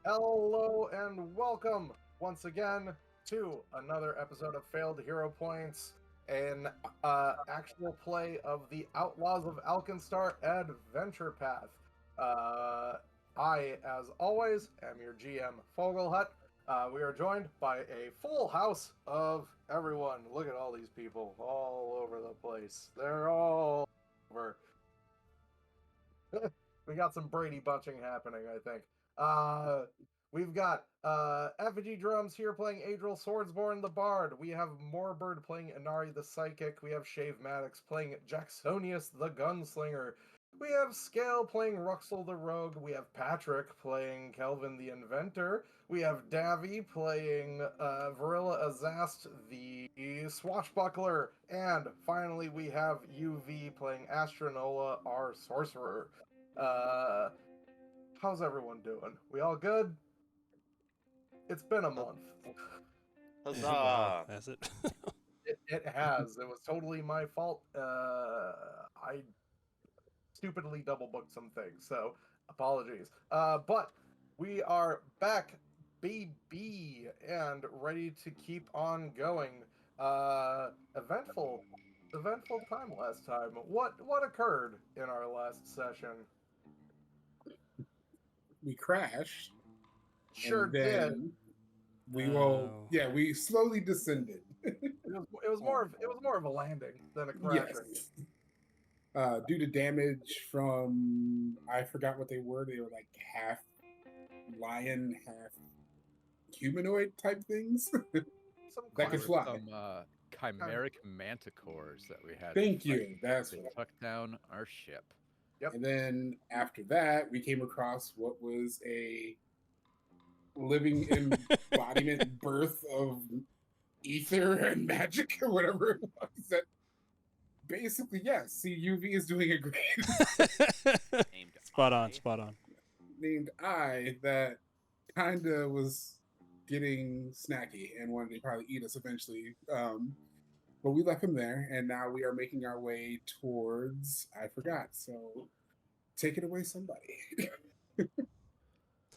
Hello and welcome once again to another episode of Failed Hero Points, an actual play of the Outlaws of Alkenstar Adventure Path. Uh, I, as always, am your GM Fogelhut. We are joined by a full house of everyone. Look at all these people all over the place. They're all over. We got some Brady bunching happening, I think. We've got Effigy Drums here playing Adriel Swordsborn the Bard. We have Moorbird playing Inari the Psychic. We have Shave Maddox playing Jacksonius the Gunslinger. We have Scale playing Ruxel the Rogue. We have Patrick playing Kelvin the Inventor. We have Davy playing Varilla Azast the Swashbuckler. And finally, we have UV playing Astronola our Sorcerer. Uh, how's everyone doing? We all good? It's been a month. Wow, Huzzah! has it? It has. It was totally my fault. I stupidly double booked some things, so apologies. But we are back, baby, and ready to keep on going. Eventful time last time. What occurred in our last session? We crashed. Sure and did. then Oh. we slowly descended. It was more of a landing than a crashing. Yes. Due to damage from, I forgot what they were. They were like half lion, half humanoid type things. Some That could classic- fly. Some chimeric manticores that we had. Thank to you. fight That's to what. tuck down our ship. Yep. And then after that, we came across what was a living embodiment birth of ether and magic or whatever it was. That basically, yes, CUV is doing a great Named spot I. on, spot on. named I that kind of was getting snacky and wanted to probably eat us eventually. But we left him there, and now we are making our way towards, I forgot. So take it away, somebody.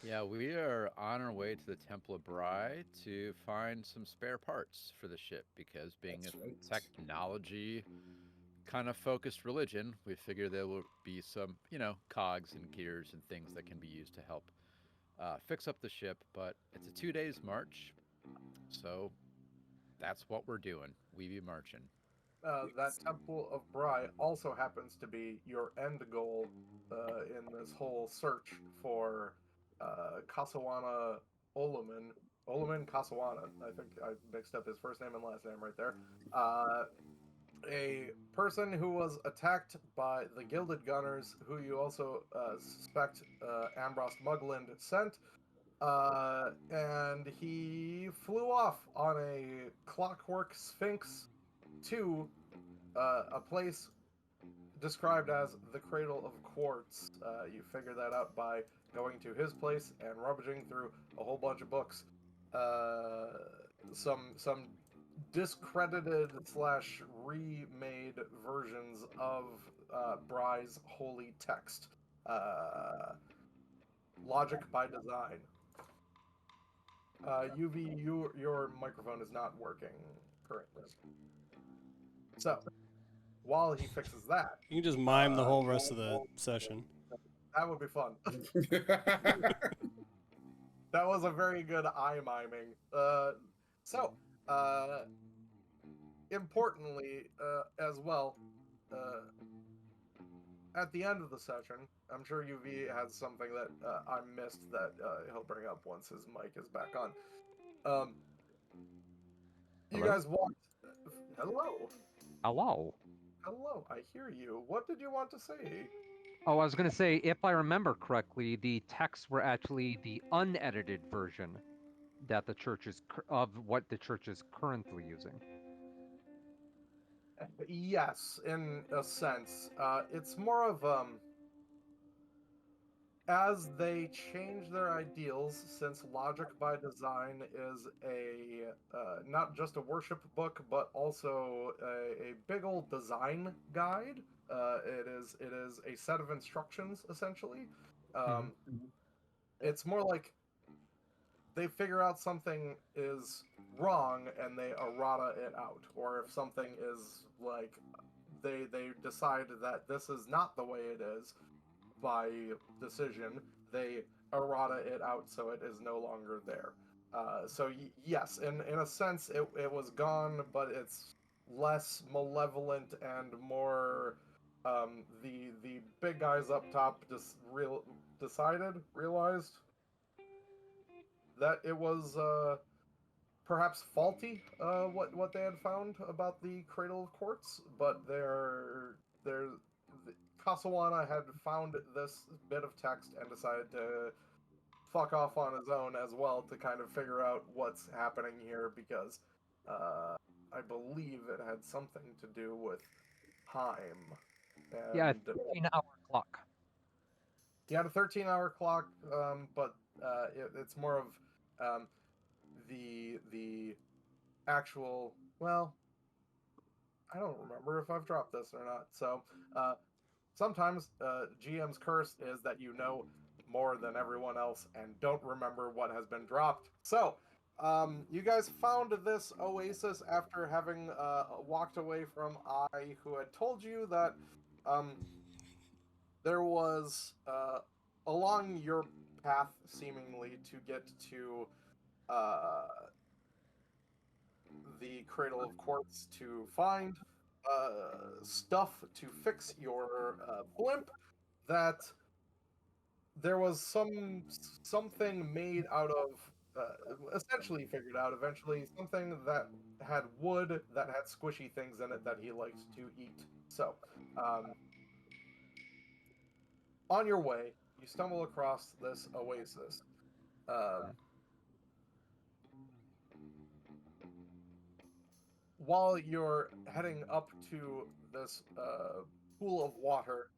Yeah, we are on our way to the Temple of Bry to find some spare parts for the ship because being That's a right. technology kind of focused religion, we figure there will be some, cogs and gears and things that can be used to help fix up the ship. But it's a 2 days march, so that's what we're doing. We be marching. That Temple of Bry also happens to be your end goal in this whole search for Kasawana Oloman. Oloman Kasawana. I think I mixed up his first name and last name right there. A person who was attacked by the Gilded Gunners, who you also suspect Ambrost Mugland sent. And he flew off on a clockwork sphinx to a place described as the Cradle of Quartz. You figure that out by going to his place and rummaging through a whole bunch of books. Some discredited / remade versions of Bry's holy text. Logic by design. UV, your microphone is not working currently. So, while he fixes that, You can just mime the whole rest of the session. that would be fun. That was a very good eye miming. Importantly, as well, at the end of the session, I'm sure UV has something that I missed that he'll bring up once his mic is back on. You Hello? guys walked. Hello. Hello. I hear you. What did you want to say? Oh, I was going to say, if I remember correctly, the texts were actually the unedited version that the church is of what the church is currently using. Yes, in a sense. It's more of as they change their ideals, since Logic by Design is a not just a worship book, but also a big old design guide. It is a set of instructions essentially. It's more like they figure out something is wrong and they errata it out, or if something is like they decide that this is not the way it is by decision, they errata it out so it is no longer there. So yes, in a sense, it was gone, but it's less malevolent and more the big guys up top just realized that it was perhaps faulty what they had found about the Cradle of Quartz, but Kasawana had found this bit of text and decided to fuck off on his own as well to kind of figure out what's happening here, because I believe it had something to do with time. And Yeah, 13-hour clock. he had a 13-hour clock, but it's more of the actual. Well, I don't remember if I've dropped this or not. So sometimes GM's curse is that you know more than everyone else and don't remember what has been dropped. So you guys found this oasis after having walked away from I, who had told you that there was along your path, seemingly, to get to the Cradle of Quartz to find stuff to fix your blimp, that there was something made out of essentially figured out eventually, something that had wood that had squishy things in it that he liked to eat. So on your way, you stumble across this oasis. While you're heading up to this pool of water,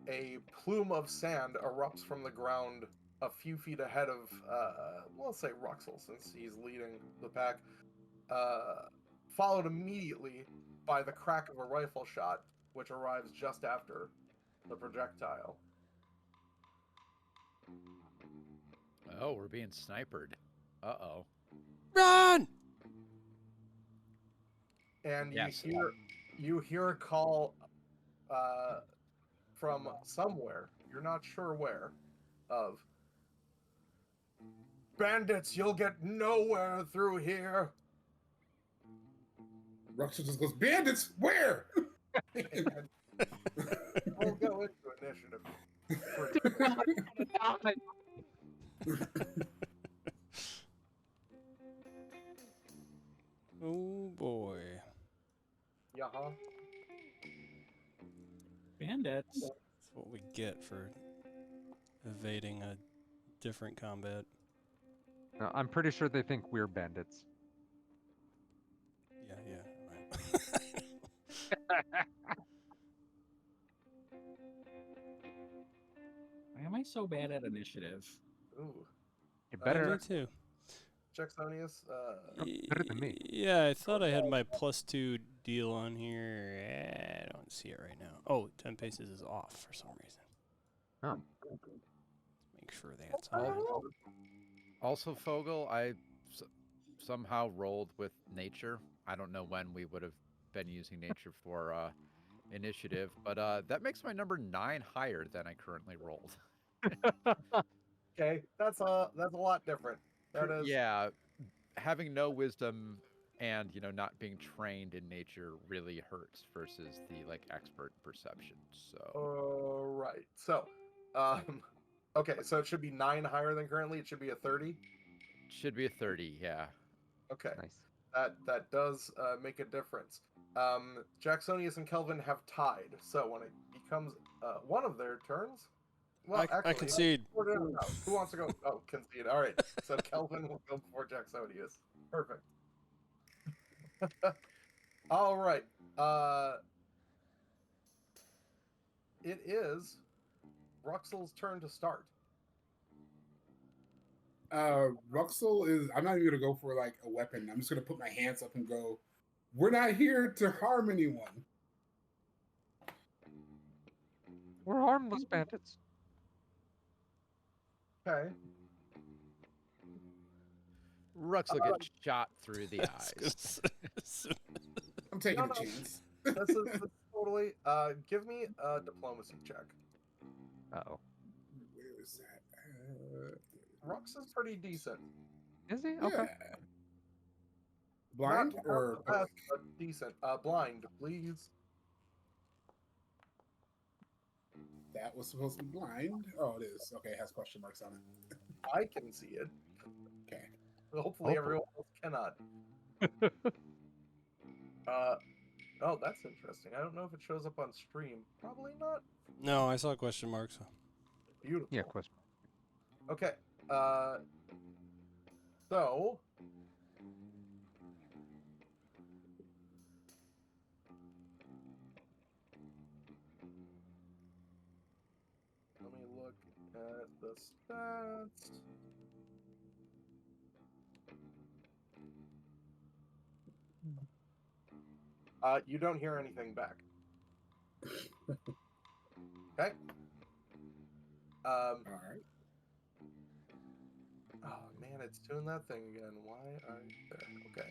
a plume of sand erupts from the ground a few feet ahead of, well, let's say Ruxel, since he's leading the pack, followed immediately by the crack of a rifle shot, which arrives just after the projectile. Oh, we're being sniped. Uh-oh. Run! And Yes. you hear a call from somewhere, you're not sure where, of bandits, you'll get nowhere through here. Ruxel just goes, bandits, where? We'll go into initiative. Oh boy. Yeah. Bandits. That's what we get for evading a different combat. No, I'm pretty sure they think we're bandits. Yeah, right. Why am I so bad at initiative? Ooh. You Me better. too. Jacksonius, Better than me. Yeah, I thought I had my +2 deal on here. I don't see it right now. Oh, 10 paces is off for some reason. Oh. Make sure that's on. Also, Fogel, I somehow rolled with nature. I don't know when we would have been using nature for initiative, but that makes my number 9 higher than I currently rolled. okay, that's a lot different. That is, Yeah, having no wisdom and not being trained in nature really hurts versus the expert perception. So right. So, okay, so it should be 9 higher than currently. It should be a 30. should be a 30. Yeah. Okay, Nice. that does make a difference. Jacksonius and Kelvin have tied, so when it becomes one of their turns, well, I concede. No. Who wants to go? Oh, concede. All right. So Kelvin will go before Jacksonius. Perfect. All right. It is Ruxel's turn to start. Ruxel is. I'm not even gonna go for like a weapon. I'm just gonna put my hands up and go. We're not here to harm anyone. We're harmless bandits. Okay. Rux will get shot through the eyes. I'm taking No, a no. chance. This is totally. Give me a diplomacy check. Uh-oh. Where is that? Rux is pretty decent. Is he? Okay. Yeah. Blind Not or the best, but decent. Blind, please. that was supposed to be blind? Oh, it is. Okay, it has question marks on it. I can see it. Okay. Hopefully Hopefully. everyone else cannot. Oh, that's interesting. I don't know if it shows up on stream. Probably not. No, I saw question marks. Beautiful. Yeah, question. Okay. So let me look at the stats. You don't hear anything back. Okay. All right. Oh man, it's doing that thing again. Why are you there? Okay.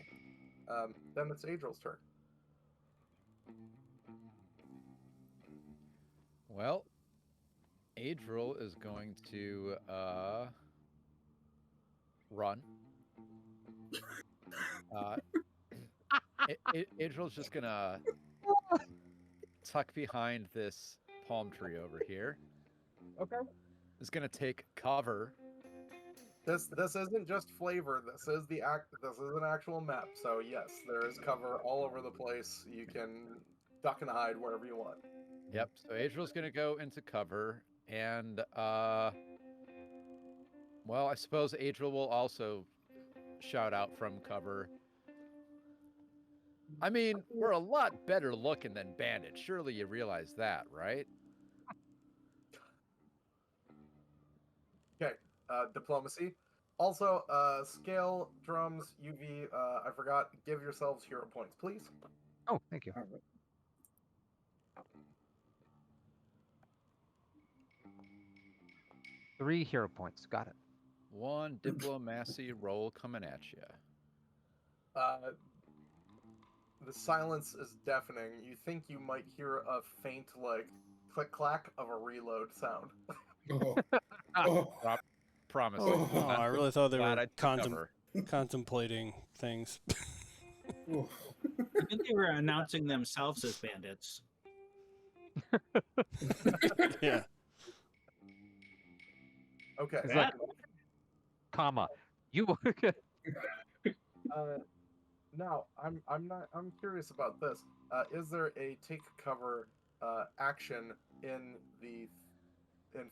Then it's Adriel's turn. Well, Adriel is going to run. Adriel's just gonna tuck behind this palm tree over here. Okay. Is gonna take cover. This isn't just flavor. This is an actual map. So yes, there is cover all over the place. You can duck and hide wherever you want. Yep. So Adriel's gonna go into cover, and well, I suppose Adriel will also shout out from cover. I mean, we're a lot better looking than Bandit. Surely you realize that, right? Okay. Diplomacy. Also, scale, drums, UV. I forgot. Give yourselves hero points, please. Oh, thank you. All right. 3 hero points. Got it. One diplomacy roll coming at you. The silence is deafening. You think you might hear a faint, like, click clack of a reload sound. Oh. Oh. Promising. Oh. Oh, I really thought they Glad I were took cover. contemplating things. Oh. I think they were announcing themselves as bandits. Yeah. Okay. It's like, comma. You. Now I'm curious about this. Is there a take cover action in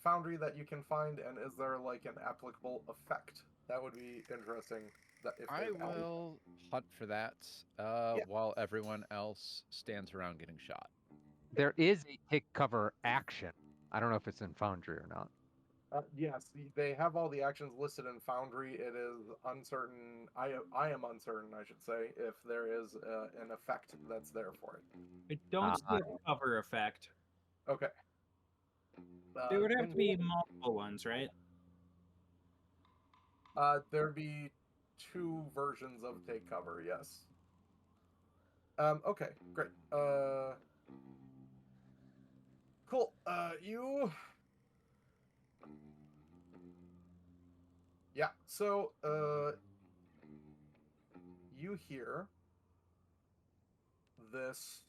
Foundry that you can find, and is there like an applicable effect? That would be interesting. If I they've added. will hunt for that while everyone else stands around getting shot. There is a take cover action. I don't know if it's in Foundry or not. Yes, they have all the actions listed in Foundry. It is uncertain. I am uncertain, I should say, if there is an effect that's there for it. I don't see a cover effect. Okay. There would have can- to be multiple ones, right? There'd be 2 versions of take cover. Yes. Okay. Great. Cool. You. Yeah. So, you hear this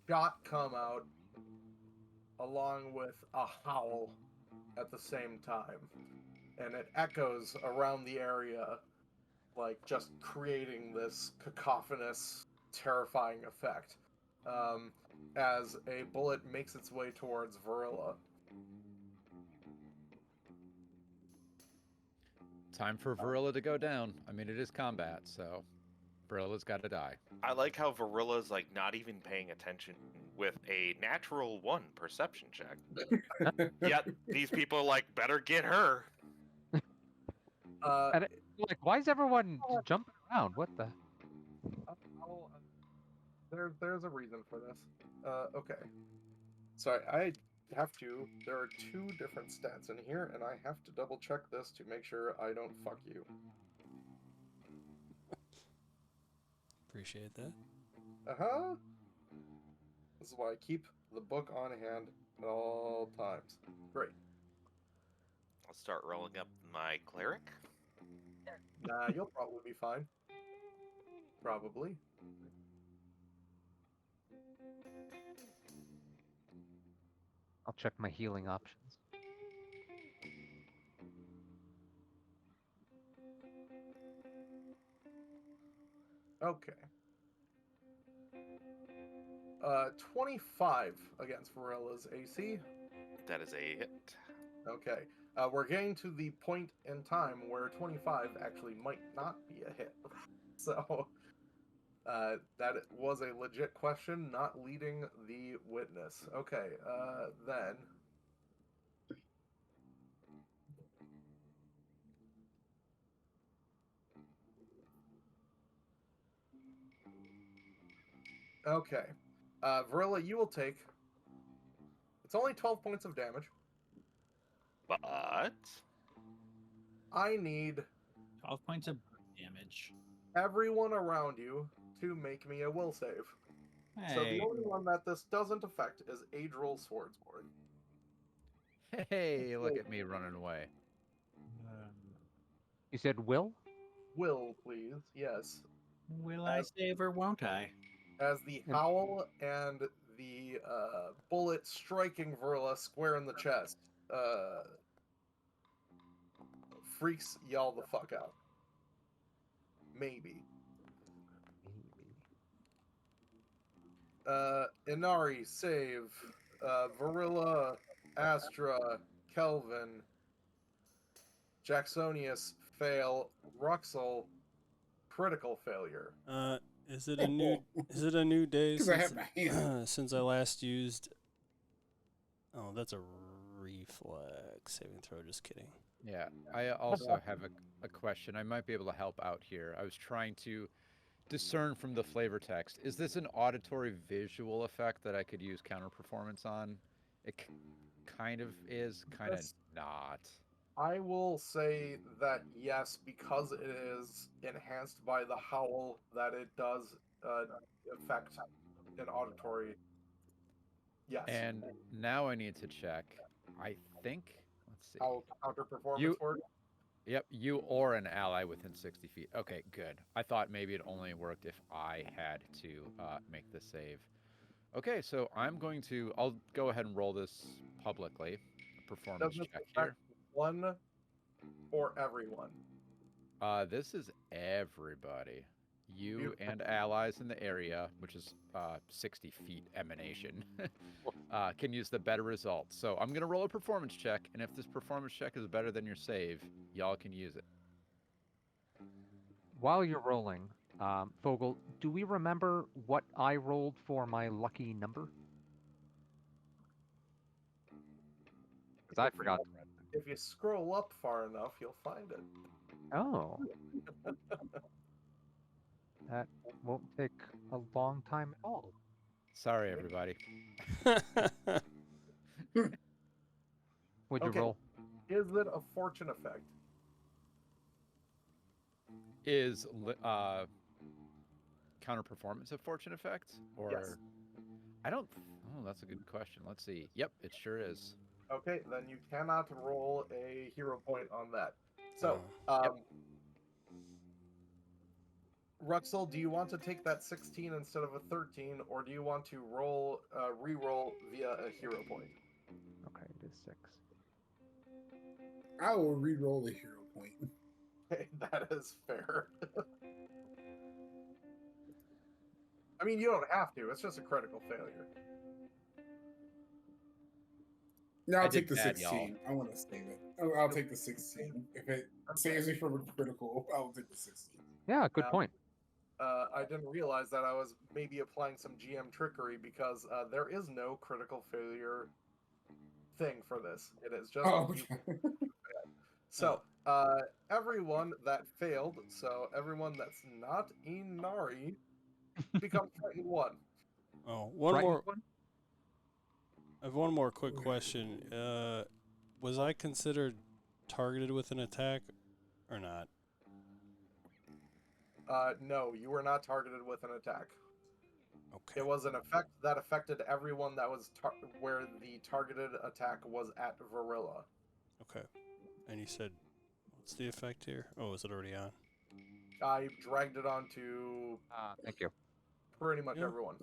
shot come out along with a howl at the same time, and it echoes around the area, like just creating this cacophonous, terrifying effect as a bullet makes its way towards Varilla. Time for Varilla to go down. I mean, it is combat, so Varilla's got to die. I like how Varilla's like not even paying attention with a natural 1 perception check. Yet these people like better get her. Like, why is everyone jumping around? What the? There's a reason for this. Okay. Sorry, I have to. There are 2 different stats in here, and I have to double check this to make sure I don't fuck you. Appreciate that. Uh-huh. This is why I keep the book on hand at all times. Great. I'll start rolling up my cleric. Nah, you'll probably be fine. Probably. I'll check my healing options. Okay. 25 against Varilla's AC. That is a hit. Okay. We're getting to the point in time where 25 actually might not be a hit. So, that was a legit question, not leading the witness. Okay, then. Okay. Varilla, you will take. It's only 12 points of damage. But I need 12 points of damage. everyone around you to make me a will save. So the Hey, only one that this doesn't affect is Adriel Swordsborn. Hey, look at me running away. You said will? Will, please. Yes. will I save or won't I? As the howl and the bullet striking Verla square in the chest freaks y'all the fuck out. Maybe. Inari, save. Varilla, Astra, Kelvin, Jacksonius, fail. Ruxel, critical failure. Is it a new day 'Cause I have since, my hand. since I last used? Oh, that's a reflex saving throw. Just kidding. Yeah, I also have a question. I might be able to help out here. I was trying to discern from the flavor text. Is this an auditory visual effect that I could use counter performance on? It kind of is, kind of Yes. not. I will say that yes, because it is enhanced by the howl, that it does affect an auditory. Yes. And now I need to check. I think, let's see. How counter performance You- work? Yep, you or an ally within 60 feet. Okay, good. I thought maybe it only worked if I had to make the save. Okay, so I'll go ahead and roll this publicly. Performance Does this check affect here. one or everyone? This is everybody. You Beautiful. and allies in the area, which is 60 feet emanation, can use the better results. So I'm going to roll a performance check, and if this performance check is better than your save, y'all can use it. While you're rolling, Vogel, do we remember what I rolled for my lucky number? Because I forgot. If you scroll up far enough, you'll find it. Oh. That won't take a long time at all. Sorry, everybody. What'd you Okay. roll? Is it a fortune effect? Is counter performance a fortune effect? Or Yes. I don't. Oh, that's a good question. Let's see. Yep, it sure is. Okay, then you cannot roll a hero point on that. So, Oh. Ruxel, do you want to take that 16 instead of a 13, or do you want to roll, re-roll via a hero point? Okay, it is 6. I will re-roll the hero point. Okay, that is fair. I mean, you don't have to. It's just a critical failure. No, I I'll did take the bad, y'all. 16. I want to save it. I'll take the 16. If it saves me from a critical, I'll take the 16. Yeah, good Yeah. point. I didn't realize that I was maybe applying some GM trickery because there is no critical failure thing for this. It is just Oh, you. okay. So, everyone that failed, so everyone that's not Inari, becomes frightened 1. Oh, one Frightened more. one? I have one more quick question. Was I considered targeted with an attack or not? No, you were not targeted with an attack. Okay. It was an effect that affected everyone that was where the targeted attack was at Varilla. Okay. And you said, what's the effect here? Oh, is it already on? I dragged it onto Thank you. pretty much Yeah. everyone.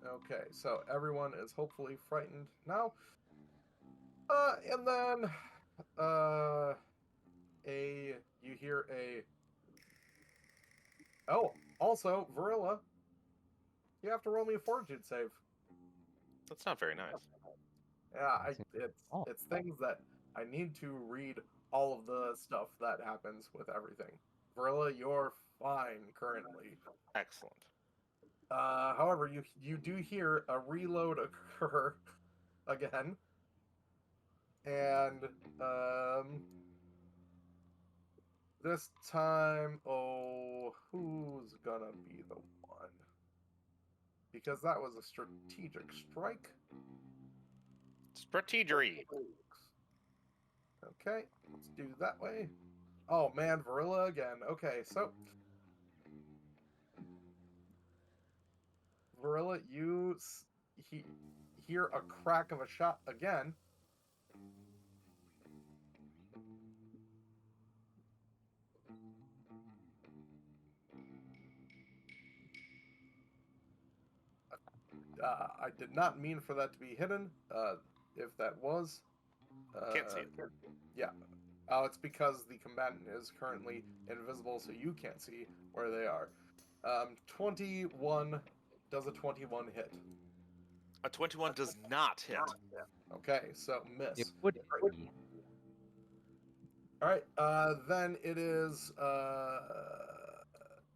Okay, so everyone is hopefully frightened now. And then, you hear a. Oh, also, Varilla, you have to roll me a fortitude save. That's not very nice. Yeah, Oh. it's things that I need to read all of the stuff that happens with everything. Varilla, you're fine currently. Excellent. However, you do hear a reload occur again, and this time, who's gonna be the one? Because that was a strategic strike. Strategery. Okay, let's do that way. Oh man, Varilla again. Okay, so Varilla, you hear a crack of a shot again. I did not mean for that to be hidden. If that was, Can't see it. Yeah. Oh, it's because the combatant is currently invisible, so you can't see where they are. 21 does a 21 hit. A 21 does not hit. Okay, so miss. It would Great. be. All right, then it is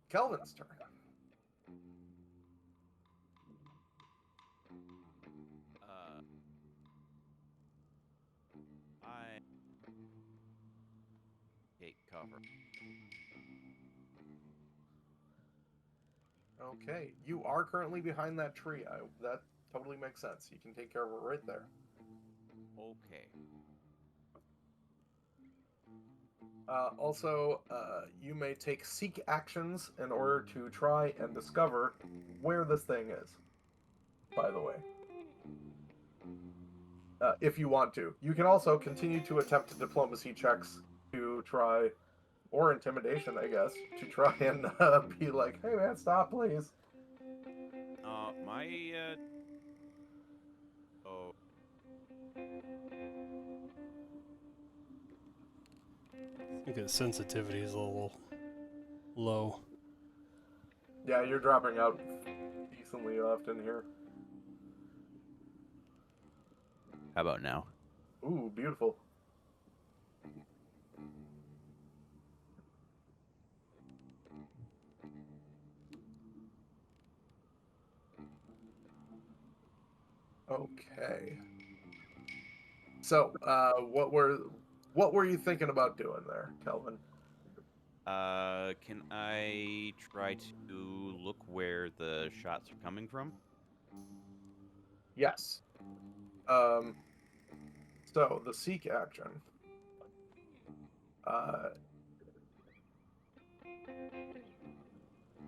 Kelvin's turn. I take cover. Okay, you are currently behind that tree. That totally makes sense. You can take care of it right there. Okay. Also, you may take seek actions in order to try and discover where this thing is, by the way. If you want to. You can also continue to attempt diplomacy checks to try, or intimidation, I guess, to try and be like, hey man, stop, please. Oh. I think its sensitivity is a little low. Yeah, you're dropping out decently often here. How about now? Ooh, beautiful. Okay. So, what were you thinking about doing there, Kelvin? Can I try to look where the shots are coming from? Yes. So the seek action.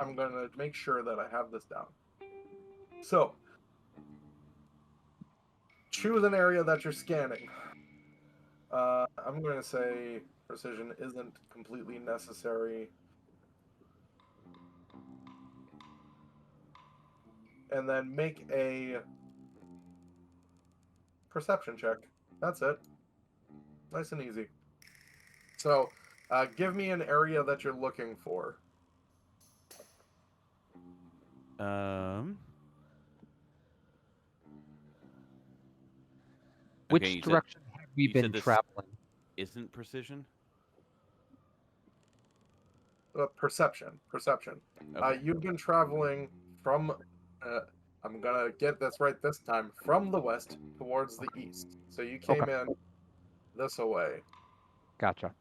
I'm gonna make sure that I have this down. So, choose an area that you're scanning. I'm gonna say precision isn't completely necessary. And then make a perception check. That's it. Nice and easy. So, give me an area that you're looking for. Which Okay, direction have we you said been this- traveling? Isn't precision? Perception. Okay. You've been traveling from, I'm gonna get this right this time, from the west towards the east. So you came in this way. Gotcha.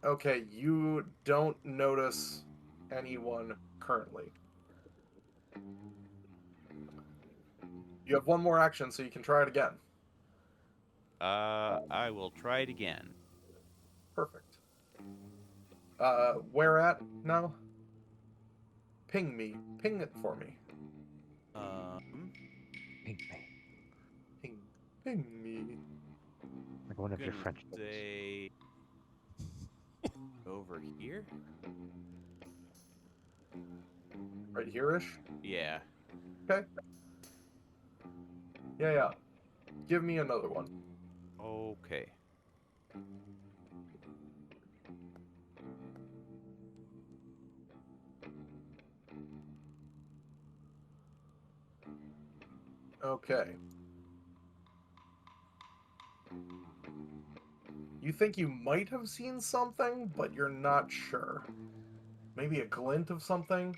Okay, you don't notice anyone currently. You have one more action, so you can try it again. I will try it again. Perfect. Where at now? Ping me. Ping it for me. Ping me. Ping me. Like one of your Gonna French names. say over here. Right here-ish? Yeah. Yeah. Give me another one. Okay. Okay. You think you might have seen something, but you're not sure. Maybe a glint of something?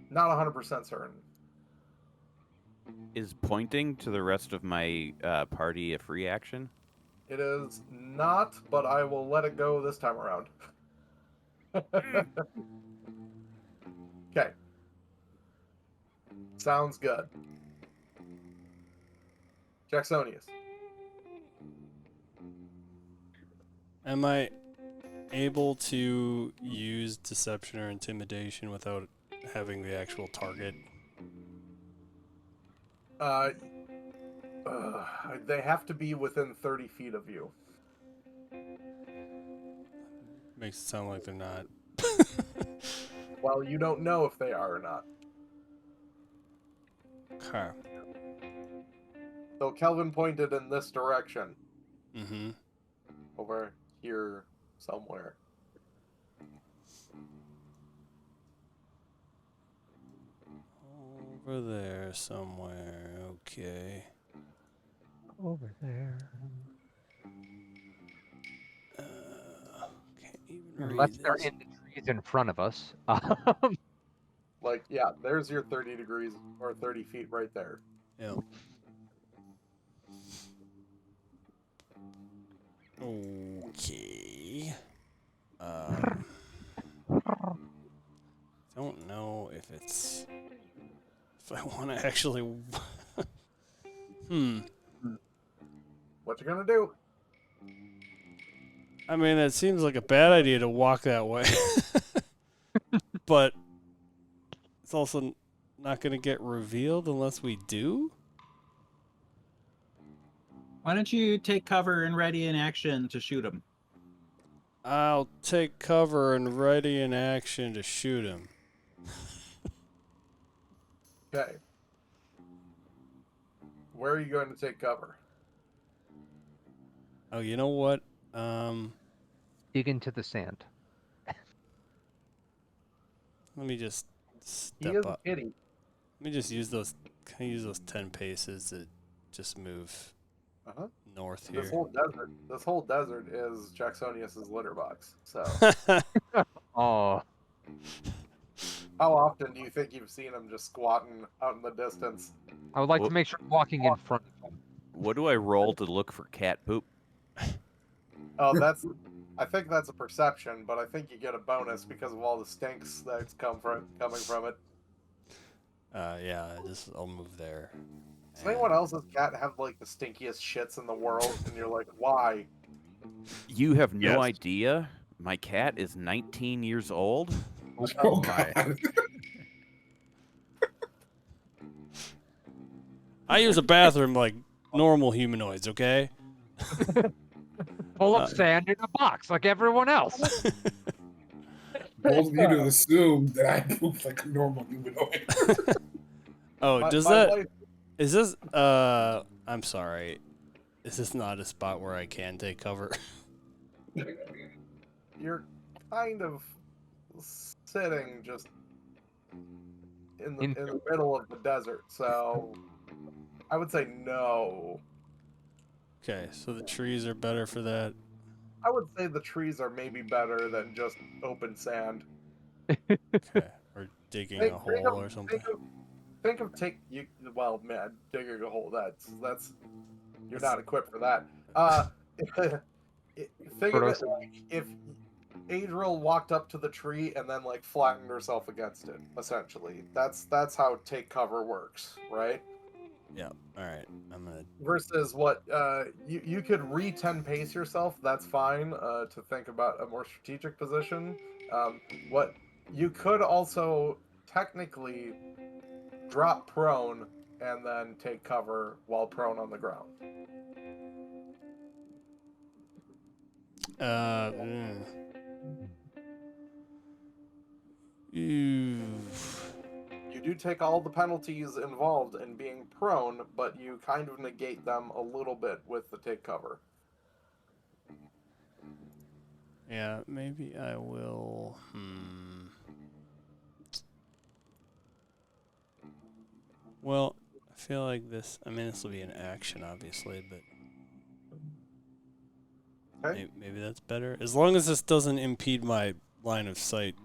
Not 100% certain. Is pointing to the rest of my party a free action? It is not, but I will let it go this time around. Okay. Sounds good. Jacksonius. Am I able to use deception or intimidation without having the actual target? They have to be within 30 feet of you. Makes it sound like they're not. Well, you don't know if they are or not. Okay. So Kelvin pointed in this direction. Mm-hmm. Over here somewhere. Over there somewhere. Okay. Over there. Can't even Unless read they're this. in the trees in front of us. Like, yeah, there's your 30 degrees or 30 feet right there. Yeah. Okay. Don't know if it's. If I want to actually. What you gonna do? I mean, it seems like a bad idea to walk that way. But it's also not going to get revealed unless we do? Why don't you take cover and ready in action to shoot him? I'll take cover and ready in action to shoot him. Okay. Where are you going to take cover? Oh, you know what? Dig into the sand. Let me just He step is up. a kitty. Let me just use those. Can I use those 10 paces to just move north here? This whole desert is Jacksonius's litter box. So, Oh, how often do you think you've seen him just squatting out in the distance? I would like Well- to make sure I'm walking in front of him. What do I roll to look for cat poop? Oh, I think that's a perception, but I think you get a bonus because of all the stinks that's coming from it. Yeah, I'll move there. Does anyone else's cat have like the stinkiest shits in the world? And you're like, why? You have no Yes. idea. My cat is 19 years old. Oh my. god. I use a bathroom like normal humanoids, okay? Full of sand in a box, like everyone else. Both of you to assume that I poop like a normal humanoid. Oh, My- does my that... wife- Is this... I'm sorry. Is this not a spot where I can take cover? You're kind of sitting just in the middle of the desert, so I would say no. Okay, so the trees are better for that. I would say the trees are maybe better than just open sand. Okay. Or digging a Think hole of- or something. Think of well, man, digging a hole. That's you're not equipped for that. think of it Proto- like if Adriel walked up to the tree and then like flattened herself against it. Essentially, that's how take cover works, right? Yeah. All right. I'm gonna. Versus what you could re-10 pace yourself. That's fine to think about a more strategic position. What you could also technically drop prone and then take cover while prone on the ground. Mm. Ooh. You do take all the penalties involved in being prone, but you kind of negate them a little bit with the take cover. Yeah, maybe I will. Well, I feel like this. I mean, this will be an action, obviously, but Okay. maybe that's better. As long as this doesn't impede my line of sight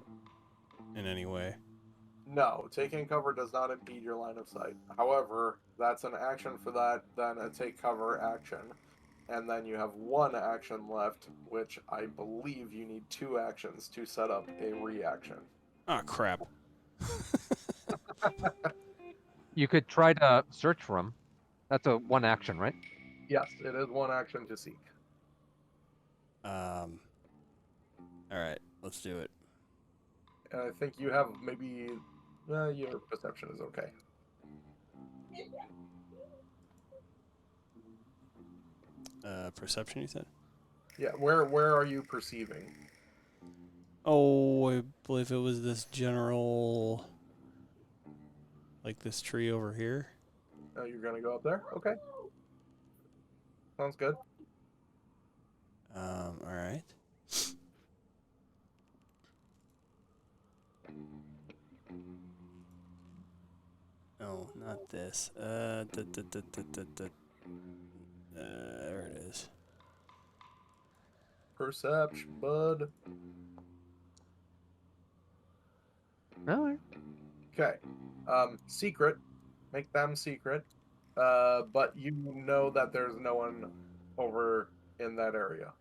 in any way. No, taking cover does not impede your line of sight. However, that's an action for that, then a take cover action. And then you have one action left, which I believe you need 2 actions to set up a reaction. Ah, crap. You could try to search for him. That's a one action, right? Yes, it is 1 action to seek. All right, let's do it. And I think you have maybe your perception is okay. Perception, you said? Yeah, where are you perceiving? Oh, I believe it was this general, like this tree over here. Oh, you're gonna go up there? Okay. Sounds good. All right. No, not this. There it is. Perception, bud. No. Okay. Secret. Make them secret. But you know that there's no one over in that area.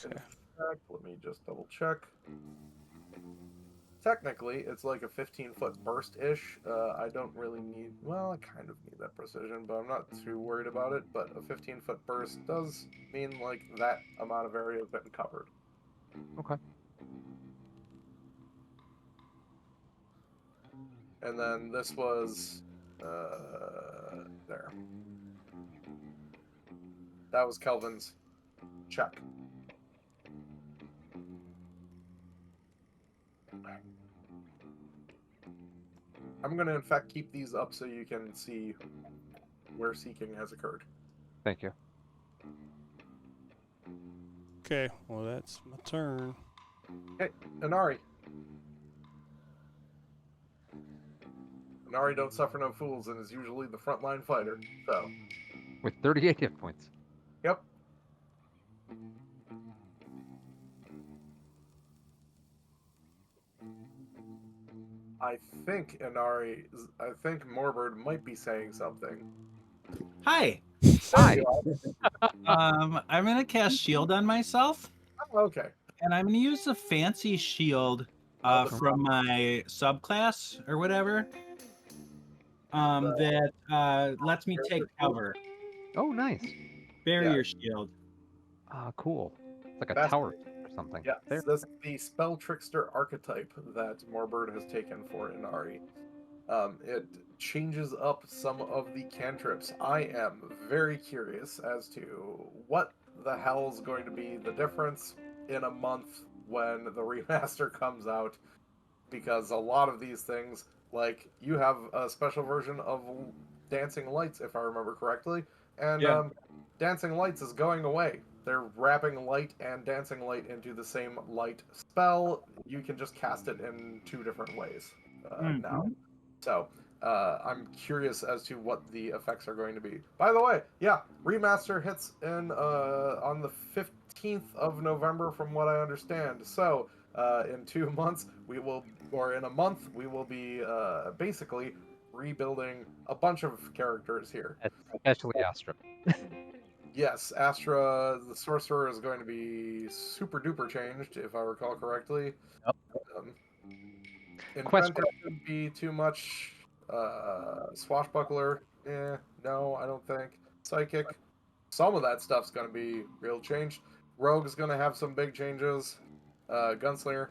In Okay. fact, let me just double check. Technically, it's like a 15-foot burst-ish. I don't really need... Well, I kind of need that precision, but I'm not too worried about it. But a 15-foot burst does mean, like, that amount of area has been covered. Okay. And then this was... there. That was Kelvin's check. I'm going to, in fact, keep these up so you can see where seeking has occurred. Thank you. Okay, well, that's my turn. Okay, Inari. Inari don't suffer no fools and is usually the frontline fighter, so... With 38 hit points. Yep. I think Morbird might be saying something. Hi. Hi. I'm gonna cast shield on myself, Oh, okay. and I'm gonna use the fancy shield from my subclass or whatever. That lets me take cover. Oh, nice. Barrier shield. Cool. It's like a That's- tower or something. Yeah, There. this is the spell trickster archetype that Morbird has taken for Inari. It changes up some of the cantrips. I am very curious as to what the hell is going to be the difference in a month when the remaster comes out, because a lot of these things, like, you have a special version of Dancing Lights, if I remember correctly, and Yeah. Dancing Lights is going away. They're wrapping light and dancing light into the same light spell. You can just cast it in 2 different ways now. So I'm curious as to what the effects are going to be. By the way, yeah, remaster hits in on the 15th of November, from what I understand. So in 2 months, or in a month, we will be basically rebuilding a bunch of characters here. Especially Astra. Yes, Astra, the sorcerer, is going to be super duper changed, if I recall correctly. Yep. Inventor shouldn't be too much. Swashbuckler, no, I don't think. Psychic, some of that stuff's going to be real changed. Rogue's going to have some big changes. Gunslinger,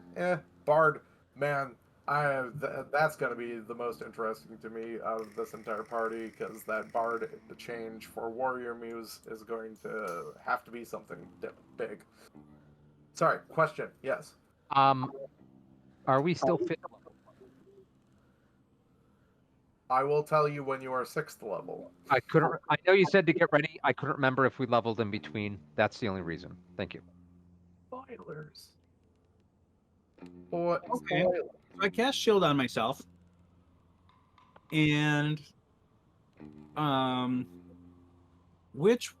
Bard, man, that's going to be the most interesting to me out of this entire party, because that Bard change for Warrior Muse is going to have to be something big. Sorry, question, yes. Are we still fit? I will tell you when you are 6th level. I couldn't. I know you said to get ready. I couldn't remember if we leveled in between. That's the only reason. Thank you. Spoilers. Boy, Okay. spoilers. So I cast shield on myself. And which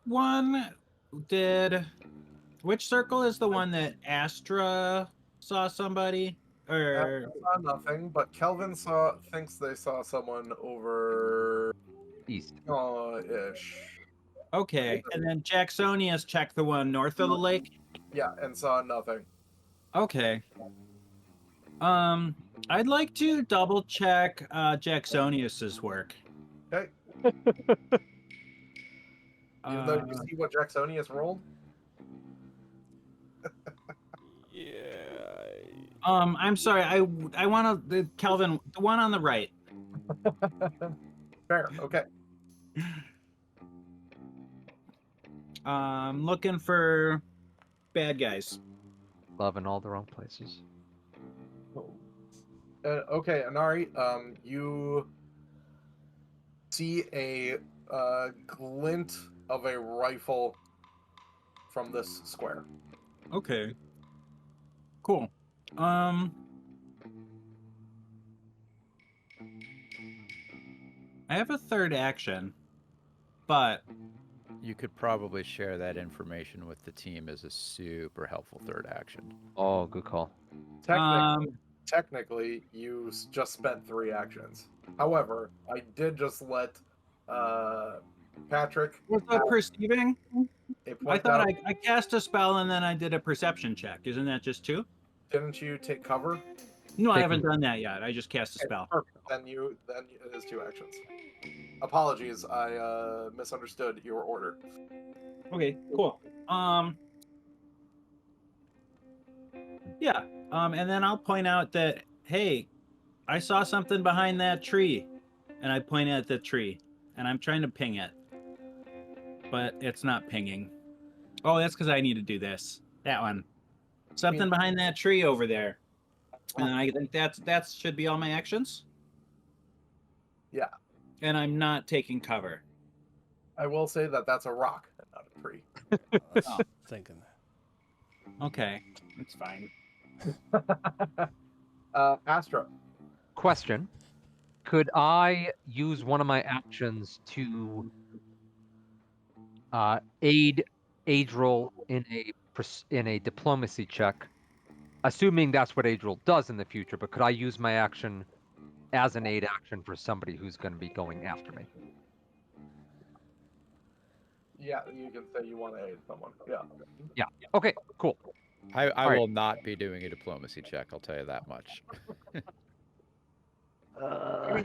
circle is the one that Astra saw somebody? Or Saw nothing, but Kelvin thinks they saw someone over East. ish. okay, and then Jacksonius checked the one north of the lake. Yeah, and saw nothing. Okay. I'd like to double check Jacksonius's work. Okay. Even though you see what Jacksonius rolled? I'm sorry. I want to Kelvin, the one on the right. Fair. Okay. Looking for bad guys. Love in all the wrong places. Okay, Anari, you see a glint of a rifle from this square. Okay. Cool. I have a third action, but You could probably share that information with the team as a super helpful third action. Oh, good call. Technically, you just spent 3 actions. However, I did just let Patrick. was that perceiving? I thought out. I cast a spell and then I did a perception check. Isn't that just 2? Didn't you take cover? No, I Taking- haven't done that yet. I just cast a Okay, spell. perfect. Then it is 2 actions. Apologies, I misunderstood your order. Okay, cool. Yeah. And then I'll point out that, hey, I saw something behind that tree. And I point at the tree. And I'm trying to ping it. But it's not pinging. Oh, that's because I need to do this. That one. Something behind that tree over there. And I think that should be all my actions. Yeah. And I'm not taking cover. I will say that that's a rock and not a tree. Oh. Thinking that. Okay. It's fine. Astra. Question: could I use one of my actions to aid Adriel in a diplomacy check, assuming that's what Adriel does in the future? But could I use my action as an aid action for somebody who's going to be going after me? Yeah, you can say you want to aid someone. Yeah. Yeah. Okay. Cool. I right. will not be doing a diplomacy check, I'll tell you that much.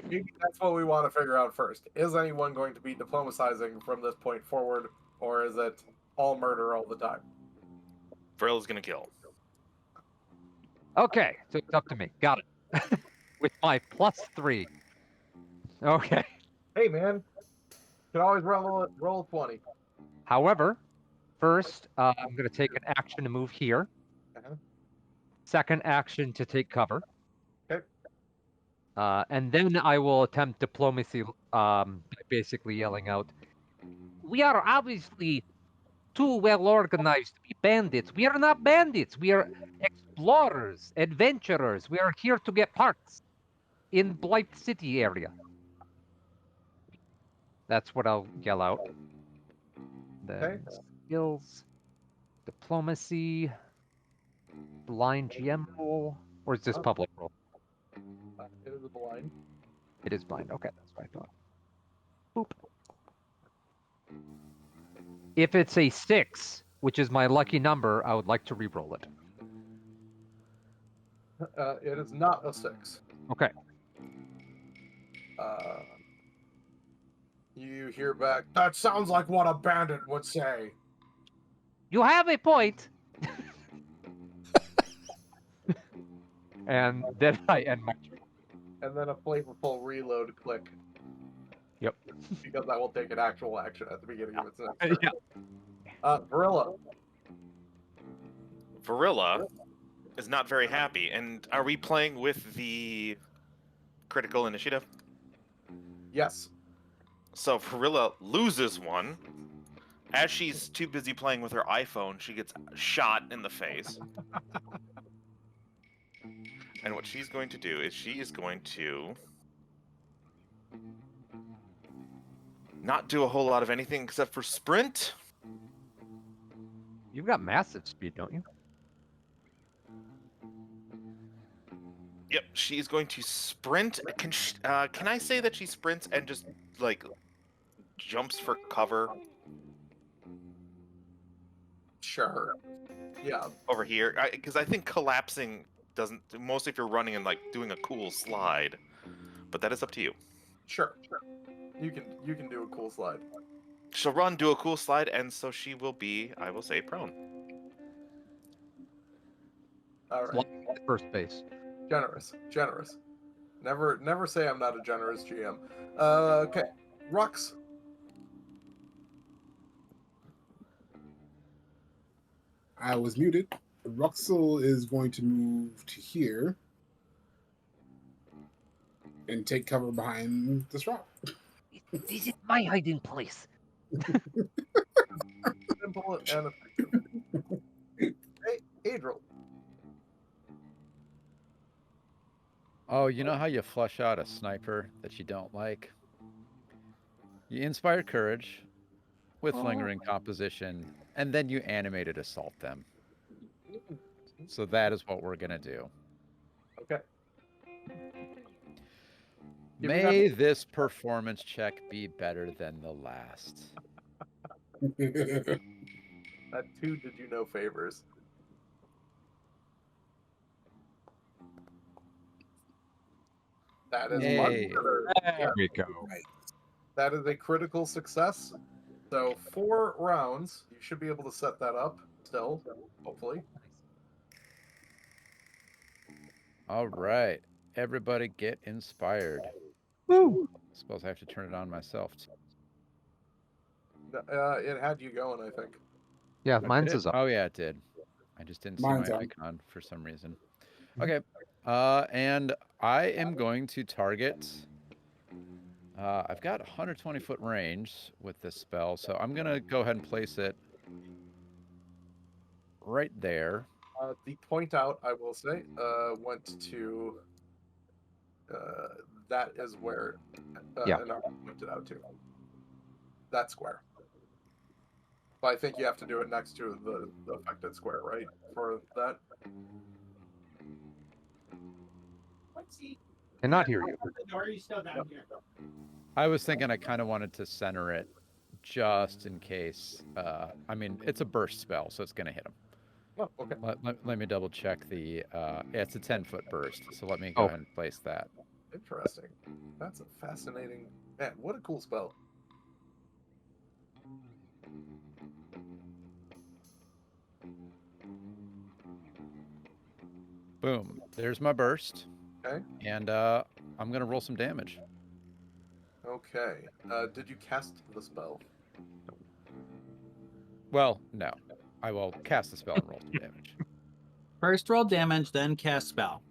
Maybe that's what we want to figure out first. Is anyone going to be diplomatizing from this point forward, or is it all murder all the time? Vril is gonna kill. Okay. So it's up to me. Got it. With my +3. Okay. Hey, man. You can always roll 20. However, first, I'm going to take an action to move here. Uh-huh. Second action to take cover. Okay. And then I will attempt diplomacy, by basically yelling out, "We are obviously too well organized to be bandits. We are not bandits. We are explorers, adventurers. We are here to get parts in Blight City area." That's what I'll yell out. Then Okay. skills, diplomacy, blind GM roll, or is this public roll? It is a blind. It is blind. Okay, that's what I thought. Boop. If it's a 6, which is my lucky number, I would like to re-roll it. It is not a 6. Okay. You hear back, that sounds like what a bandit would say. You have a point. And then I end my turn. And then a flavorful reload click. Yep. Because I will take an actual action at the beginning of its next turn. Yeah. Varilla. Varilla is not very happy. And are we playing with the critical initiative? Yes. So Varilla loses one. As she's too busy playing with her iPhone, she gets shot in the face. And what she's going to do is she is going to not do a whole lot of anything except for sprint. You've got massive speed, don't you? Yep, she's going to sprint. Can I say that she sprints and just like jumps for cover Sure. Yeah. over here? Because I think collapsing doesn't. Mostly if you're running and like doing a cool slide, but that is up to you. Sure. You can do a cool slide. She'll run, do a cool slide, and so she will be, I will say, prone. All right. First base. Generous. Never say I'm not a generous GM. Okay. Rux. I was muted. Ruxel is going to move to here and take cover behind this rock. This is my hiding place. Simple and effective. Hey, Adriel. Oh, you know how you flush out a sniper that you don't like? You inspire courage with lingering composition, and then you animated assault them. So that is what we're going to do. Okay. Give me May this performance check be better than the last. That 2 did you no favors. That is much Yay. better. There we go. That is a critical success. So 4 rounds. You should be able to set that up still, hopefully. All right. Everybody get inspired. Woo! Suppose I have to turn it on myself. It had you going, I think. Yeah, Did mine's it? is up. Oh, yeah, it did. I just didn't see Mine's my on. icon for some reason. Okay. And I am going to target. I've got 120-foot range with this spell, so I'm going to go ahead and place it right there. The point out, I will say, went to. That is where Yeah. Inara pointed out to. That square. But I think you have to do it next to the affected square, right? For that. Cannot hear you. I was thinking I kind of wanted to center it just in case. I mean, it's a burst spell, so it's going to hit him. Oh, okay. Let me double check the. Yeah, it's a 10-foot burst, so let me go ahead and place that. Interesting. That's a fascinating. Man, what a cool spell. Boom. There's my burst. Okay. And I'm going to roll some damage. Okay. Did you cast the spell? Well, no. I will cast the spell and roll some damage. First roll damage, then cast spell.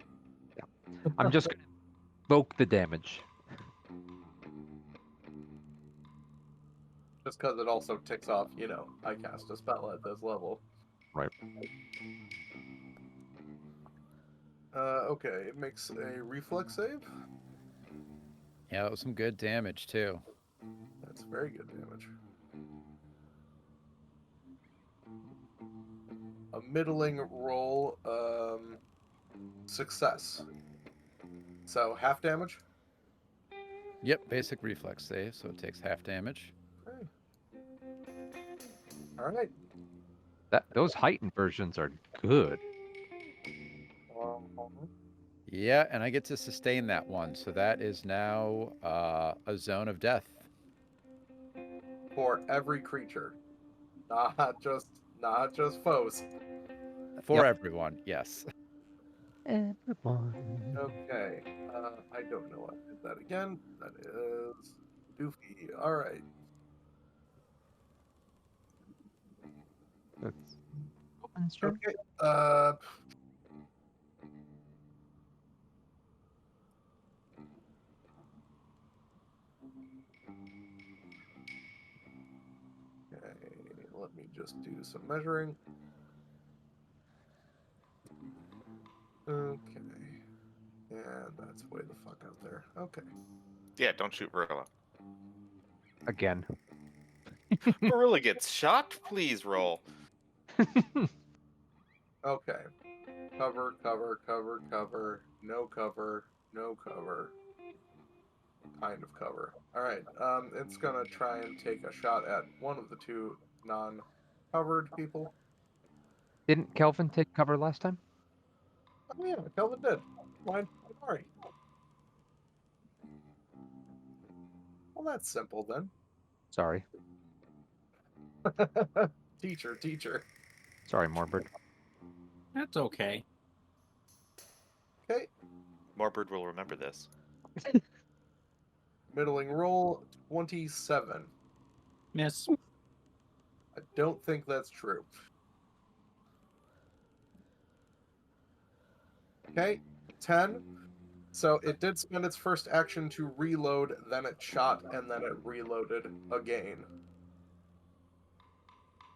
I'm just going to invoke the damage. Just because it also ticks off, I cast a spell at this level. Right. Okay, it makes a reflex save. Yeah, that was some good damage, too. That's very good damage. A middling roll, success. So half damage. Yep, basic reflex save, so it takes half damage. Okay. All right. Those heightened versions are good. Yeah, and I get to sustain that one, so that is now a zone of death. For every creature, not just foes. For Yep. everyone, yes. Everyone. Okay. I don't know what I did that again. That is Doofy. All right. That's Open's turn. Okay. Okay, let me just do some measuring. Okay. And that's way the fuck out there. Okay. Yeah, don't shoot Varilla. Again. Varilla gets shot. Please roll. Okay. Cover, cover, cover, cover. No cover. No cover. Kind of cover. Alright. It's gonna try and take a shot at one of the two non-covered people. Didn't Kelvin take cover last time? Oh yeah, Kelvin did. Mine. Sorry. Well, that's simple then. Sorry. Teacher. Sorry, Morbid. That's okay. Okay. Morbid will remember this. Middling roll 27. Miss. I don't think that's true. Okay, 10. So it did spend its first action to reload, then it shot, and then it reloaded again.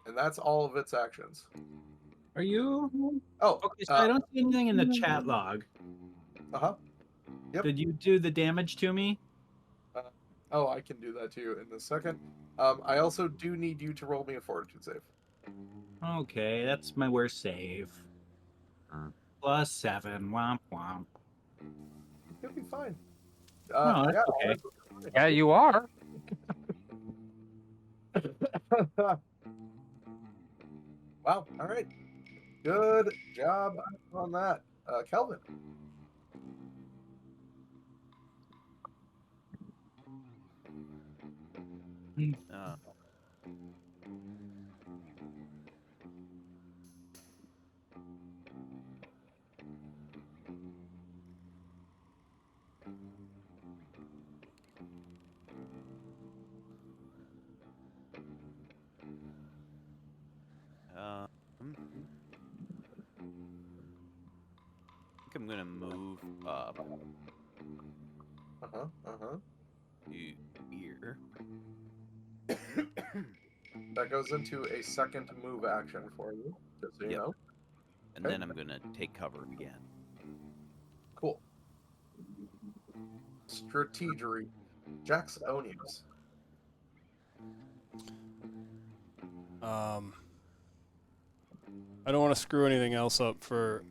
And that's all of its actions. Are you? Oh, Okay, so I don't see anything in the chat log. uh-huh. Yep. Did you do the damage to me? Oh, I can do that too in a second. I also do need you to roll me a fortitude save. Okay, that's my worst save. +7. Womp womp. You'll be fine. Oh, that's okay. Yeah, you are. Wow, all right. Good job on that. Kelvin. Uh, I think I'm gonna move up Uh-huh. to here. That goes into a second move action for you, just so you Yep. know. And Okay. then I'm gonna take cover again. Cool. Strategery. Jax Onius. I don't want to screw anything else up for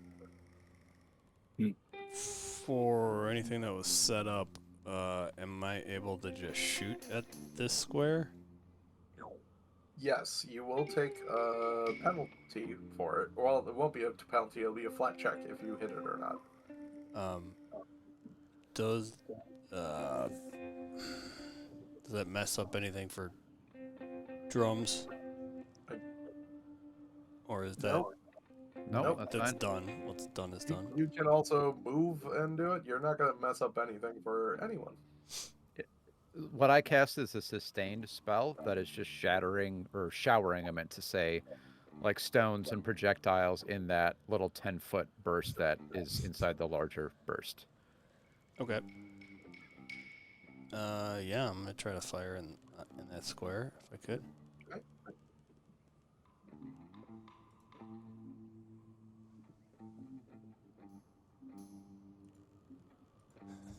anything that was set up. Am I able to just shoot at this square? Yes, you will take a penalty for it. Well, it won't be a penalty, it'll be a flat check if you hit it or not. Does that mess up anything for drums? Or is that Nope. No, Nope. that's that's fine. done? What's done is done. You can also move and do it. You're not going to mess up anything for anyone. What I cast is a sustained spell that is just shattering, or showering, I meant to say, like stones and projectiles in that little 10-foot burst that is inside the larger burst. Okay. Yeah, I'm gonna try to fire in that square if I could. Okay.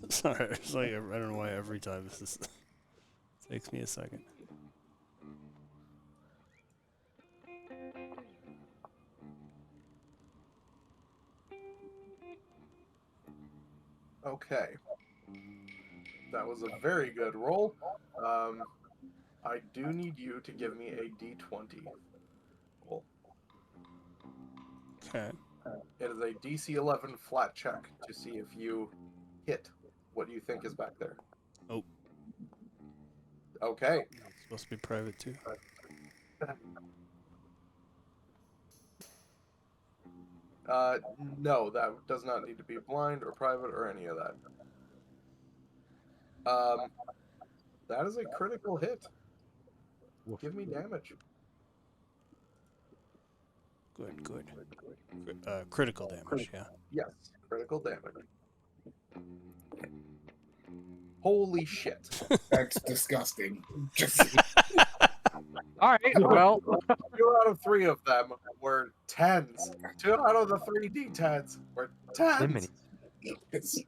Sorry, it's like I don't know why every time this is takes me a second. Okay. That was a very good roll. I do need you to give me a d20 roll. Okay. It is a DC 11 flat check to see if you hit what you think is back there. Oh. Okay. It's supposed to be private too. No, that does not need to be blind or private or any of that. That is a critical hit. Give me damage. Good, good. Critical damage, yeah. Yes, critical damage. Holy shit. That's disgusting. Just All right. Well, 2 out of 3 of them were 10s. 2 out of the 3 D10s were 10s. Jiminy. it's,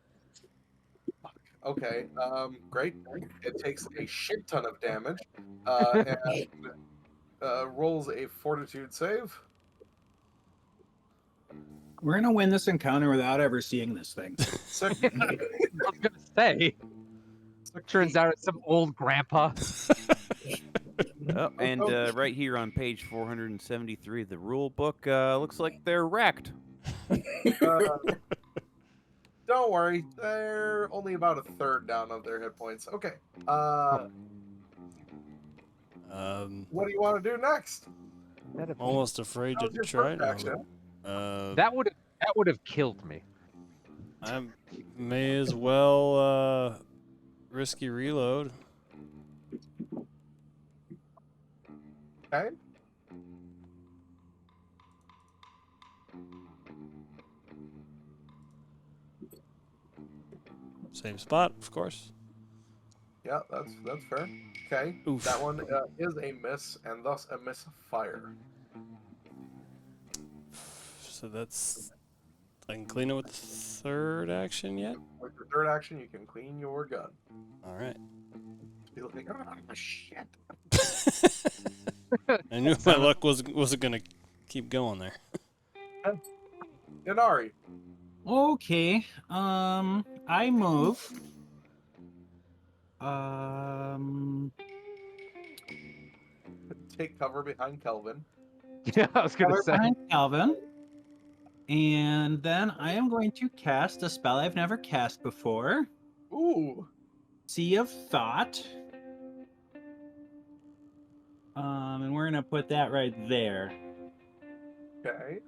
Okay, great. It takes a shit ton of damage and rolls a fortitude save. We're gonna win this encounter without ever seeing this thing. Six- I was gonna say. Turns out it's some old grandpa. Oh, and right here on page 473 of the rule book, looks like they're wrecked. Don't worry, they're only about a third down of their hit points. Okay. What do you want to do next? Almost afraid to How's your try. first No, action? That would have killed me. I may as well risky reload. Okay. Same spot, of course. Yeah, that's fair. Okay. Oof. That one is a miss, and thus a misfire. So that's. I can clean it with the third action yet? With your third action, you can clean your gun. All right. Be like, oh, shit. I knew my luck wasn't gonna keep going there. Inari. Okay. I move. Take cover behind Kelvin. Yeah, I was gonna say. Behind Calvin. And then I am going to cast a spell I've never cast before. Ooh. Sea of Thought. And we're gonna put that right there. Okay.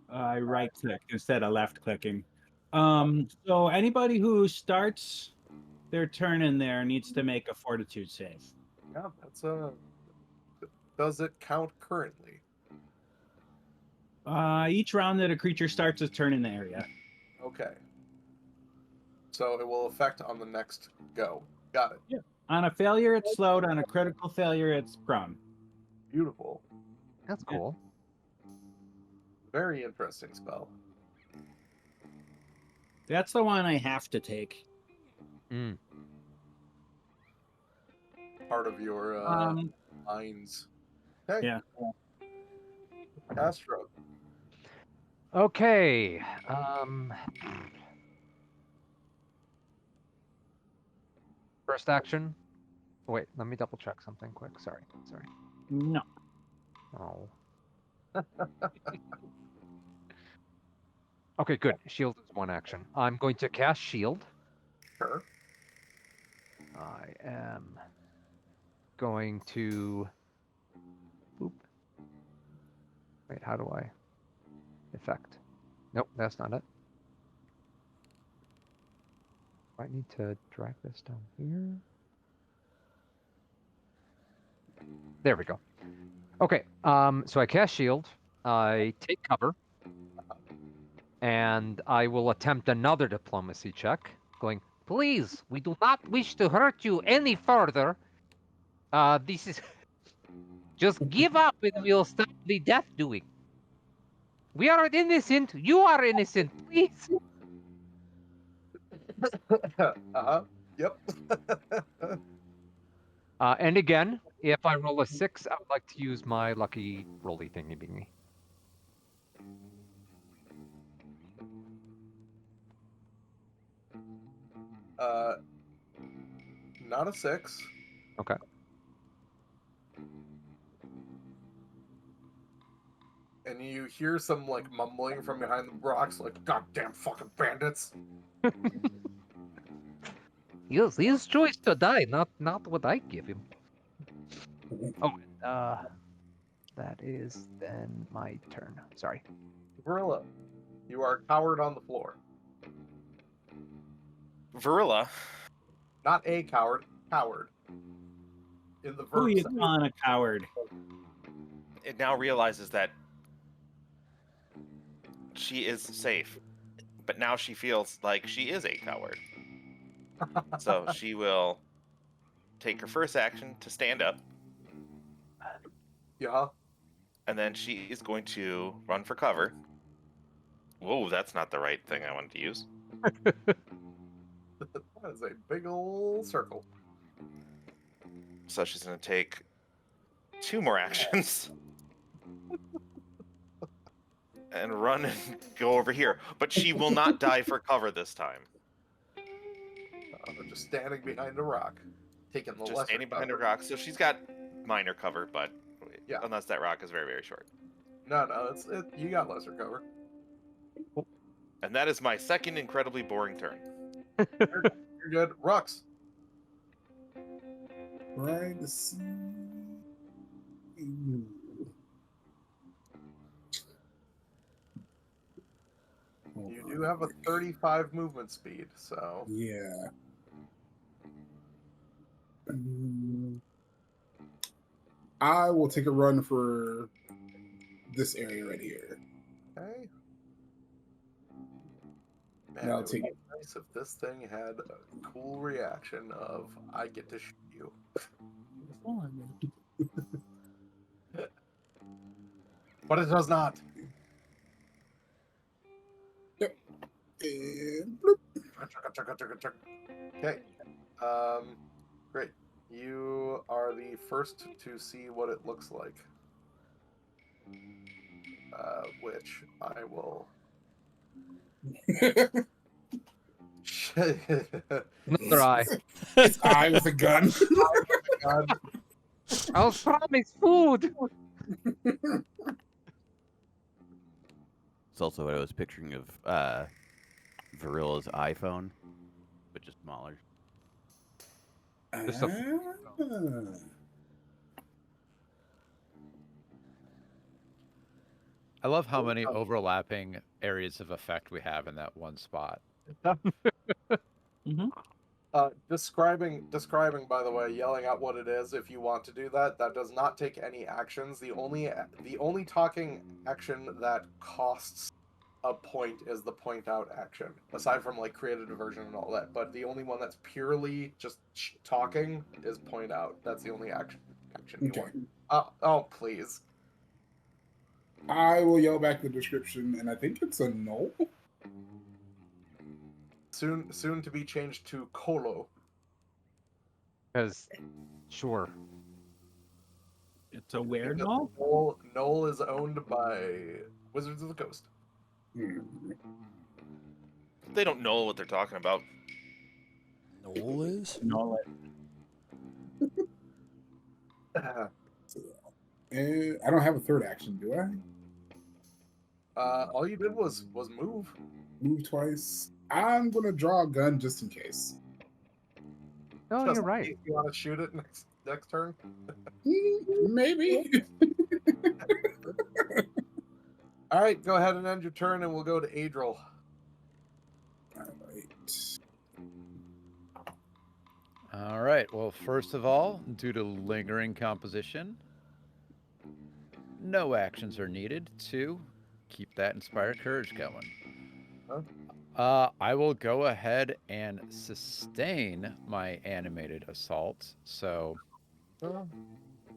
I right click instead of left clicking. So anybody who starts their turn in there needs to make a fortitude save. Yeah, that's Does it count currently? Each round that a creature starts its turn in the area. Okay. So it will affect on the next go. Got it. Yeah. On a failure, it's slowed. On a critical failure, it's prone. Beautiful. That's cool. Very interesting spell. That's the one I have to take. Mm. Part of your lines. Okay. Yeah. Astro. Okay. First action. Wait, let me double check something quick. Sorry. No. Oh. Okay, good. Shield is one action. I'm going to cast shield. Sure. I am going to. Boop. Wait, how do I? Effect. Nope, that's not it. I need to drag this down here. There we go. Okay, so I cast shield. I take cover. And I will attempt another diplomacy check, going, please, we do not wish to hurt you any further. This is... Just give up and we'll stop the death doing. We are innocent. You are innocent. Please. Yep. And again, if I roll a 6, I would like to use my lucky rolly thingy bingy. Not a 6. Okay. And you hear some like mumbling from behind the rocks, like "Goddamn fucking bandits!" Yes, his choice to die, not what I give him. Oh, that is then my turn. Sorry. Gorilla, you are cowered on the floor. Varilla, Not a coward, coward. In the Who verb you sense. calling a coward? it now realizes that she is safe, but now she feels like she is a coward. So she will take her first action to stand up, Yeah. and then she is going to run for cover. Whoa, that's not the right thing I wanted to use. That is a big old circle. So she's going to take 2 more actions and run and go over here. But she will not die for cover this time. Just standing behind a rock, taking the Just lesser standing behind a cover. rock. So she's got minor cover, but Yeah. unless that rock is very, very short. No, you got lesser cover. And that is my second incredibly boring turn. You're good. Rux. Trying to see. Ooh. Hold You on. do have a 35 movement speed, so Yeah. I will take a run for this area right here. okay. Man, And I'll it would take be it. nice if this thing had a cool reaction of "I get to shoot you." But it does not. And bloop. Okay. Great. You are the first to see what it looks like. Which I will. Another eye. It's I with a gun. God. I'll promise food. It's also what I was picturing of Varilla's iPhone, but just smaller. Just a- Ah. I love how many overlapping areas of effect we have in that one spot. Describing, by the way, yelling out what it is. If you want to do that, that does not take any actions. The only talking action that costs a point is the point out action. Aside from like create a diversion and all that, but the only one that's purely just talking is point out. That's the only action you Okay. want. Oh please. I will yell back the description, and I think it's a no. Soon to be changed to Colo. Because, sure. It's a weird Because no? Noel is owned by Wizards of the Coast. They don't know what they're talking about. Noel is? No. And I don't have a third action, do I? All you did was move. Move twice. I'm gonna draw a gun just in case. Oh, Just you're in right. case you want to shoot it next turn. Maybe. All right, go ahead and end your turn, and we'll go to Adril. All right. Well, first of all, due to lingering composition, no actions are needed to keep that inspired courage going. I will go ahead and sustain my animated assault. So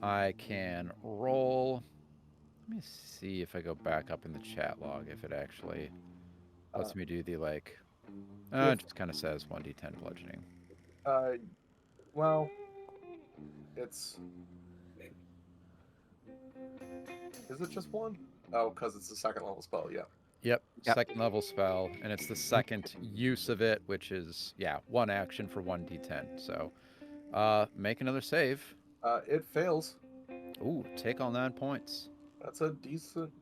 I can roll. Let me see if I go back up in the chat log if it actually lets me do the it just kind of says 1d10 bludgeoning. Well, it's. Is it just one? Oh, because it's a second level spell. Yeah. Yep, Yep. second level spell, and it's the second use of it, which is, yeah, 1 action for 1d10. So, make another save. It fails. Ooh, take all 9 points. That's a decent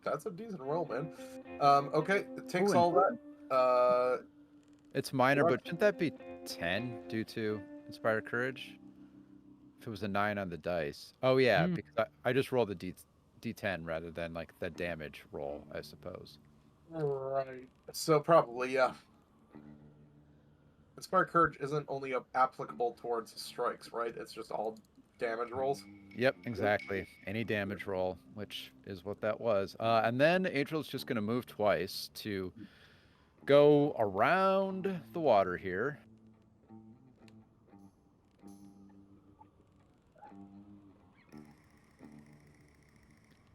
roll, man. Okay, it takes Ooh, all that. It's minor, What? but shouldn't that be 10 due to Inspired Courage? If it was a 9 on the dice. Oh, yeah, Hmm. because I just rolled a d10 rather than, like, the damage roll, I suppose. Right. So probably, yeah. Inspired Courage isn't only applicable towards strikes, right? It's just all damage rolls. Yep, exactly. Any damage roll, which is what that was. And then Adriel's just going to move twice to go around the water here.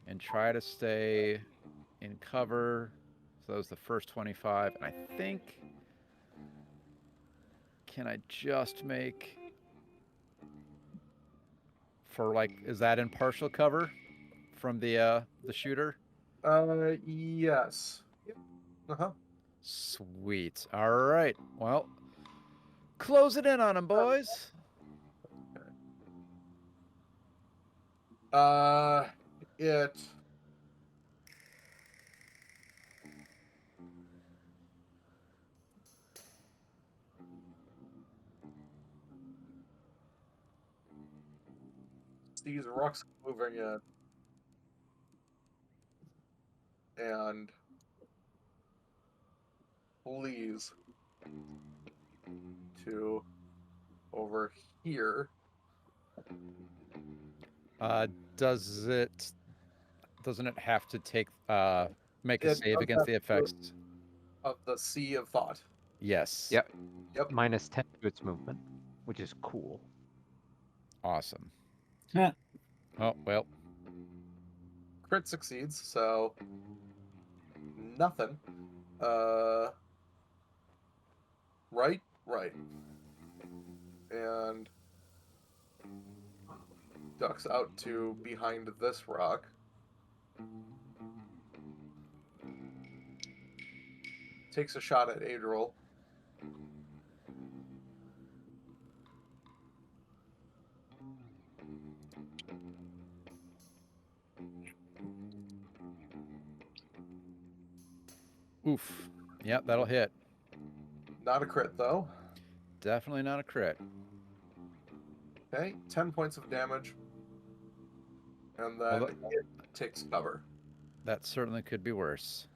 And try to stay in cover. So that was the first 25. And I think... Can I just make... For, like, is that in partial cover from the shooter? Yes. Yep. Uh-huh. Sweet. All right. Well, close it in on him, boys. It... These rocks moving in. And... Please. To... Over here. Doesn't it have to take make a It save does against have the to- effects? Of the Sea of Thought. Yes. Yep. Yep. -10 to its movement, which is cool. Awesome. Yeah. Oh, well. Crit succeeds, so nothing. Right? Right. And ducks out to behind this rock. Takes a shot at Adriel. Oof. Yep, that'll hit. Not a crit, though. Definitely not a crit. Okay, 10 points of damage. And then Well, it takes cover. That certainly could be worse.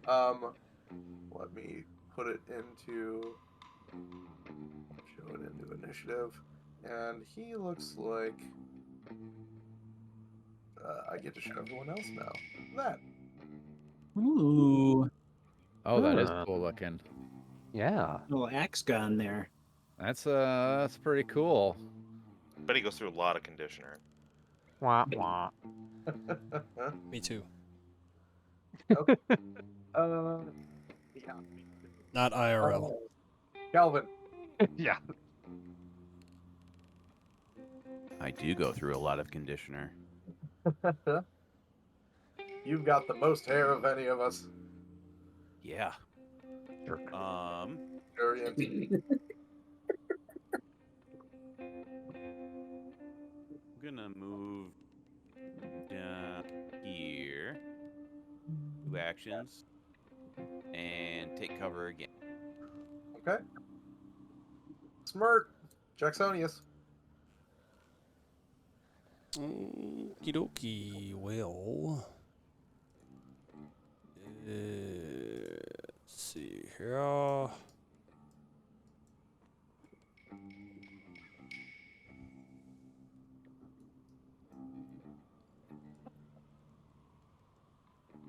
Let me put it into... Show it into initiative. And he looks like... I get to show everyone else now. That. Ooh, Oh, that is Huh. cool looking. Yeah. little axe gun there. That's pretty cool. But he goes through a lot of conditioner. Wah, wah. Me too. Yeah. Not IRL. Calvin. Yeah. I do go through a lot of conditioner. You've got the most hair of any of us. Yeah. Sure. Variant. I'm gonna move down here. 2 actions. And take cover again. Okay. Smirt. Jacksonius. Okie dokie. Well. Let's see here.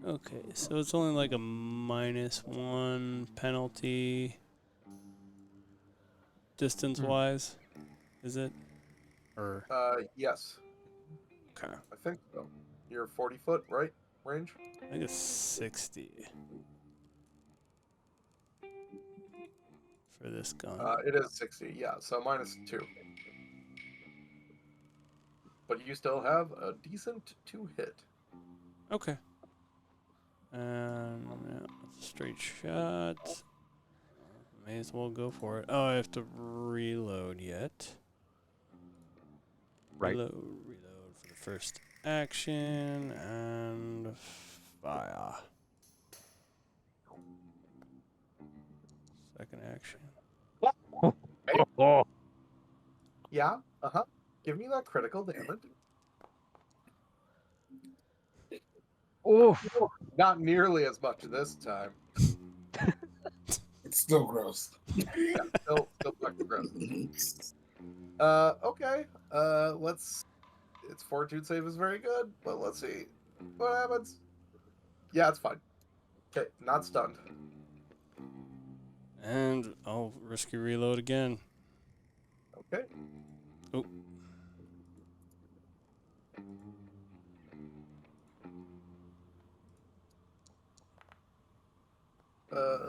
Okay, so it's only like a -1 penalty distance-wise, is it? Or Yes. okay, I think so. You're 40 foot, right? Range? I think it's 60 for this gun. It is 60, yeah, so -2. But you still have a decent 2 hit. Okay. And yeah, that's a straight shot. May as well go for it. Oh, I have to reload yet. Right. Reload for the first action and fire. Second action. Oh, Yeah. Give me that critical damage. oof. Not nearly as much this time. It's still gross. Yeah, still fucking gross. Okay. Let's. Its fortitude save is very good, but let's see what happens. Yeah, it's fine. Okay, not stunned. And I'll risky reload again. Okay. Oh.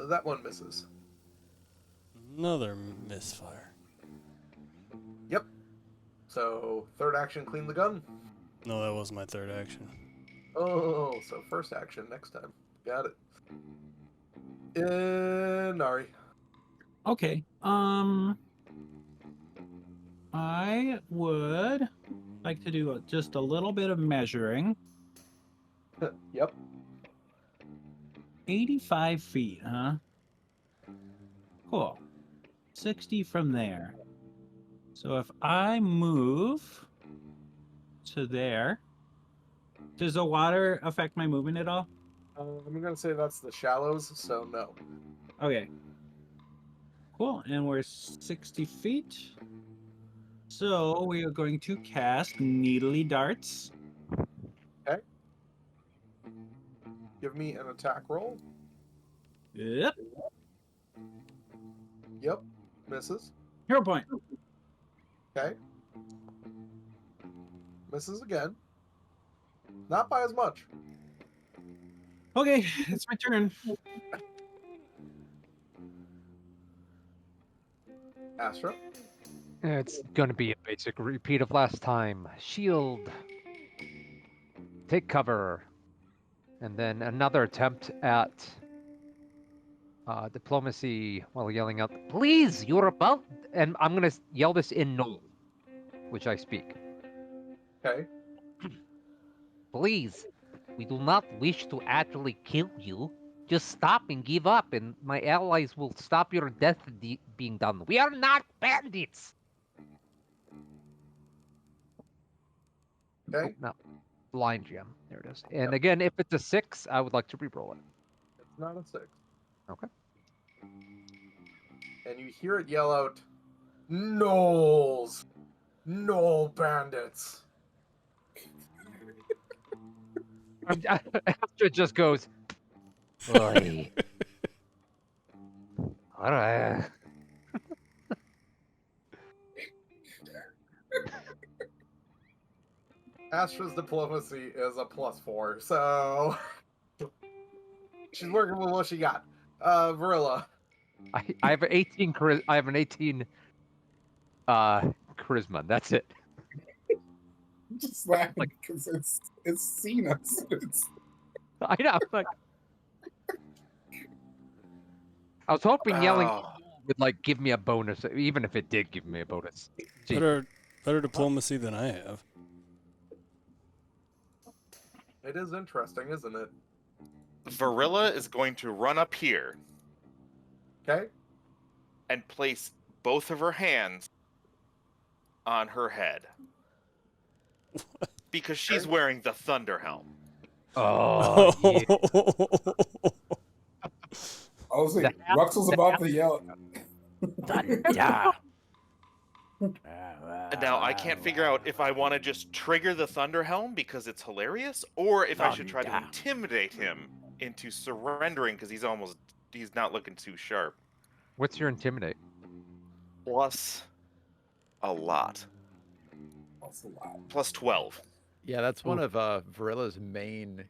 That one misses. Another misfire. Yep. So third action, clean the gun. No, that was my third action. Oh, so first action next time. Got it. Nari. Okay. I would like to do just a little bit of measuring. Yep. 85 feet, huh? Cool. 60 from there. So if I move to there, does the water affect my movement at all? I'm gonna say that's the shallows, so no. Okay. Cool. And we're 60 feet. So we are going to cast Needly Darts. Give me an attack roll. Yep. Yep. Misses. Hero point. Okay. Misses again. Not by as much. Okay, it's my turn. Astra. It's gonna be a basic repeat of last time. Shield. Take cover. And then another attempt at diplomacy while yelling out, "Please, you're about..." And I'm gonna yell this in Knoll, which I speak. Okay. "Please, we do not wish to actually kill you. Just stop and give up, and my allies will stop your death being done. We are not bandits!" Okay. Oh, no. Blind gem. There it is. And again, if it's a 6, I would like to re-roll it. It's not a 6. Okay. And you hear it yell out, "Knolls! Knoll bandits!" After it just goes, "Oi." All right. Astra's diplomacy is a +4, so she's working with what she got. Varilla. I have an 18 I have an 18 charisma. That's it. I'm just laughing because it's seen us. I know. Like, I was hoping yelling Oh. would like give me a bonus, even if it did give me a bonus. Gee. Better diplomacy than I have. It is interesting, isn't it? Varilla is going to run up here Okay. and place both of her hands on her head. Because she's wearing the Thunder Helm. Oh, yeah. I was like, Ruxel's about to yell. Yeah. And now I can't figure out if I want to just trigger the Thunder Helm because it's hilarious, or if I should try to intimidate him into surrendering because he's not looking too sharp. What's your intimidate? Plus a lot. That's a lot. Plus 12. Yeah, that's one of Varilla's main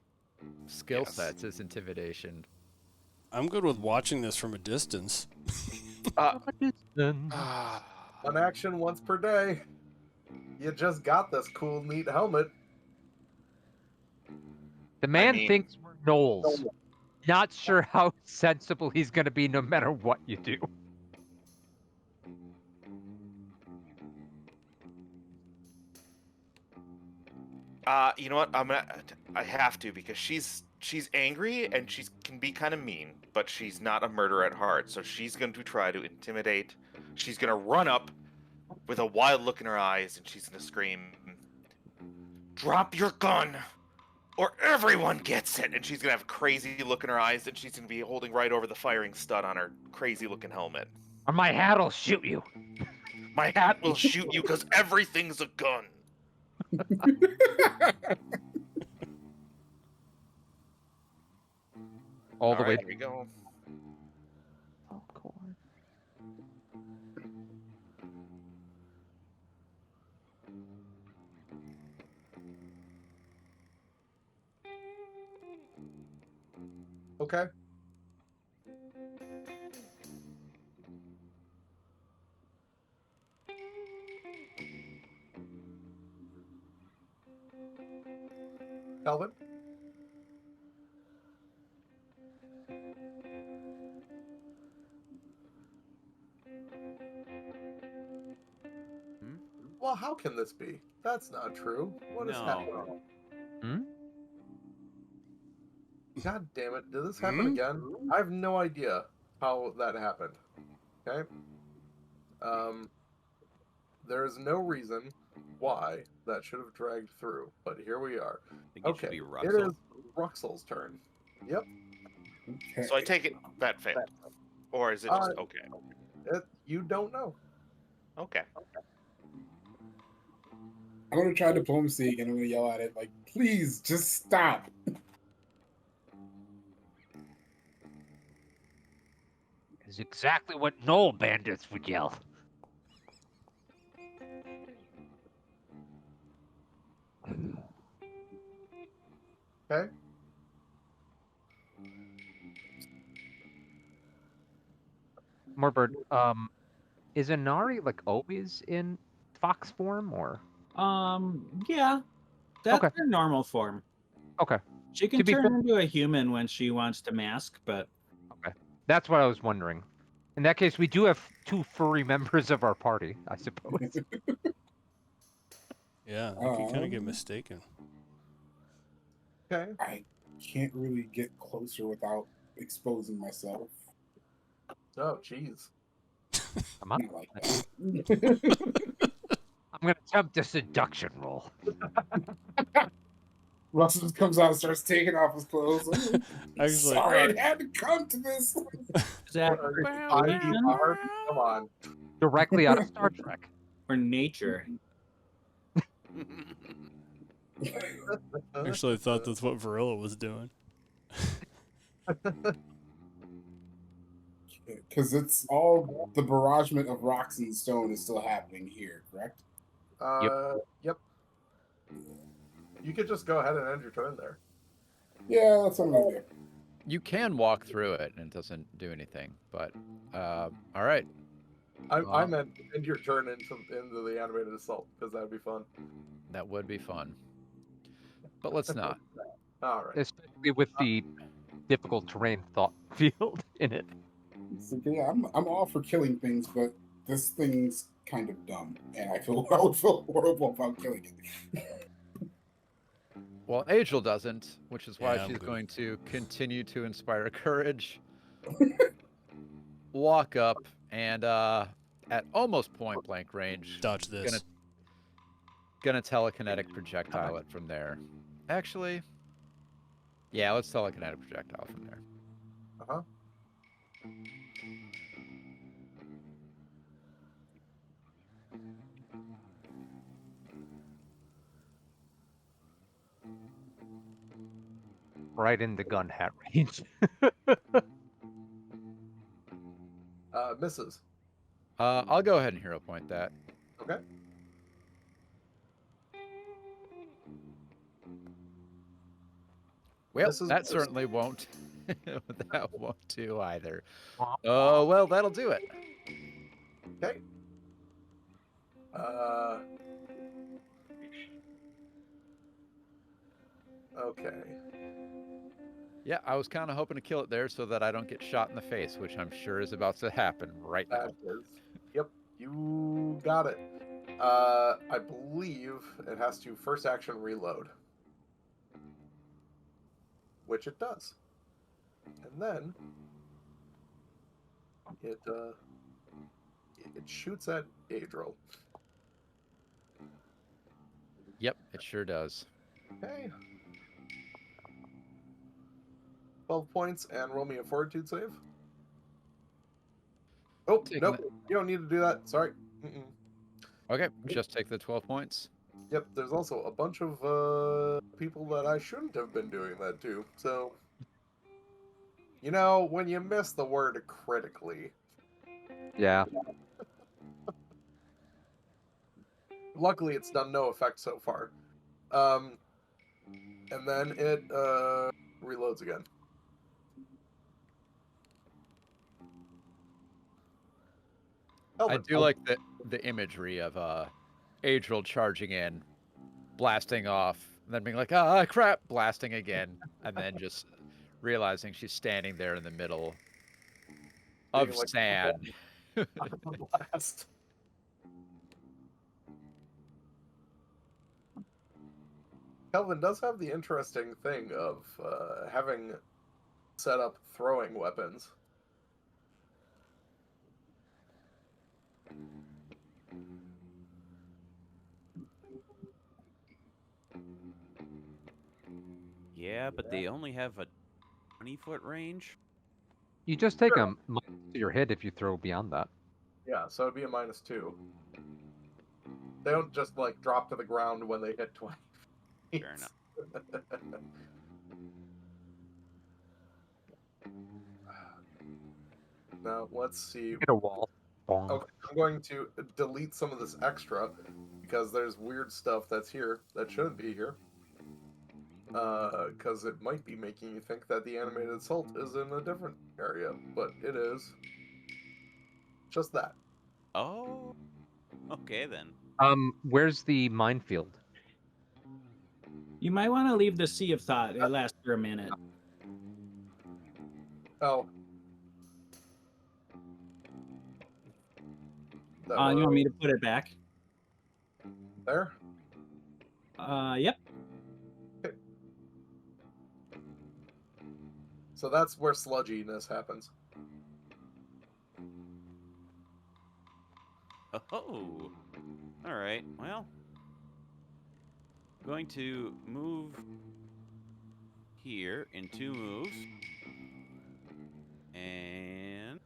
skill Yes. sets is intimidation. I'm good with watching this from a distance. One action once per day. You just got this cool, neat helmet. The man mean- thinks we're gnolls. not sure how sensible he's going to be no matter what you do. You know what? I have to because she's angry and she can be kind of mean, but she's not a murderer at heart. So she's going to try to intimidate. She's going to run up with a wild look in her eyes and she's going to scream, "Drop your gun, or everyone gets it!" And she's going to have a crazy look in her eyes and she's going to be holding right over the firing stud on her crazy looking helmet. Or my hat'll shoot you. My hat will shoot you because everything's a gun. All the way. Here we go. Okay. Calvin? Well, how can this be? That's not true. What is No. happening? Hmm? God damn it. Did this happen again? I have no idea how that happened. Okay? There is no reason why that should have dragged through, but here we are. I think it should Okay, be it Ruxel. is Ruxel's turn. Yep. Okay. So I take it that failed. Or is it just okay? You don't know. Okay. I'm gonna try diplomacy and I'm gonna yell at it like, please just stop. Is exactly what Knoll bandits would yell. Okay? Morbird, is Inari like always in fox form or? Yeah, that's Okay. her normal form. Okay. She can To be turn fair- into a human when she wants to mask, but That's what I was wondering. In that case, we do have two furry members of our party, I suppose. Yeah, I think you kind of get mistaken. Okay. I can't really get closer without exposing myself. Oh, jeez. Come on. Not like that. I'm going to attempt a seduction roll. Russell just comes out and starts taking off his clothes. Actually, Sorry, it had to come to this. is that What are you, IDR? Come on. Directly out of Star Trek. for nature? actually, I thought that's what Varilla was doing. Because it's all the barragement of rocks and stone is still happening here, correct? Yep. You could just go ahead and end your turn there. Yeah, that's what I'm gonna do. You can walk through it and it doesn't do anything, but all right. I meant end your turn into the animated assault, because that would be fun. That would be fun. But let's not. All right. Especially with the difficult terrain thought field in it. It's like, yeah, I'm all for killing things, but this thing's kind of dumb, and I would feel horrible if I'm killing it. Well, Angel doesn't, which is why Yeah, I'm she's good. going to continue to inspire courage. Walk up and at almost point blank range, Dodge this. gonna telekinetic projectile it from there. Actually, yeah, let's telekinetic projectile from there. Uh-huh. Right in the gun hat range. Misses. I'll go ahead and hero point that. Okay. Well, This is- that certainly won't. That won't do either. Oh well, that'll do it. Okay. Okay. Yeah, I was kind of hoping to kill it there so that I don't get shot in the face, which I'm sure is about to happen right now. That is. Yep, you got it. I believe it has to first action reload, which it does, and then it shoots at Adriel. Yep, it sure does. Okay. 12 points and roll me a fortitude save. Oh, Taking nope. You don't need to do that. Sorry. Mm-mm. Okay, just take the 12 points. Yep, there's also a bunch of people that I shouldn't have been doing that to. So, you know, when you miss the word critically, Yeah. luckily it's done no effect so far. And then it reloads again. I do like the imagery of Adriel charging in, blasting off, and then being like, ah, crap, blasting again, and then just realizing she's standing there in the middle of Being like, sand. blast. Kelvin does have the interesting thing of having set up throwing weapons. Yeah, but they only have a 20-foot range. You just take a minus to your hit if you throw beyond that. Yeah, so it'd be a -2. They don't just like drop to the ground when they hit 20 feet. Fair enough. Now, let's see. Hit a wall. Bong. Okay, I'm going to delete some of this extra because there's weird stuff that's here that shouldn't be here. Because it might be making you think that the animated assault is in a different area, but it is. Just that. Oh, okay then. Where's the minefield? You might want to leave the Sea of Thought. It lasts for a minute. Oh. That You want me was to put it back? there? Yep. So that's where sludginess happens. Oh, all right. Well, going to move here in 2 moves, and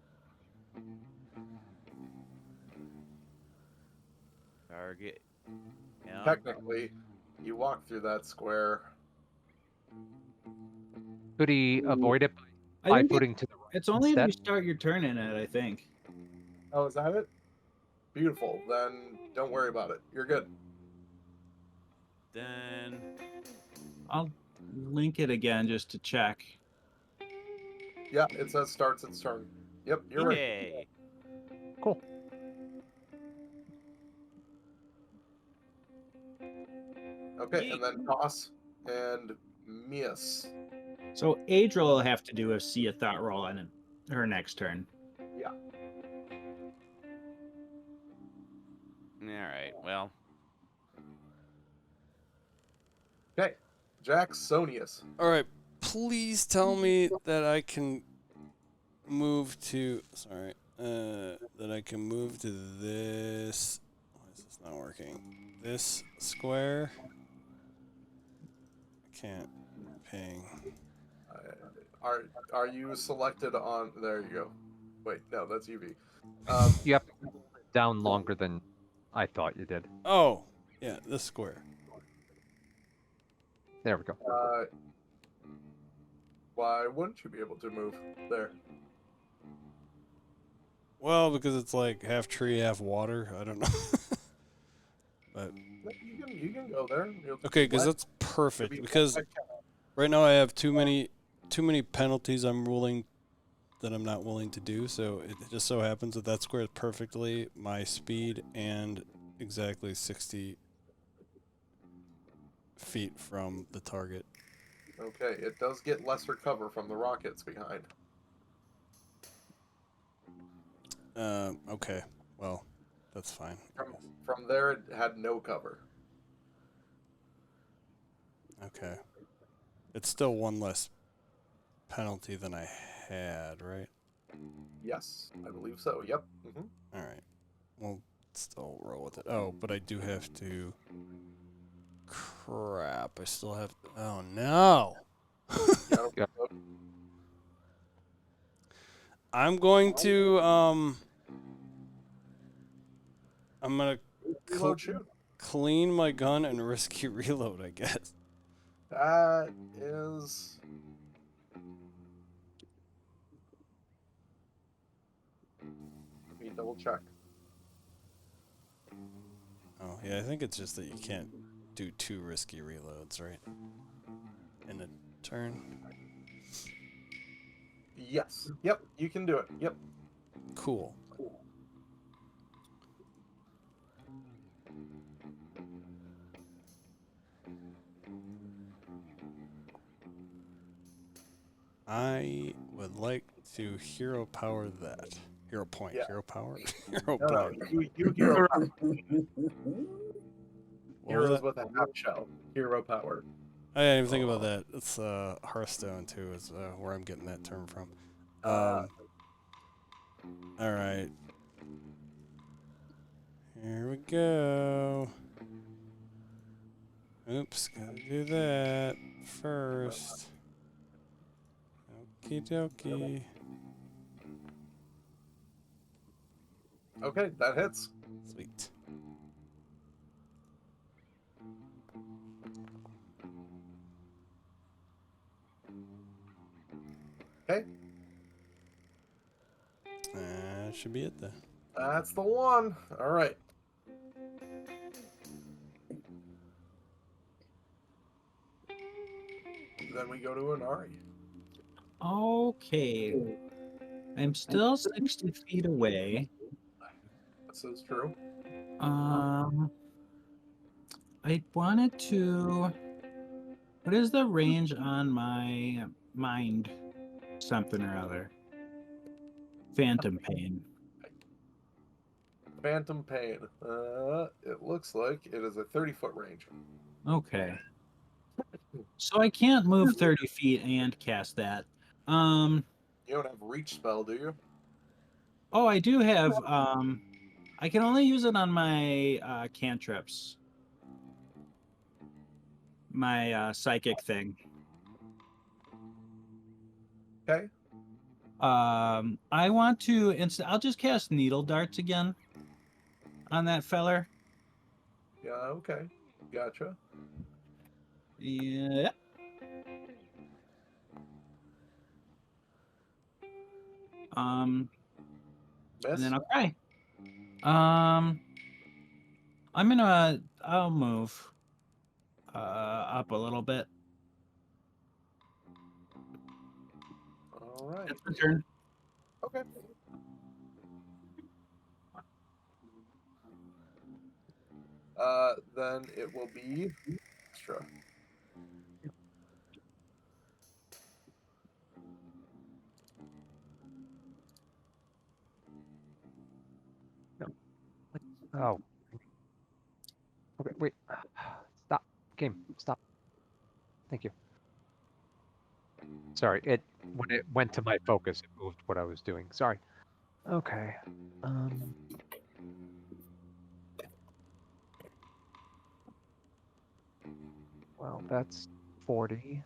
target. Yeah. Technically, you walk through that square. Could he avoid it I by think putting to the right? it's only if you instead? start your turn in it, I think. Oh, is that it? Beautiful. Then don't worry about it. You're good. Then I'll link it again just to check. Yeah, it says starts its turn. Yep, you're right. yay. Cool. Okay, and then toss and miss. So Adriel will have to do a Sea of Thought roll on her next turn. All right. Well, Okay, Jacksonius. All right, please tell me that I can move to. Sorry, that I can move to this. Why is this not working? This square. I can't ping. Are you selected on? There you go. Wait, no, that's UV. You have to hold it down longer than I thought you did. Oh, yeah, this square. There we go. Why wouldn't you be able to move there? Well, because it's like half tree, half water. I don't know. But You can go there. okay, because that's perfect. Because right now I have too many penalties I'm ruling that I'm not willing to do. So it just so happens that square is perfectly my speed and exactly 60 feet from the target. Okay, it does get lesser cover from the rockets behind. Okay. Well, that's fine. From there, it had no cover. Okay. It's still one less penalty than I had, right? Yes, I believe so. Yep. All right. We'll still roll with it. Oh, but I do have to. Crap! I still have. Oh no! Yeah. I'm going to. I'm gonna Reload shoot. clean my gun and risky reload, I guess. That is. Let me double check. Oh yeah, I think it's just that you can't do 2 risky reloads, right? In a turn. Yes. Yep. You can do it. Yep. Cool. I would like to hero power that. Hero point. Yeah. Hero power? Hero No, point. you hero. What was Heroes that? with a half shell. Hero power. I didn't even think about that. It's Hearthstone too, is where I'm getting that term from. All right. Here we go. Oops, gotta do that first. Okie dokie. Okay, that hits. Sweet. Okay, That should be it then. that's the one. All right. Then we go to Inari. Okay. I'm still 60 feet away. This is true. I wanted to. What is the range on my mind something or other? Phantom pain. Phantom Pain. It looks like it is a 30-foot range. Okay. So I can't move 30 feet and cast that. You don't have reach spell, do you? Oh, I do have I can only use it on my cantrips. My psychic thing. Okay. I want to I'll just cast needle darts again on that feller. Yeah, okay. Gotcha. Yeah. And Miss? then okay. I'll move up a little bit. All right. That's my turn. Okay. Then it will be extra. Oh. Okay, wait. Stop. Game. Stop. Thank you. Sorry, when it went to my focus, it moved what I was doing. Sorry. Okay. Well, that's 40.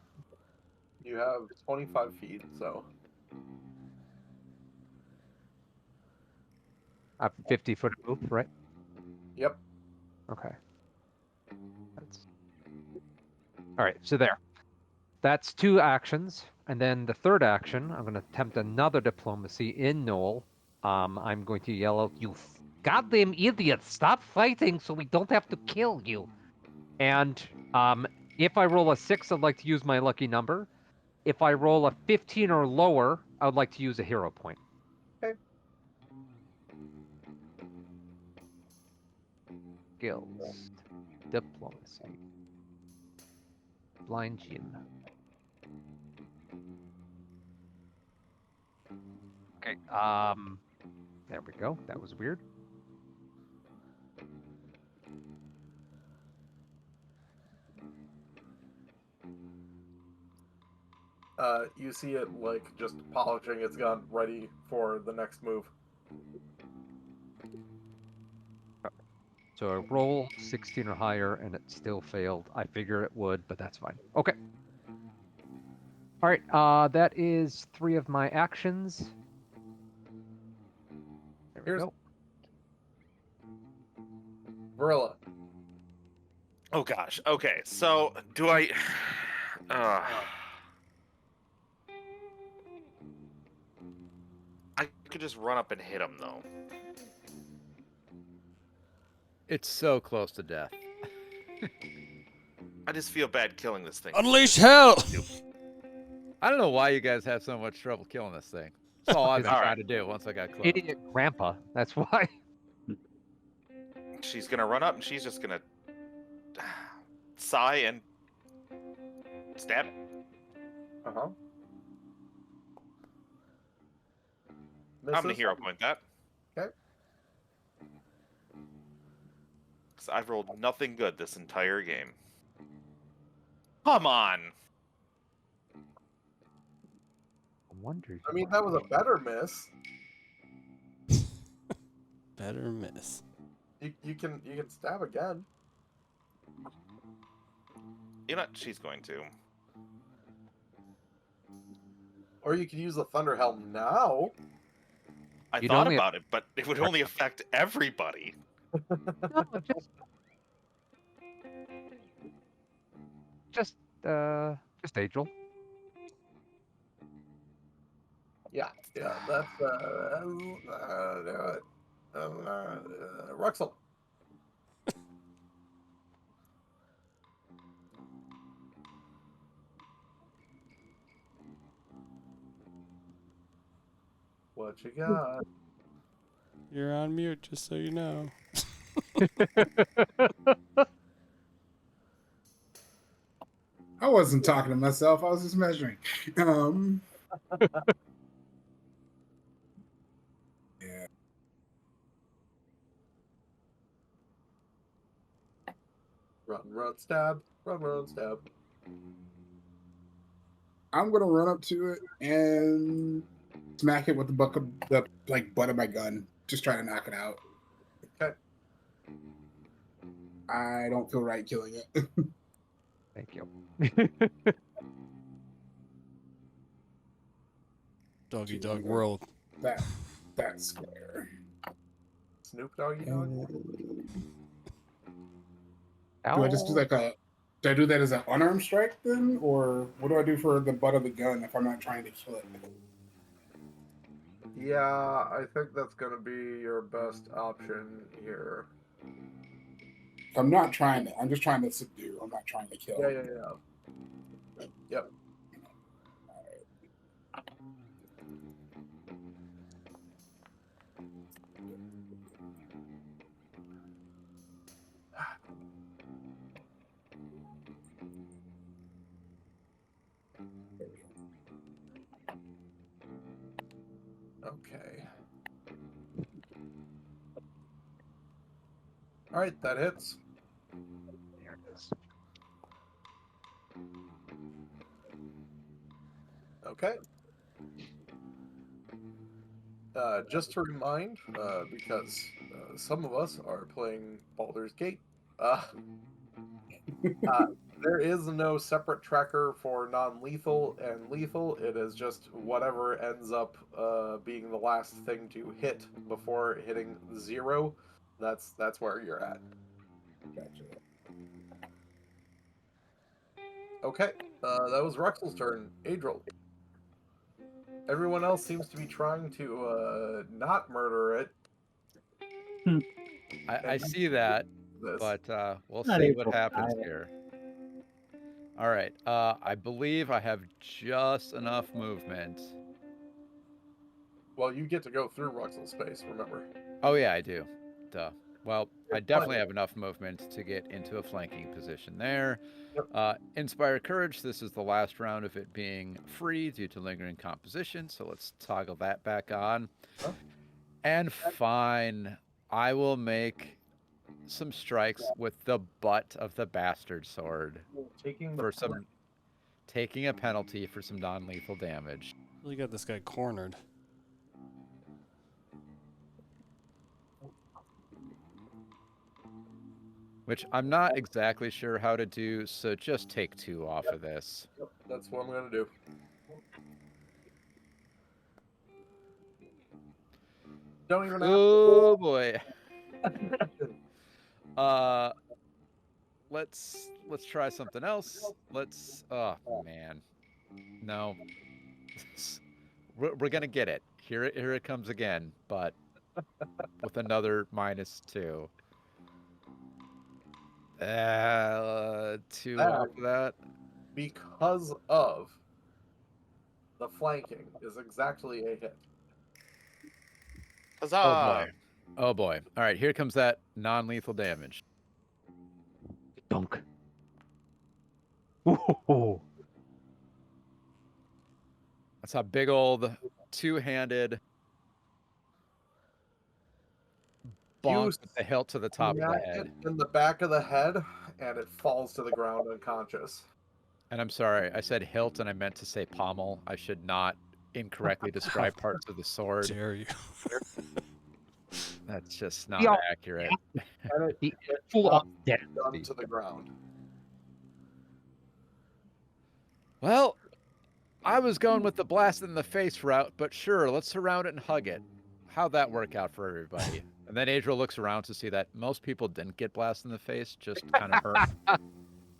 You have 25 feet, so. I have 50 foot move, right? Yep. Okay. That's all right. So there. That's 2 actions, and then the third action, I'm going to attempt another diplomacy in Knoll. I'm going to yell out, "You goddamn idiot! Stop fighting, so we don't have to kill you." And if I roll a 6, I'd like to use my lucky number. If I roll a 15 or lower, I would like to use a hero point. Okay. Skills, diplomacy, blind Jin. Okay. There we go. That was weird. You see it like just polishing its gun, ready for the next move. So I roll 16 or higher, and it still failed. I figure it would, but that's fine. Okay. All right. That is 3 of my actions. There we Here's go. Varilla. Oh gosh. Okay. So do I? I could just run up and hit him though. It's so close to death. I just feel bad killing this thing. Unleash hell! I don't know why you guys had so much trouble killing this thing. That's all I've been All trying right. to do once I got close. Idiot grandpa. That's why. She's gonna run up and she's just gonna sigh and stab it. Uh-huh. I'm gonna hero point that. Okay. Because I've rolled nothing good this entire game. Come on. I'm wondering. I mean, that was a better miss. Better miss. You can stab again. You know what? She's going to. Or you can use the Thunder Helm now. I You'd thought only- about it, but it would only affect everybody. No, just Adriel. Yeah, that's Ruxel. What you got? You're on mute, just so you know. I wasn't talking to myself. I was just measuring. Yeah. Run, stab. Run, stab. I'm gonna run up to it and smack it with the butt of my gun. Just try to knock it out. Okay. I don't feel right killing it. Thank you. Doggy dog world. That's square. Snoop Doggy Dog. Do I just do like a? Do I do that as an unarmed strike then, or what do I do for the butt of the gun if I'm not trying to kill it? Yeah, I think that's gonna be your best option here. I'm not trying to. I'm just trying to subdue. I'm not trying to kill. Yeah. Yep. Okay. All right, that hits. There it is. Okay. Just to remind, because some of us are playing Baldur's Gate, there is no separate tracker for non-lethal and lethal. It is just whatever ends up being the last thing to hit before hitting 0. That's where you're at. Gotcha. Okay, that was Ruxel's turn. Adriel. Everyone else seems to be trying to not murder it. I see that, This. but we'll Not see able what to happens die. here. All right. I believe I have just enough movement. Well, you get to go through Ruxel's space, remember. Oh yeah, I do. Duh. Well, I definitely have enough movement to get into a flanking position there. Inspire Courage. This is the last round of it being free due to lingering composition. So let's toggle that back on. Huh? And fine, I will make some strikes with the butt of the bastard sword taking a penalty for some non-lethal damage. Really got this guy cornered. Which I'm not exactly sure how to do, so just take 2 off of this. Yep, that's what I'm gonna do. Don't even have Oh boy. Let's try something else. Oh man. No. We're gonna get it. Here it comes again, but with another -2. 2 off of that. because of the flanking is exactly a hit. Huzzah! Oh boy. All right, here comes that non-lethal damage. Dunk. Ooh. That's a big old two-handed bonk with the hilt to the top of the Smack head. it in the back of the head, and it falls to the ground unconscious. And I'm sorry, I said hilt and I meant to say pommel. I should not incorrectly describe parts of the sword. Dare you? That's just not Yeah. accurate. And it Full drops of death. the gun to the ground. Well, I was going with the blast in the face route, but sure, let's surround it and hug it. How'd that work out for everybody? And then Adriel looks around to see that most people didn't get blasted in the face, just kind of her.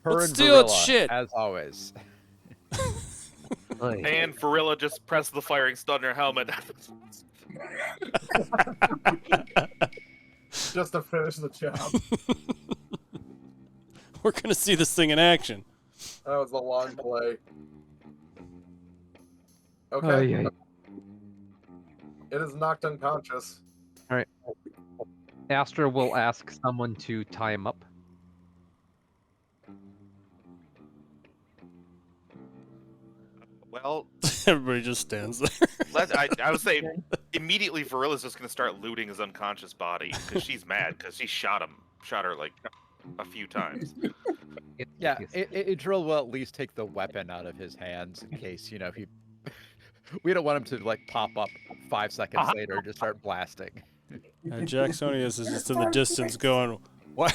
Let's and steal its Varilla, shit. as always. And Varilla just pressed the firing stun on her helmet. Just to finish the job. We're gonna see this thing in action. That was a long play. Okay. Ay, ay. It is knocked unconscious. Astra will ask someone to tie him up. Well, Everybody just stands there. I would say immediately Varilla's just gonna start looting his unconscious body because she's mad because she shot her like a few times. Yeah, Adriel will at least take the weapon out of his hands in case, he... We don't want him to, like, pop up 5 seconds later and just start blasting. Jacksonius is just in the distance going, why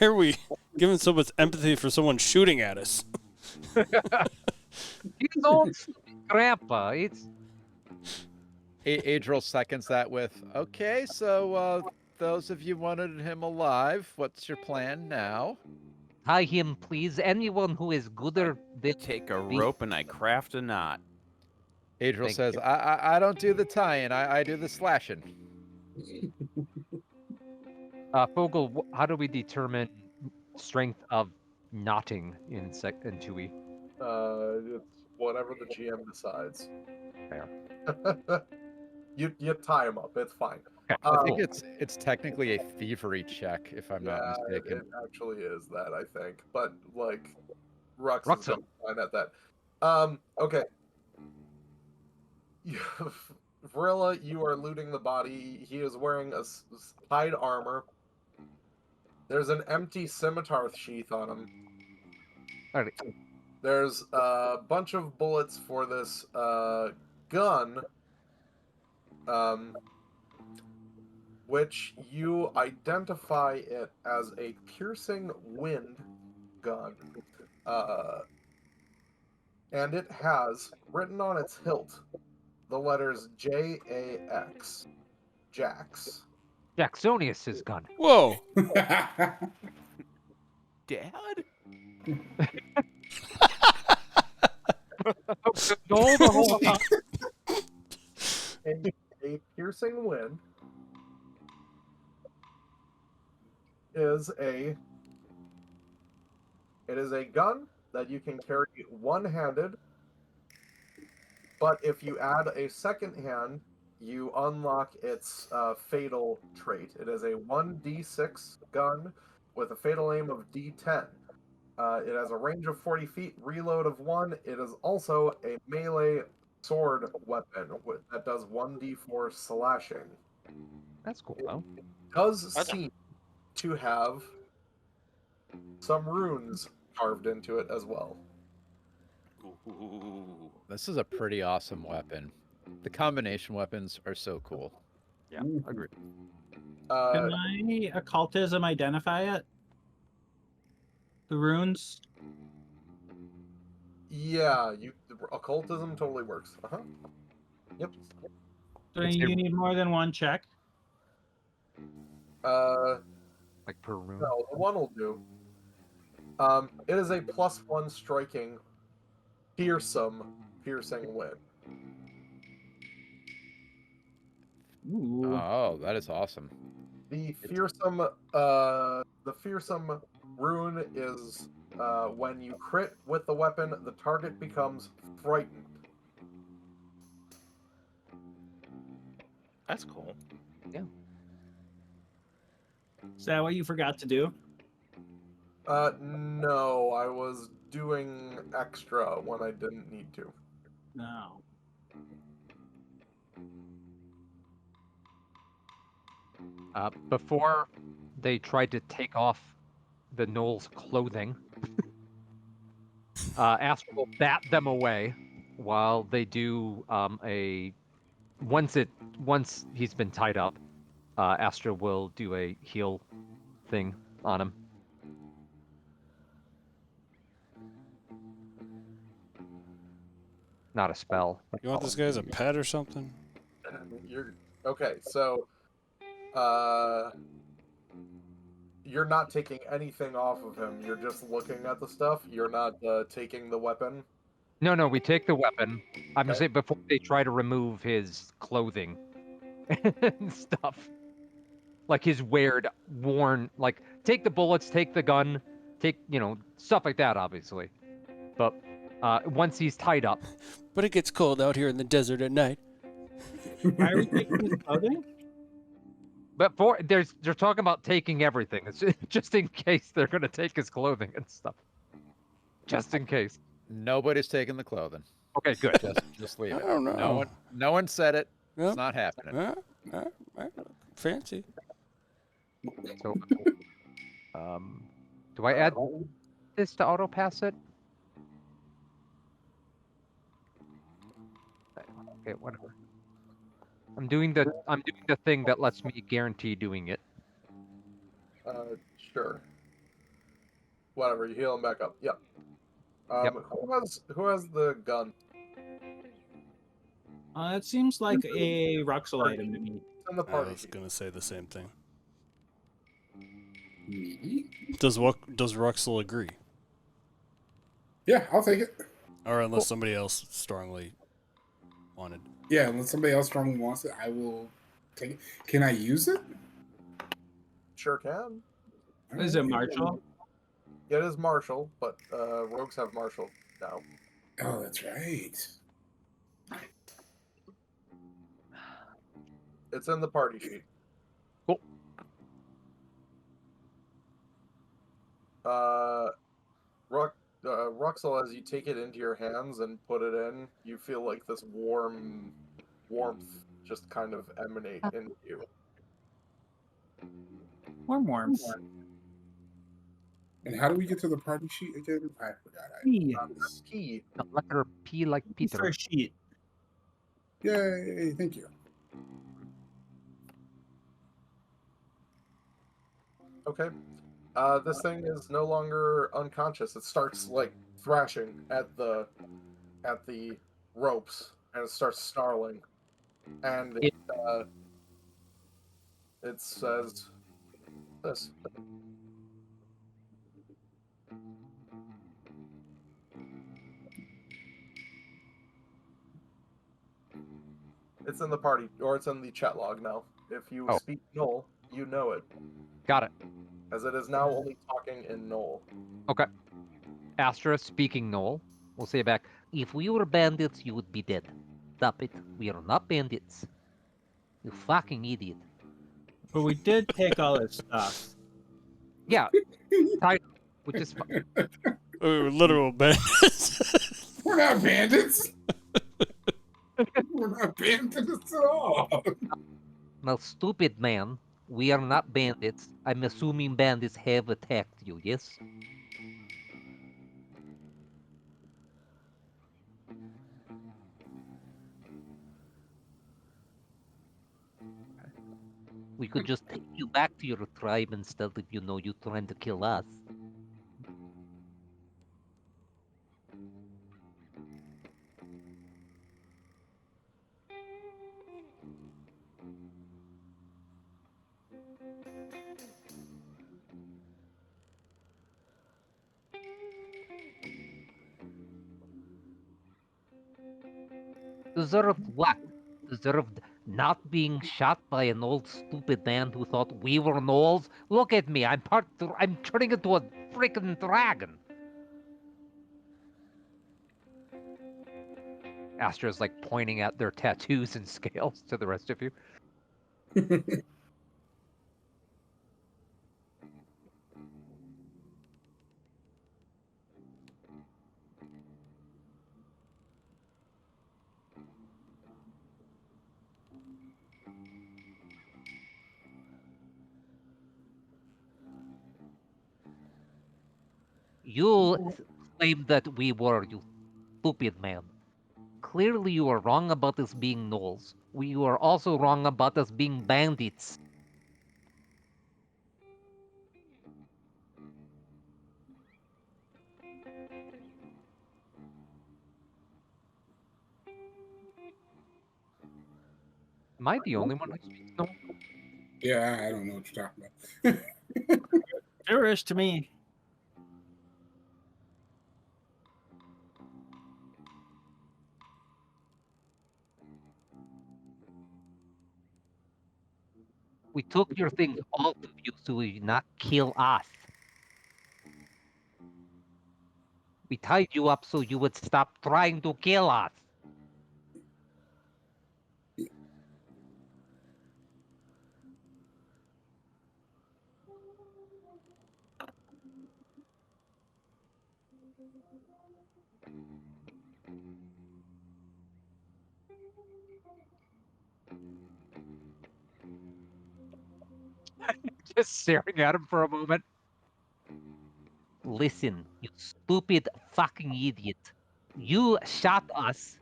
are we giving so much empathy for someone shooting at us? You don't grandpa. It's Adriel seconds that with, okay, so those of you wanted him alive, what's your plan now? tie him, please. Anyone who is gooder than Take a rope and I craft a knot. Adriel Thank says, you. I don't do the tying, I do the slashing. Fogel, how do we determine strength of knotting in TUI? It's whatever the GM decides. Fair. you tie him up. It's fine. I think it's technically a thievery check, if I'm not Yeah, mistaken. it actually is that, I think. But, like, Rux is Ruxo. fine at that. Okay. Varilla, you are looting the body. He is wearing a hide armor. There's an empty scimitar sheath on him. Alright. There's a bunch of bullets for this gun, which you identify it as a piercing wind gun. And it has written on its hilt the letters JAX. Jax. Jacksonius's gun. Whoa! Dad? No, the whole time. A piercing wind is a gun that you can carry one-handed, but if you add a second hand, you unlock its fatal trait. It is a 1d6 gun with a fatal aim of d10. It has a range of 40 feet, reload of 1. It is also a melee sword weapon that does 1d4 slashing. That's cool, though. Does seem to have some runes carved into it as well. Ooh. This is a pretty awesome weapon. The combination weapons are so cool. Yeah, agreed. Can I occultism identify it? The runes? Yeah, occultism totally works. Yep. So you need more than one check? Like per room. No, the one will do. It is a +1 striking, piercing win. Ooh. Oh, that is awesome. The fearsome rune is when you crit with the weapon, the target becomes frightened. That's cool. Is that what you forgot to do? No, I was doing extra when I didn't need to. No. Before they tried to take off the Knoll's clothing, Astra will bat them away while they do once he's been tied up, Astra will do a heal thing on him. Not a spell. You want this guy as a pet or something? You're okay. So, you're not taking anything off of him. You're just looking at the stuff. You're not taking the weapon. No, we take the weapon. I'm just Okay. saying before they try to remove his clothing and stuff. Like his worn, like take the bullets, take the gun, take, stuff like that, obviously. But once he's tied up. But it gets cold out here in the desert at night. Why are we taking his clothing? But they're talking about taking everything. It's just in case they're going to take his clothing and stuff. Just in case. Nobody's taking the clothing. Okay, good. Just leave I it. don't know. No one said it. Yeah. It's not happening. Fancy. So, do I add this to auto pass it? Okay, whatever. I'm doing the thing that lets me guarantee doing it. Sure. Whatever. You heal him back up. Yep. Yep. Who has the gun? It seems like a Ruxel item to me. It's in the I party. was gonna say the same thing. Me? Does Ruxel agree? Yeah, I'll take it. Or unless somebody else strongly wanted. Yeah, unless somebody else strongly wants it, I will take it. Can I use it? Sure can. Is it Marshall? It is martial, but rogues have martial now. Oh, that's right. It's in the party sheet. Cool. Ruxel, as you take it into your hands and put it in, you feel like this warmth just kind of emanate into you. Warm. And how do we get to the party sheet again? I forgot. P. Key. The letter P like Peter. First sheet. Yay, thank you. Okay. This thing is no longer unconscious. It starts like thrashing at the ropes, and it starts snarling. And it says this. It's in the party, or it's in the chat log now. If you speak Knoll, you know it, Got it. as it is now only talking in Knoll. Okay. Astra speaking Knoll. We'll say back. If we were bandits, you would be dead. Stop it. We are not bandits. You fucking idiot. But we did take all his stuff. Yeah, which is fine. Oh, literal bandits. We're not bandits. We're not bandits at all. Now, stupid man, we are not bandits. I'm assuming bandits have attacked you, yes? We could just take you back to your tribe instead of, you trying to kill us. Deserved what? Deserved not being shot by an old stupid man who thought we were gnolls? Look at me, I'm turning into a freaking dragon. Astra's like pointing at their tattoos and scales to the rest of you. You claim that we were, you stupid man. Clearly you are wrong about us being gnolls. You are also wrong about us being bandits. Am I the only one who speaks Gnoll? Yeah, I don't know what you're talking about. Gibberish to me. We took your things off of you so you not kill us. We tied you up so you would stop trying to kill us. Just staring at him for a moment. Listen, you stupid fucking idiot. You shot us.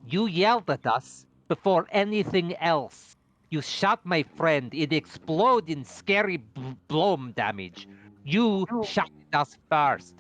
You yelled at us before anything else. You shot my friend. It exploded in scary bloom damage. You shot us first.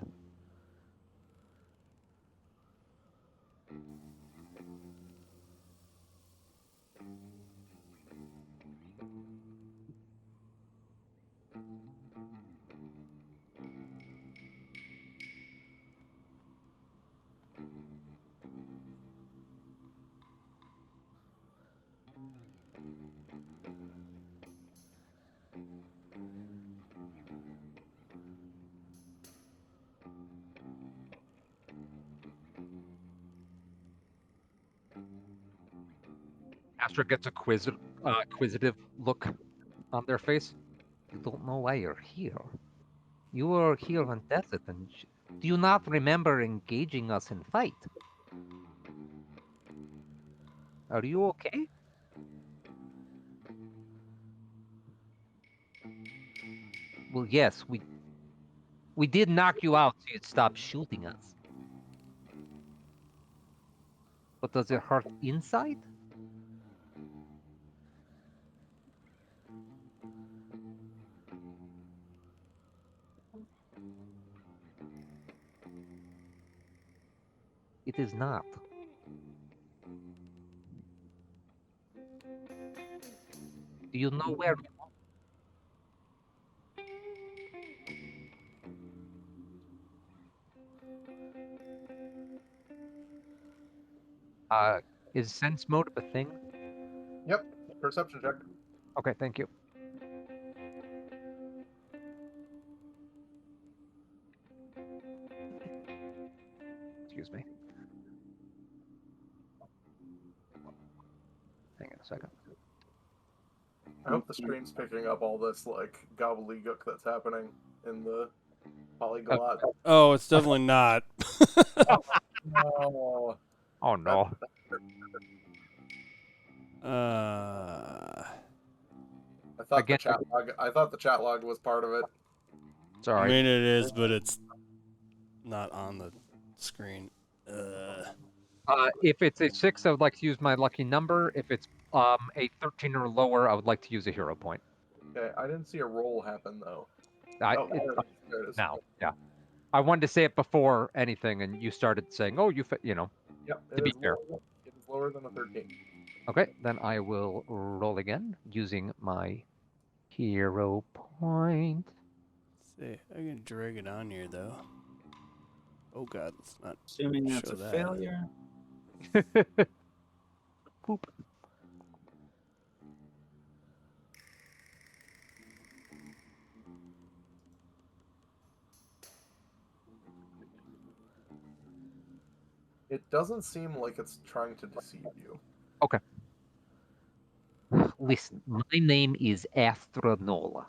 Astra gets a quizzitive look on their face. You don't know why you're here. You were here on desert, and do you not remember engaging us in fight? Are you okay? Well, yes, we did knock you out so you'd stop shooting us. But does it hurt inside? It is not. Do you know where? Is sense mode a thing? Yep. Perception check. Okay, thank you. Excuse me. Hang on a second. I hope the stream's picking up all this like gobbledygook that's happening in the polyglot. Oh, it's definitely not. No. Oh no. I thought Again- the chat log was part of it. It's all right. I mean, it is, but it's not on the screen. If it's a 6, I would like to use my lucky number. If it's a 13 or lower, I would like to use a hero point. Okay, I didn't see a roll happen though. I, Oh, it's there it is. now, yeah. I wanted to say it before anything, and you started saying, "Oh, you know." Yep, To be fair. it is lower than a 13. Okay, then I will roll again using my hero point. See, I can drag it on here though. Oh god, let's not. Assuming that's Show a that. failure. Boop. It doesn't seem like it's trying to deceive you. Listen, my name is Astronola.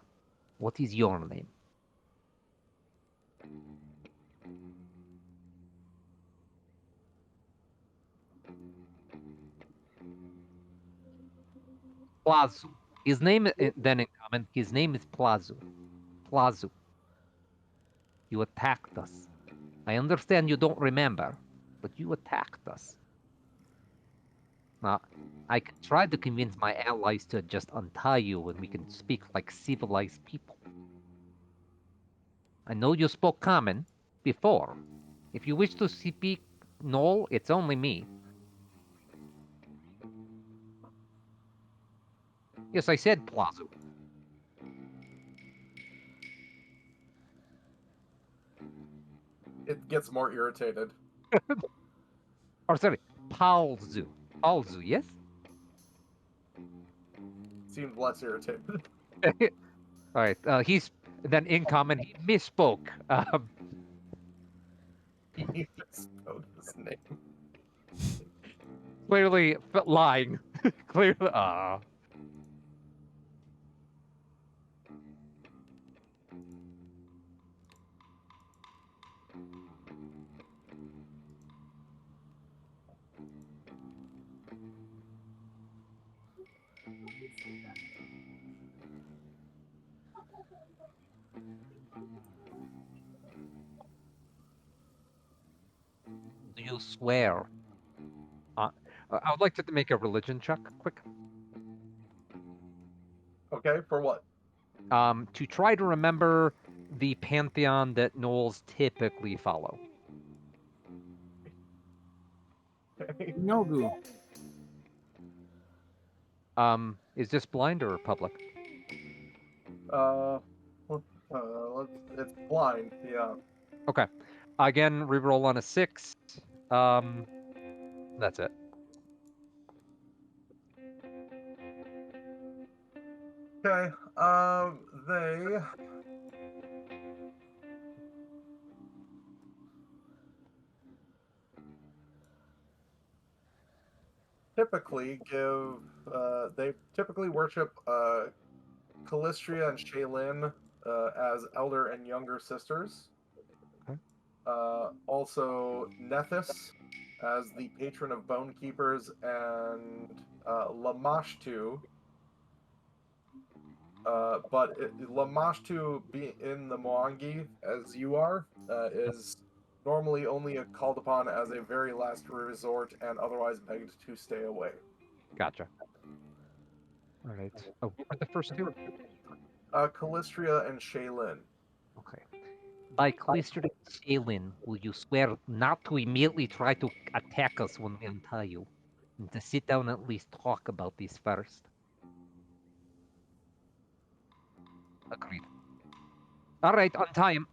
What is your name? Plazu. His name, then in common, his name is Plazu. Plazu. You attacked us. I understand you don't remember, but you attacked us. Now, I can try to convince my allies to just untie you and we can speak like civilized people. I know you spoke common before. If you wish to speak Null, it's only me. Yes, I said Plazu. It gets more irritated. Or sorry, Palzu. Palzu, yes? Seemed less irritated. All right. He's then in common. He misspoke. He just wrote his name. Clearly lying. Clearly. Do you swear? I would like to make a religion check, quick. Okay, for what? To try to remember the pantheon that Knowles typically follow. Nogu. Is this blind or public? It's blind. Yeah. Okay. Again, reroll on a 6. That's it. Okay. They typically give. They typically worship Callistria and Shaylin as elder and younger sisters. Okay. Also, Nethys as the patron of bone keepers, and Lamashtu. But Lamashtu, being in the Moangi as you are, is normally only called upon as a very last resort and otherwise begged to stay away. Gotcha. All right. Oh, what are the first two? Callistria and Shaylin. Okay. By Callistria and Shaylin, will you swear not to immediately try to attack us when we untie you, and to sit down and at least talk about these first? Agreed. All right, untie him.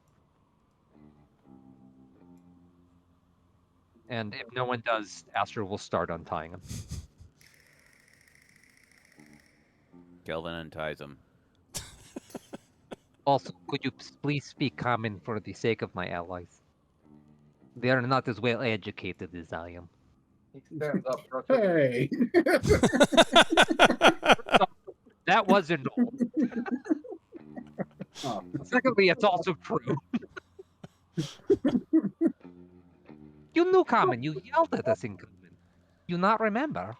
And if no one does, Astra will start untying him. Kelvin unties him. Also, could you please speak common for the sake of my allies? They are not as well educated as I am. He stands up. Hey. That wasn't Noel. Oh, Secondly, it's also true. You knew Common. You yelled at us in Common. You not remember?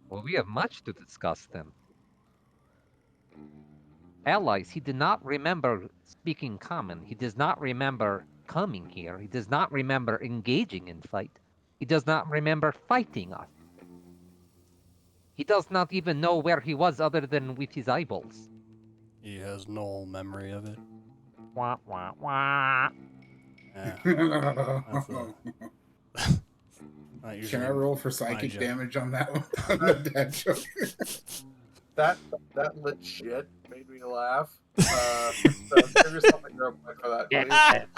Well, we have much to discuss then. Allies, he did not remember speaking Common. He does not remember coming here. He does not remember engaging in fight. He does not remember fighting us. He does not even know where he was other than with his eyeballs. He has no memory of it. Wah, wah, wah. Yeah, not Can usually I roll for psychic joke. damage on that one? On the dad joke? That legit made me laugh. So give yourself a hero point for that,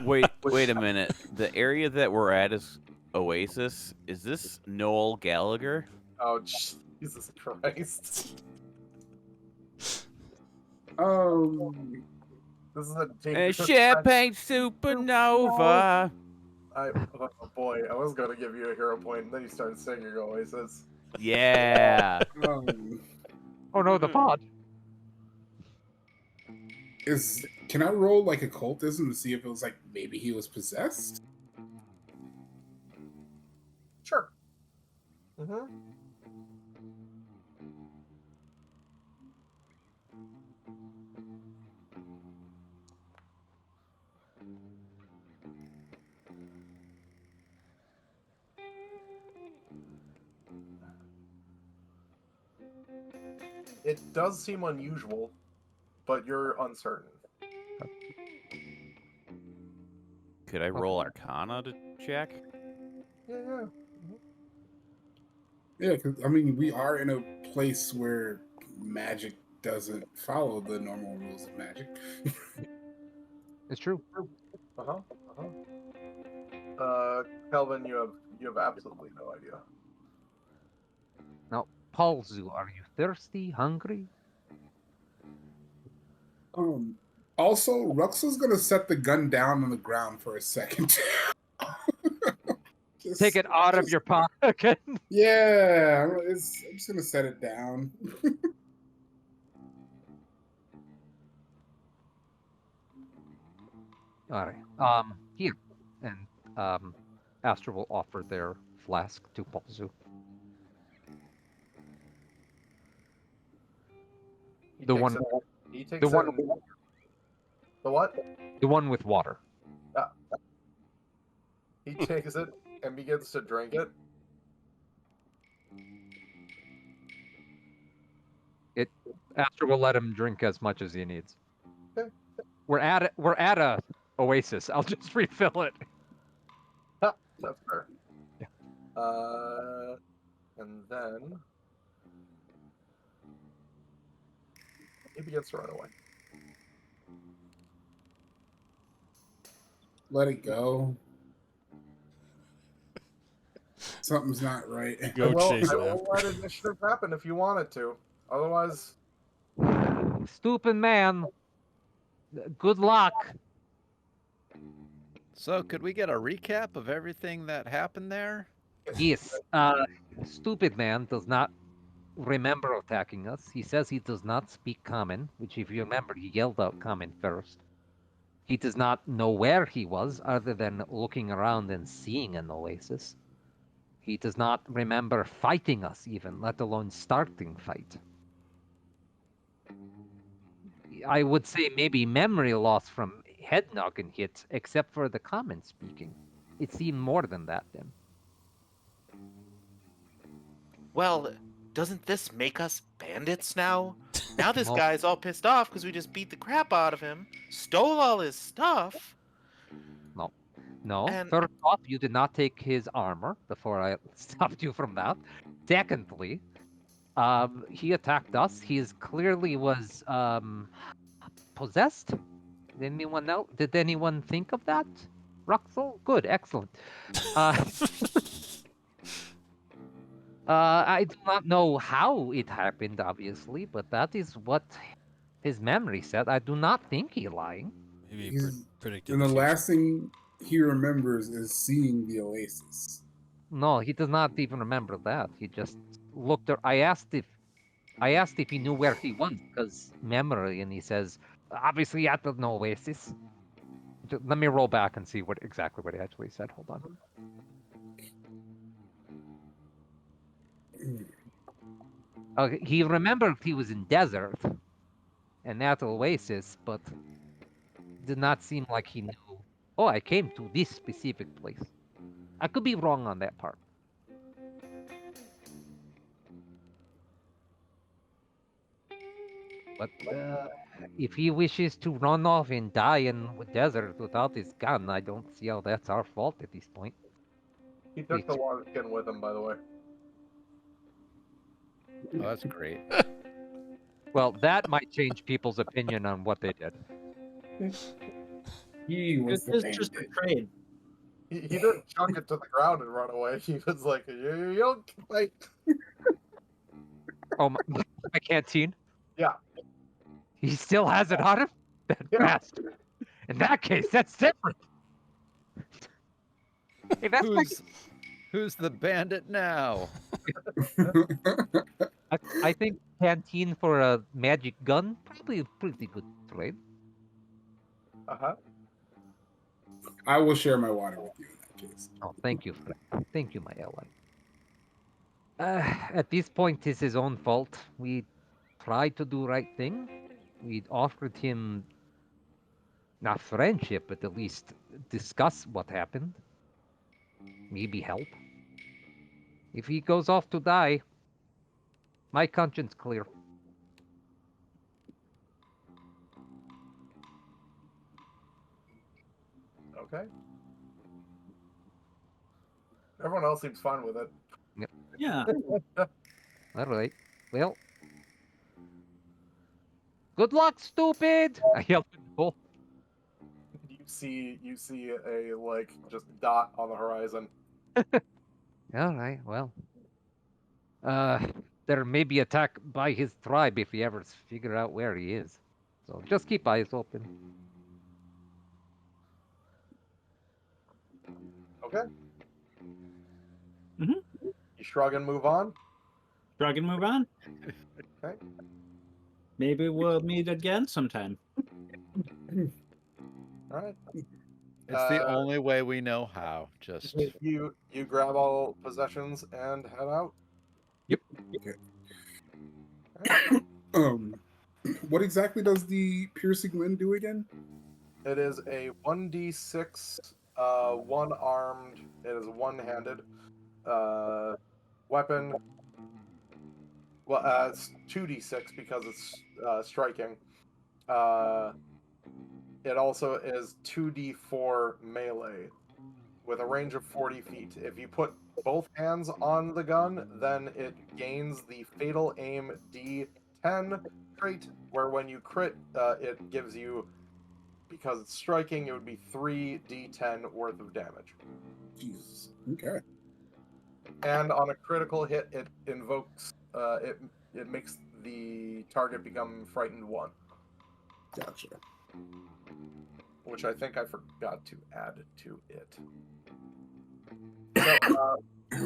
please. Wait a minute. The area that we're at is Oasis. Is this Noel Gallagher? Oh, Jesus Christ. This is a A dangerous champagne supernova. oh boy, I was gonna give you a hero point, and then you started singing Oasis. Yeah. Oh no, the pod. Can I roll like occultism to see if it was like maybe he was possessed? Sure. Mm-hmm. It does seem unusual, but you're uncertain. Could I roll Arcana to check? Yeah. Yeah, because I mean, we are in a place where magic doesn't follow the normal rules of magic. It's true. Kelvin, you have absolutely no idea. Now, Paulzu, are you thirsty, hungry? Also, Ruxel's gonna set the gun down on the ground for a second. Take it out of your pocket. Yeah, I'm just gonna set it down. All right. Here, and Astra will offer their flask to Paulzu. The one, He takes the one, it. The what? the one with water. He takes it and begins to drink it. Astra will let him drink as much as he needs. Okay. We're at a oasis. I'll just refill it. That's fair. Yeah. And then he begins to run away. Let it go. Something's not right. Go chase I him. will let initiative happen if you want it to. Otherwise, Stupid man. Good luck. So, could we get a recap of everything that happened there? Yes. Stupid man does not remember attacking us. He says he does not speak Common, which, if you remember, he yelled out Common first. He does not know where he was, other than looking around and seeing an oasis. He does not remember fighting us, even, let alone starting fight. I would say maybe memory loss from head knocking hits, except for the Common speaking. It seemed more than that then. Well, doesn't this make us bandits now? Now this Well- guy's all pissed off because we just beat the crap out of him, stole all his stuff. No. And- First off, you did not take his armor before I stopped you from that. Secondly, he attacked us. He clearly was possessed. Did anyone think of that? Ruxel? Good, excellent. I do not know how it happened, obviously, but that is what his memory said. I do not think he's lying. Maybe He's- predicted. And the future. last thing he remembers is seeing the oasis. No, he does not even remember that. He just looked. I asked if he knew where he was because memory, and he says obviously at the oasis. Let me roll back and see exactly what he actually said. Hold on. He remembered he was in desert and at oasis, but did not seem like he knew. Oh, I came to this specific place. I could be wrong on that part. But if he wishes to run off and die in the desert without his gun, I don't see how that's our fault at this point. He took the water skin with him, by the way. Oh, that's great. Well, that might change people's opinion on what they did. He was This the is just a bandit. trade. He didn't chuck it to the ground and run away. He was like, you don't like. Oh, my canteen? Yeah. He still has it on him? That Yeah. bastard. In that case, that's different. Hey, that's like, Who's the bandit now? I think canteen for a magic gun, probably a pretty good trade. Uh-huh. I will share my water with you in that case. Oh, thank you, friend. Thank you, my ally. At this point, it's his own fault. We tried to do right thing. We offered him not friendship, but at least discuss what happened. Maybe help. If he goes off to die, my conscience clear. Okay. Everyone else seems fine with it. Yeah. All right. Well, good luck, stupid! I yelled at Bull. You see a like just dot on the horizon. All right. Well, there may be attack by his tribe if he ever figure out where he is. So just keep eyes open. Okay. Mhm. You shrug and move on. Shrug and move on. Okay. Maybe we'll meet again sometime. All right. It's the only way we know how. Just You grab all possessions and head out. What exactly does the piercing wind do again? It is a 1d6, one-armed. It is one-handed weapon. Well, it's 2d6 because it's striking. It also is 2d4 melee with a range of 40 feet. If you put both hands on the gun, then it gains the Fatal Aim D10 trait, where when you crit, it gives you, because it's striking, it would be 3d10 worth of damage. Jesus. Okay. And on a critical hit, it invokes, it makes the target become frightened 1. Gotcha. Which I think I forgot to add to it. So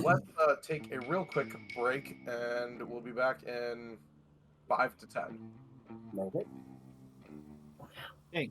let's take a real quick break, and we'll be back in 5 to 10. Okay. Hey.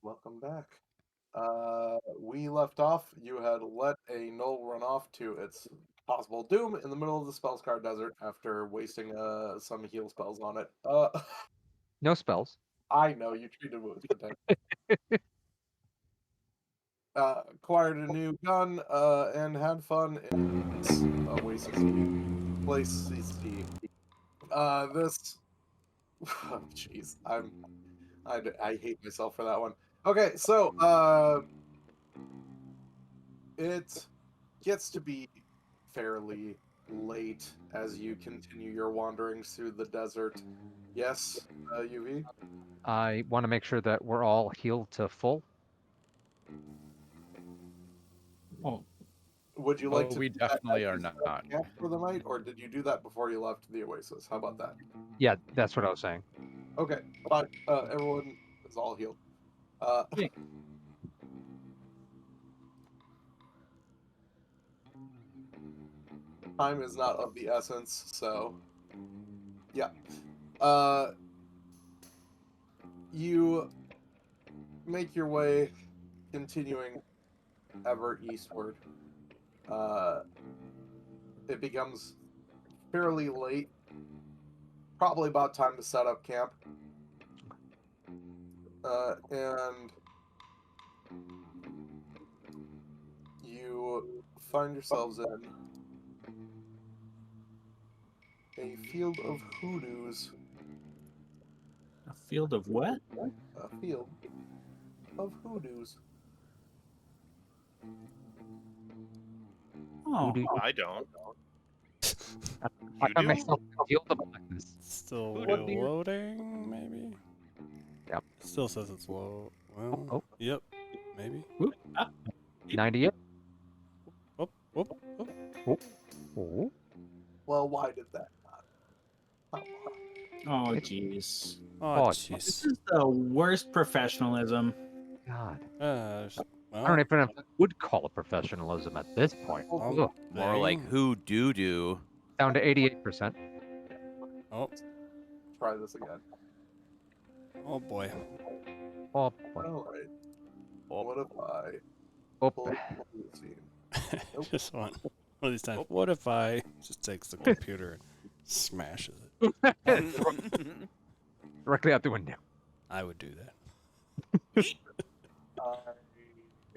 Welcome back. We left off. You had let a null run off to its possible doom in the middle of the Spellscar Desert after wasting some heal spells on it. No spells. I know you treated it with potential. Acquired a new gun and had fun in its Oasis place CC. This, jeez, I hate myself for that one. Okay, so it gets to be fairly late as you continue your wanderings through the desert. Yes, UV? I want to make sure that we're all healed to full. Oh, Would you like to? we do that definitely as are you set not. up camp for the night, or did you do that before you left the Oasis? How about that? Yeah, that's what I was saying. Okay, fine. Everyone is all healed. Yeah. Time is not of the essence, so yeah. You make your way, continuing ever eastward. It becomes fairly late. Probably about time to set up camp. And you find yourselves in a field of hoodoos. a field of what? A field of hoodoos. Oh, Voodoo. I don't. I You found do? myself in a field of blackness. Still What do you- loading, maybe? Yep. Still says it's low. Well, Oh. yep, maybe. 98. Whoop, whoop, whoop. Oh. Well, why did that not? oh, jeez. Oh, Oh, This jeez. is the worst professionalism. God. Well, I don't even know if I would call it professionalism at this point. Oh, Ugh. More like dang. who do do. Down to 88%. Oh, Try this again. oh boy. Oh, boy. All right. Oh. What if I Oh, pull up the scene? Nope. Just one of these times. What if I just takes the computer and smashes it? directly out the window. I would do that.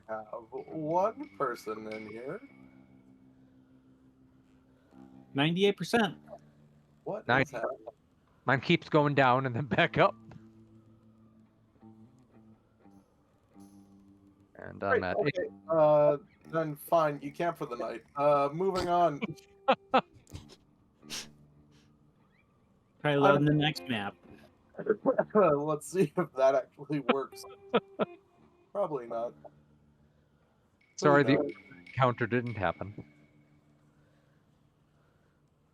I have one person in here. 98%. What is 90. happening? Mine keeps going down and then back up. And I'm Great, at okay. Then fine. You camp for the night. Moving on. Try loading the next map. Let's see if that actually works. Probably not. Sorry, Who the knows? encounter didn't happen.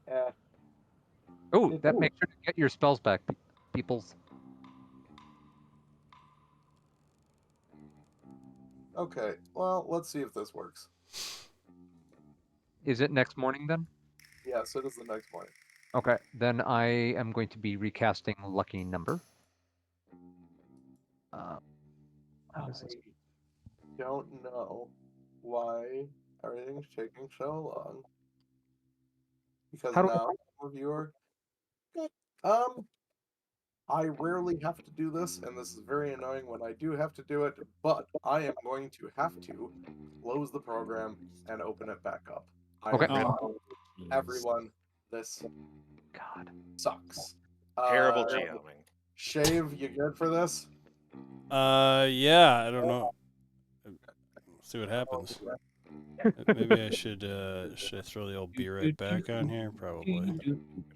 Eh. Oh, It that will. makes sure to get your spells back, peoples. Okay. Well, let's see if this works. Is it next morning then? Yes, it is the next morning. Okay, then I am going to be recasting Lucky Number. How is this? I don't know why everything's taking so long. Because How do- now some of you are. I rarely have to do this, and this is very annoying when I do have to do it, but I am going to have to close the program and open it back up. I Okay. am telling everyone, this God. sucks. Terrible GMing. Shave, you good for this? Yeah, I don't know. See what happens. Maybe I should I throw the old be right back on here? Probably.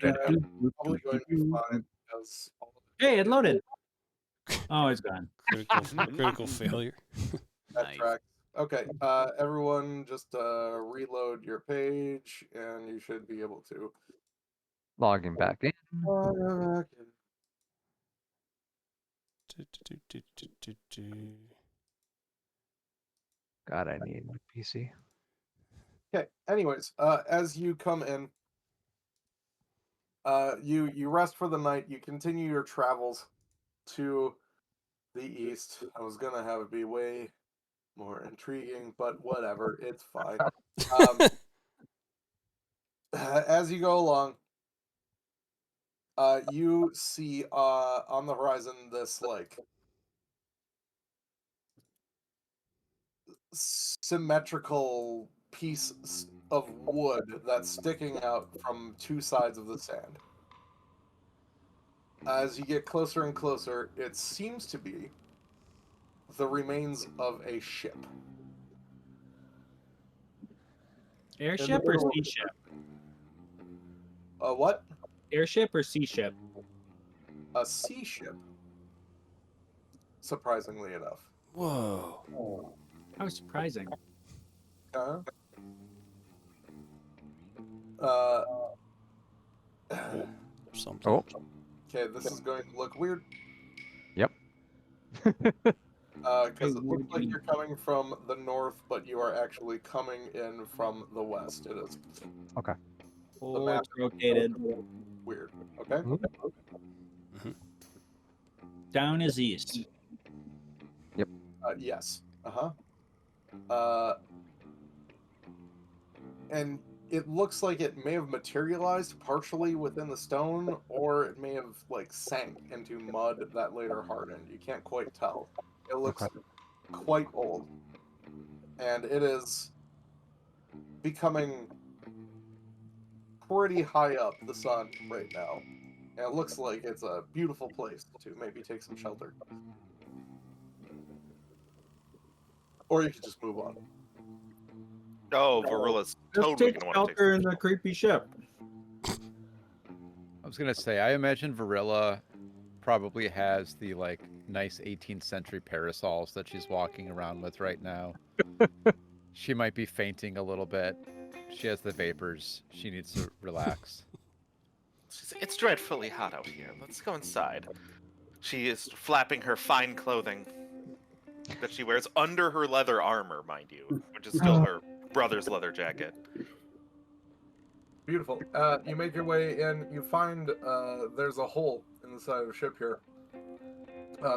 Yeah, probably going to be fine because all of Hey, it loaded. Oh, it's gone. Critical failure. that Nice. tracks. Okay, everyone just reload your page and you should be able to Logging back in. God, I need a PC. Okay. Anyways, as you come in, you rest for the night. You continue your travels to the east. I was gonna have it be way more intriguing, but whatever, it's fine. As you go along, you see on the horizon this like symmetrical piece of wood that's sticking out from two sides of the sand. As you get closer and closer, it seems to be the remains of a ship. Airship or sea ship? What? Airship or sea ship? A sea ship. Surprisingly enough. Whoa. How surprising. Uh, Something. Oh. okay, this is going to look weird. Yep. Because it looks like you're coming from the north, but you are actually coming in from the west. It is Oh, map it's rotated. weird. Okay. Down is east. Yes. And it looks like it may have materialized partially within the stone, or it may have like sank into mud that later hardened. You can't quite tell. It looks quite old, and it is becoming pretty high up the sun right now. And it looks like it's a beautiful place to maybe take some shelter. Or you could just move on. Oh, Varilla's Just totally take gonna want to take. shelter in the creepy ship. I was gonna say, I imagine Varilla probably has the like nice 18th century parasols that she's walking around with right now. She might be fainting a little bit. She has the vapors. She needs to relax. It's dreadfully hot out here. Let's go inside. She is flapping her fine clothing that she wears under her leather armor, mind you, which is still her brother's leather jacket. Beautiful. You make your way in. You find there's a hole in the side of the ship here.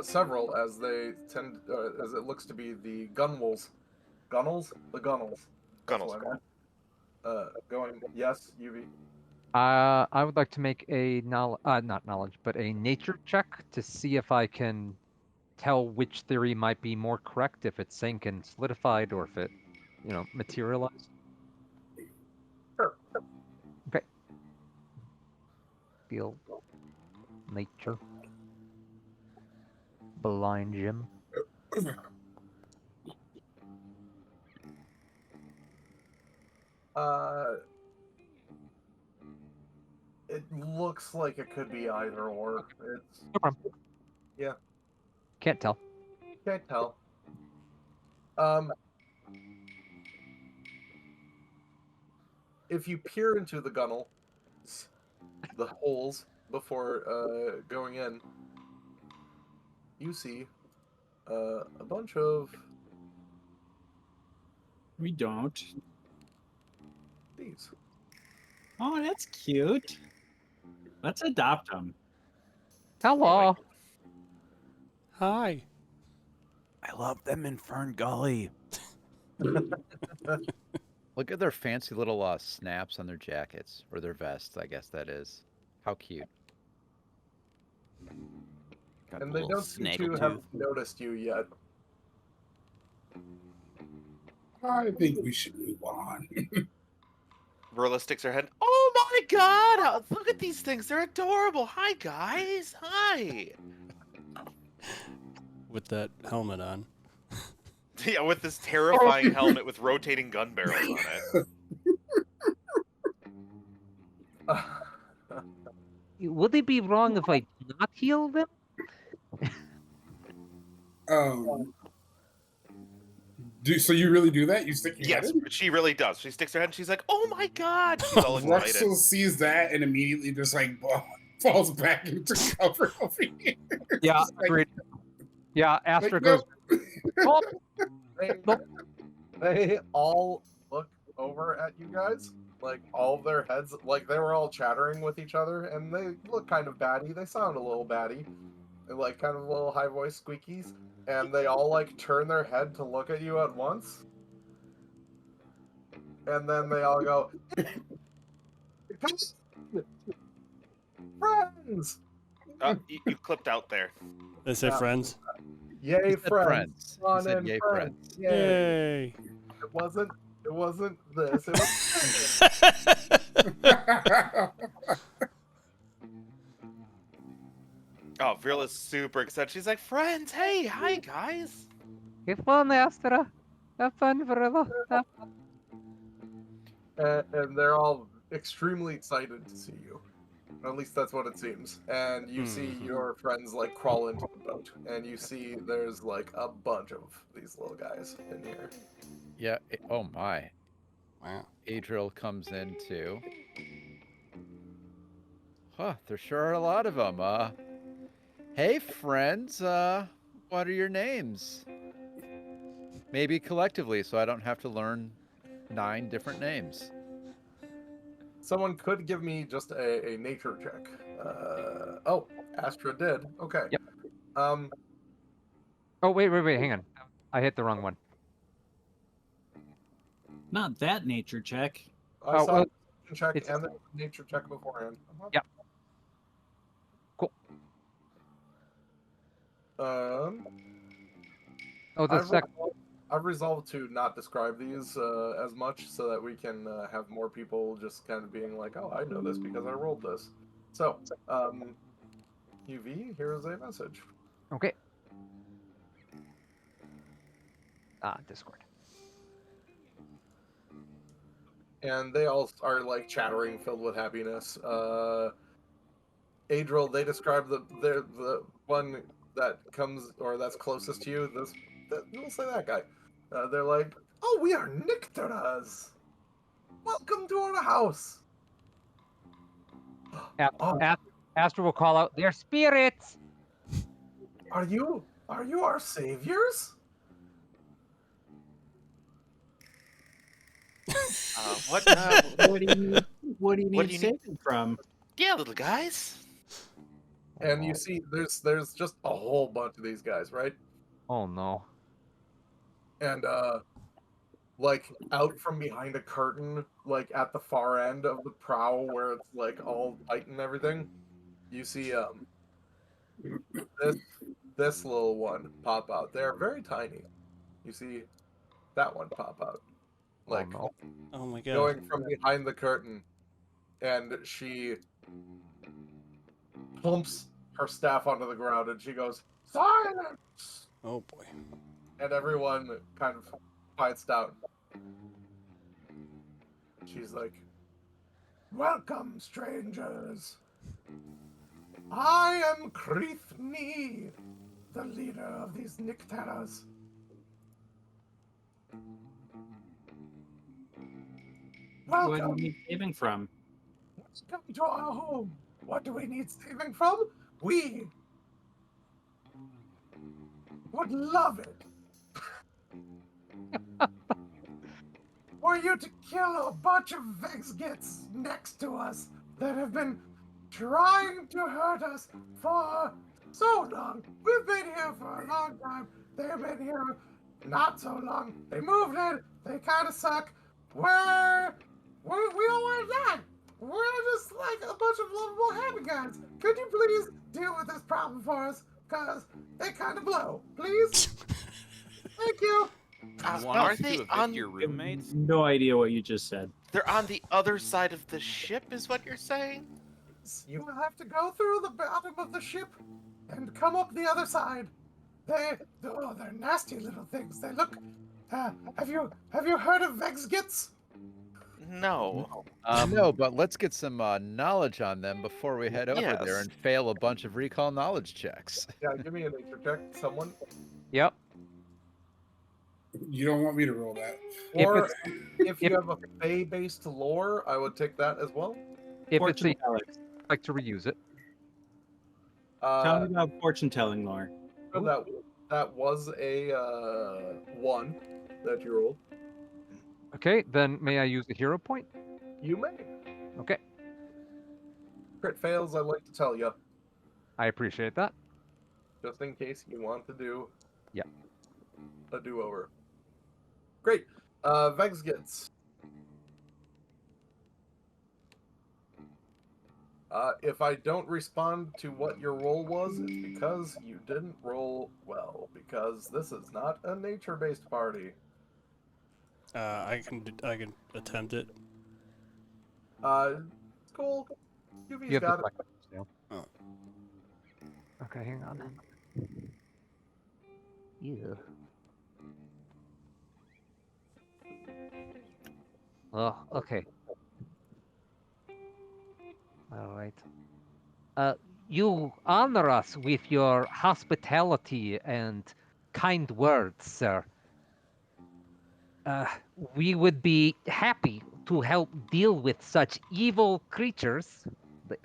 Several, as they tend, as it looks to be the gunwales. Gunnels? The gunnels. Gunnels. Going. Yes, UV. I would like to make a not knowledge, but a nature check to see if I can tell which theory might be more correct, if it sank and solidified, or if it, materialized. Sure. Okay. Feel nature. Blind Jim. It looks like it could be either or. It's No problem. Yeah. Can't tell. Can't tell. If you peer into the gunnel, the holes before going in, you see a bunch of We don't. these. Oh, that's cute. Let's adopt them. Hello. Hi. I love them in Fern Gully. Look at their fancy little snaps on their jackets, or their vests, I guess that is. How cute. Got And a they little don't seem to snaggletooth. have noticed you yet. I think we should move on. Varilla sticks her head. Oh my god! Look at these things. They're adorable. Hi, guys. Hi. With that helmet on. Yeah, with this terrifying helmet with rotating gun barrels on it. Would it be wrong if I do not heal them? So you really do that? You stick your Yes, head in? she really does. She sticks her head and she's like, "Oh my god!" She's all excited. Ruxel sees that and immediately just like falls back into cover over here. Yeah, Just like, great. Yeah, Astra like, goes. nope. They all look over at you guys, like all of their heads, like they were all chattering with each other, and they look kind of batty. They sound a little batty, and like kind of little high voice squeakies, and they all like turn their head to look at you at once, and then they all go, "Friends! You clipped out there. They say Yeah. friends. Yay, He said friends! He On said in, yay, friends! friends. Yay!" Yay. It wasn't this. It was. Oh, Virilla's super excited. She's like, "Friends, hey, hi, guys." Have fun, Astra. Have fun, Varilla. Have fun. And they're all extremely excited to see you. At least that's what it seems. And you see Mhm. your friends like crawl into the boat, and you see there's like a bunch of these little guys in here. Yeah. Oh my. Wow. Adriel comes in too. Huh. There sure are a lot of them. Hey friends. What are your names? Maybe collectively, so I don't have to learn 9 different names. Someone could give me just a nature check. Oh, Astra did. Okay. Yep. Um, Oh, wait, hang on. I hit the wrong one. Not that nature check. I Oh, saw well, a perception check it's- and the nature check beforehand. Yep. Cool. Um, Oh, the second. I've resolved to not describe these as much so that we can have more people just kind of being like, oh, I know this because I rolled this. So, UV, here is a message. Okay. Discord. And they all are like chattering, filled with happiness. Adriel, they describe the one that comes or that's closest to you. We'll say that guy. They're like, oh, we are Nycteras. Welcome to our house. Oh, Astra will call out, "They're spirits!" are you our saviors? What? What do you need? What do you What need do you need? saving from? Yeah, little guys. And you see, there's just a whole bunch of these guys, right? Oh no. And like out from behind a curtain, like at the far end of the prow where it's like all tight and everything, you see this little one pop out. They're very tiny. You see that one pop out, like Oh no. Oh my god. going from behind the curtain, and she plumps her staff onto the ground, and she goes, "Silence!" Oh boy. And everyone kind of quiets down. She's like, welcome, strangers. I am Kreethni, the leader of these Nycteras. What do Welcome. you need saving from? Welcome to our home. What do we need saving from? We would love it for you to kill a bunch of Vexgits next to us that have been trying to hurt us for so long. We've been here for a long time. They've been here not so long. They moved in. They kind of suck. We don't want that. We're just like a bunch of lovable happy guys. Could you please deal with this problem for us? Because they kind of blow. Please? Thank you. You Are want us they to evict on- your roommates? No idea what you just said. They're on the other side of the ship, is what you're saying? You will have to go through the bottom of the ship and come up the other side. They're nasty little things. They look. Have you heard of Vexgits? No. No, but let's get some knowledge on them before we head over there Yes. and fail a bunch of recall knowledge checks. Yeah, give me a nature check, someone. Yep. You don't want me to roll that. If Or it's- if you have a Fey-based lore, I would take that as well. If it's Fortune a, telling. I'd like to reuse it. Tell me about fortune telling lore. So that was a 1 that you rolled. Okay, then may I use the hero point? You may. Okay, Crit fails, I'd like to tell you, I appreciate that. just in case you want to do. Yeah. A do-over. Great. Vexgits. If I don't respond to what your roll was, it's because you didn't roll well, because this is not a nature-based party. I can attempt it. Cool. UV's You have got the it. flex now. Oh. Okay, hang on. Yeah. Oh, okay. All right. You honor us with your hospitality and kind words, sir. We would be happy to help deal with such evil creatures.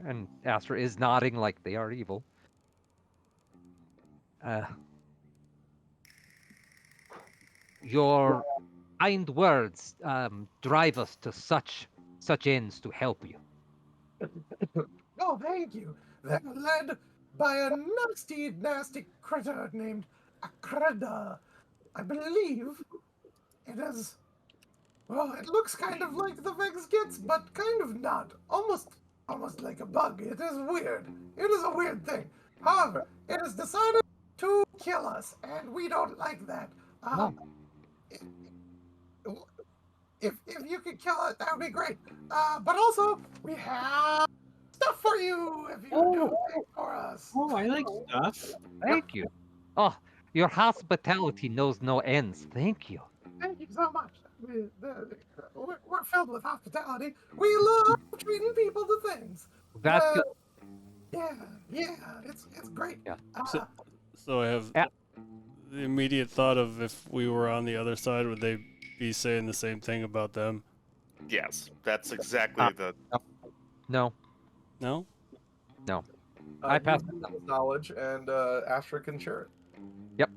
And Astra is nodding like they are evil. Your kind words drive us to such ends to help you. Oh, thank you. They're led by a nasty, nasty critter named Akreda. I believe it is. Well, it looks kind of like the Vex gets, but kind of not. Almost like a bug. It is weird. It is a weird thing. However, it has decided to kill us, and we don't like that. If you could kill it, that would be great. But also, we have stuff for you if you do it for us. Oh, I like stuff. Thank you. Oh, your hospitality knows no ends. Thank you. Thank you so much. We're filled with hospitality. We love treating people to things. That's Uh, good. yeah, it's great. Yeah. So I have Yeah. the immediate thought of if we were on the other side, would they be saying the same thing about them? Yes, that's exactly the. No. No? I you passed use this knowledge, and Astra can share it.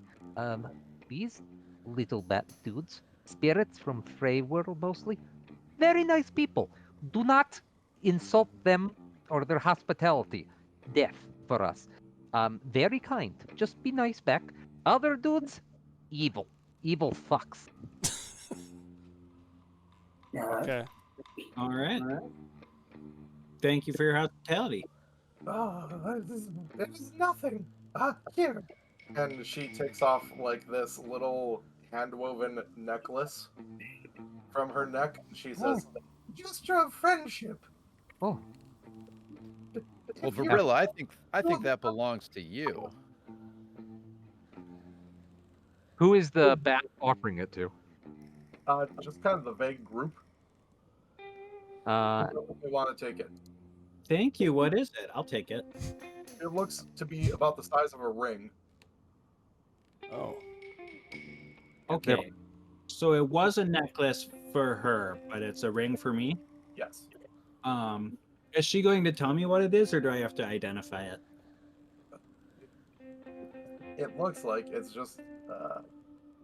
These little bat dudes, spirits from Frey world mostly, very nice people. Do not insult them or their hospitality. Death for us. Very kind. Just be nice back. Other dudes, evil. Evil fucks. All right. Okay. All right. Thank you for your hospitality. Oh, it is nothing. Here. And she takes off like this little hand-woven necklace from her neck. She says, "Gesture of friendship." Oh. Well, If you- Varilla, I think that belongs to you. Who is the bat offering it to? just kind of the vague group. Uh, They want to take it. Thank you. What is it? I'll take it. It looks to be about the size of a ring. Oh. Okay. So it was a necklace for her, but it's a ring for me. Yes. Is she going to tell me what it is, or do I have to identify it? It looks like it's just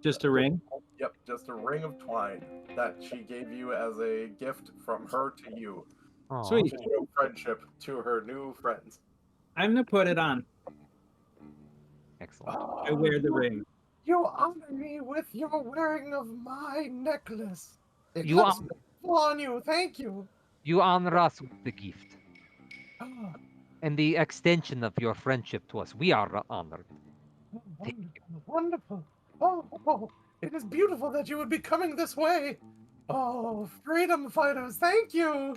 Just a ring? Yep, just a ring of twine that she gave you as a gift from her to you. aw. Sweet. To show friendship to her new friends. I'm gonna put it on. Excellent. I wear the ring. You honor me with your wearing of my necklace. It You looks hon- beautiful on you. Thank you. You honor us with the gift Ah, and the extension of your friendship to us. We are honored. wonderful, wonderful. Oh, it is beautiful that you would be coming this way. Oh, freedom fighters, thank you.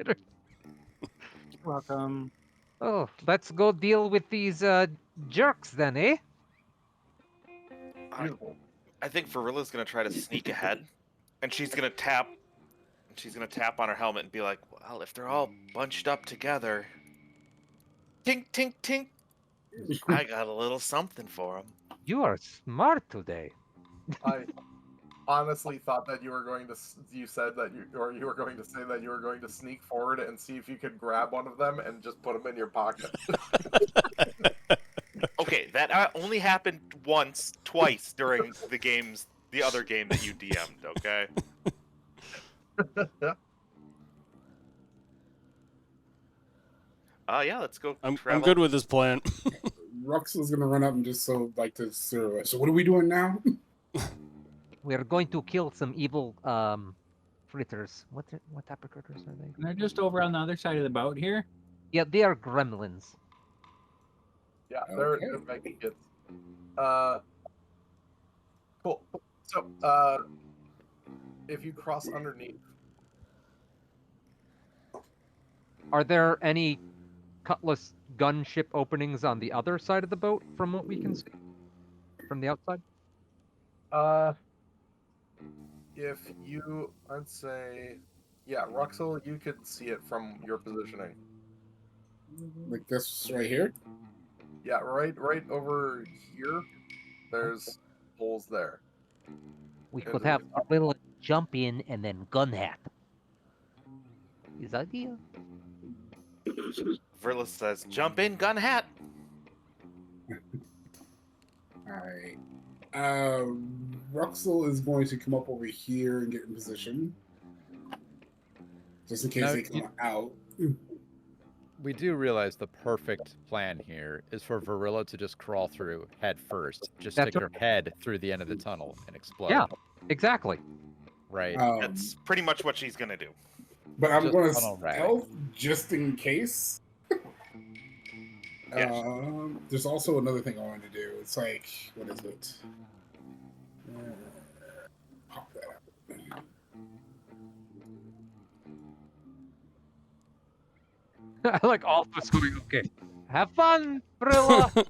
You're welcome. Oh, let's go deal with these jerks then, eh? Beautiful. I think Varilla's gonna try to sneak ahead, and she's gonna tap. She's gonna tap on her helmet and be like, "Well, if they're all bunched up together, tink, tink, tink, I got a little something for them." You are smart today. I honestly thought that you were going to. You said that you were going to say that you were going to sneak forward and see if you could grab one of them and just put them in your pocket. Okay, that only happened twice during the other game that you DM'd. Okay. Yeah, let's go. I'm travel. good with this plan. Ruxel's gonna run up and just so Cyril. So what are we doing now? We're going to kill some evil fritters. What type of critters are they? They're just over on the other side of the boat here. Yeah, they are gremlins. Yeah, they're Okay. making kids. Cool. So, if you cross underneath, Are there any cutlass gunship openings on the other side of the boat from what we can see? From the outside? if you, I'd say, yeah, Ruxel, you could see it from your positioning. Like this right here? Yeah, right over here. There's holes there. We There's could a- have Gorilla jump in and then gun hat. His idea. Verla says, "Jump in, gun hat." Alright. Ruxel is going to come up over here and get in position. Just in case Now, they come out. We do realize the perfect plan here is for Varilla to just crawl through head first, just That's stick her head through the end of the tunnel and explode. Yeah, exactly. Right. That's pretty much what she's gonna do. But I'm Just going to tunnel ratting. stealth just in case. Yes. There's also another thing I wanted to do. It's like, what is it? Pop that out. I like all of us going, okay. Have fun, Brilla.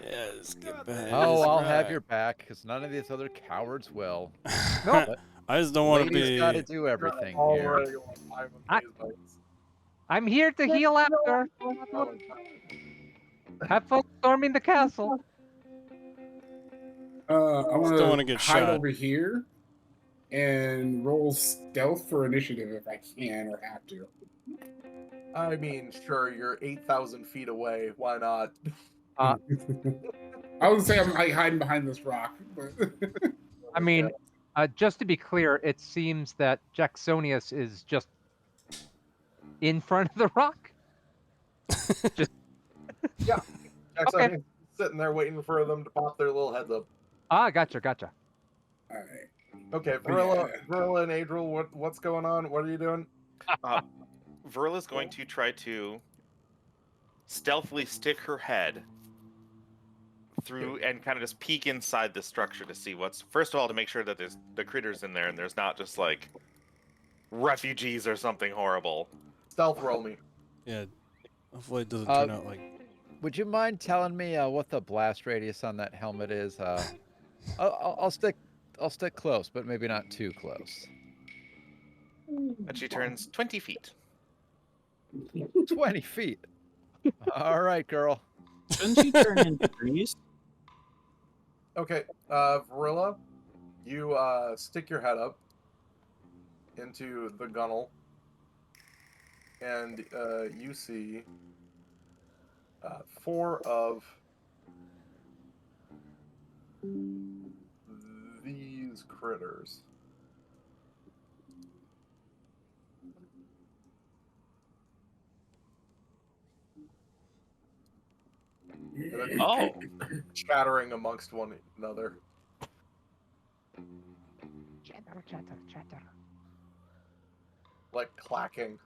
Yes, get back. Oh, I'll have Right. your back, because none of these other cowards will. I just don't want to Ladies be. got to do everything here. Already on 5 of I- these bites. I'm here to heal after. Have fun storming the castle. I want Still wanna to get hide shot. over here and roll stealth for initiative if I can or have to. I mean, sure, you're 8,000 feet away. Why not? I would say I'm like hiding behind this rock, but I mean, just to be clear, it seems that Jacksonius is just in front of the rock. Jackson is sitting there waiting for them to pop their little heads up. Ah, gotcha. all right. Okay, Varilla and Adriel, what's going on? What are you doing? Verilla's going to try to stealthily stick her head through and kind of just peek inside the structure to see what's. First of all, to make sure that there's the critters in there and there's not just like refugees or something horrible. Stealth roll me. Yeah. Hopefully it doesn't turn out like. Would you mind telling me what the blast radius on that helmet is? I'll stick close, but maybe not too close. And she turns 20 feet. 20 feet. All right, girl. Shouldn't she turn into trees? Okay, Varilla, you stick your head up into the gunnel, and you see 4 of these critters. Oh. Chattering amongst one another. Chatter. Like clacking.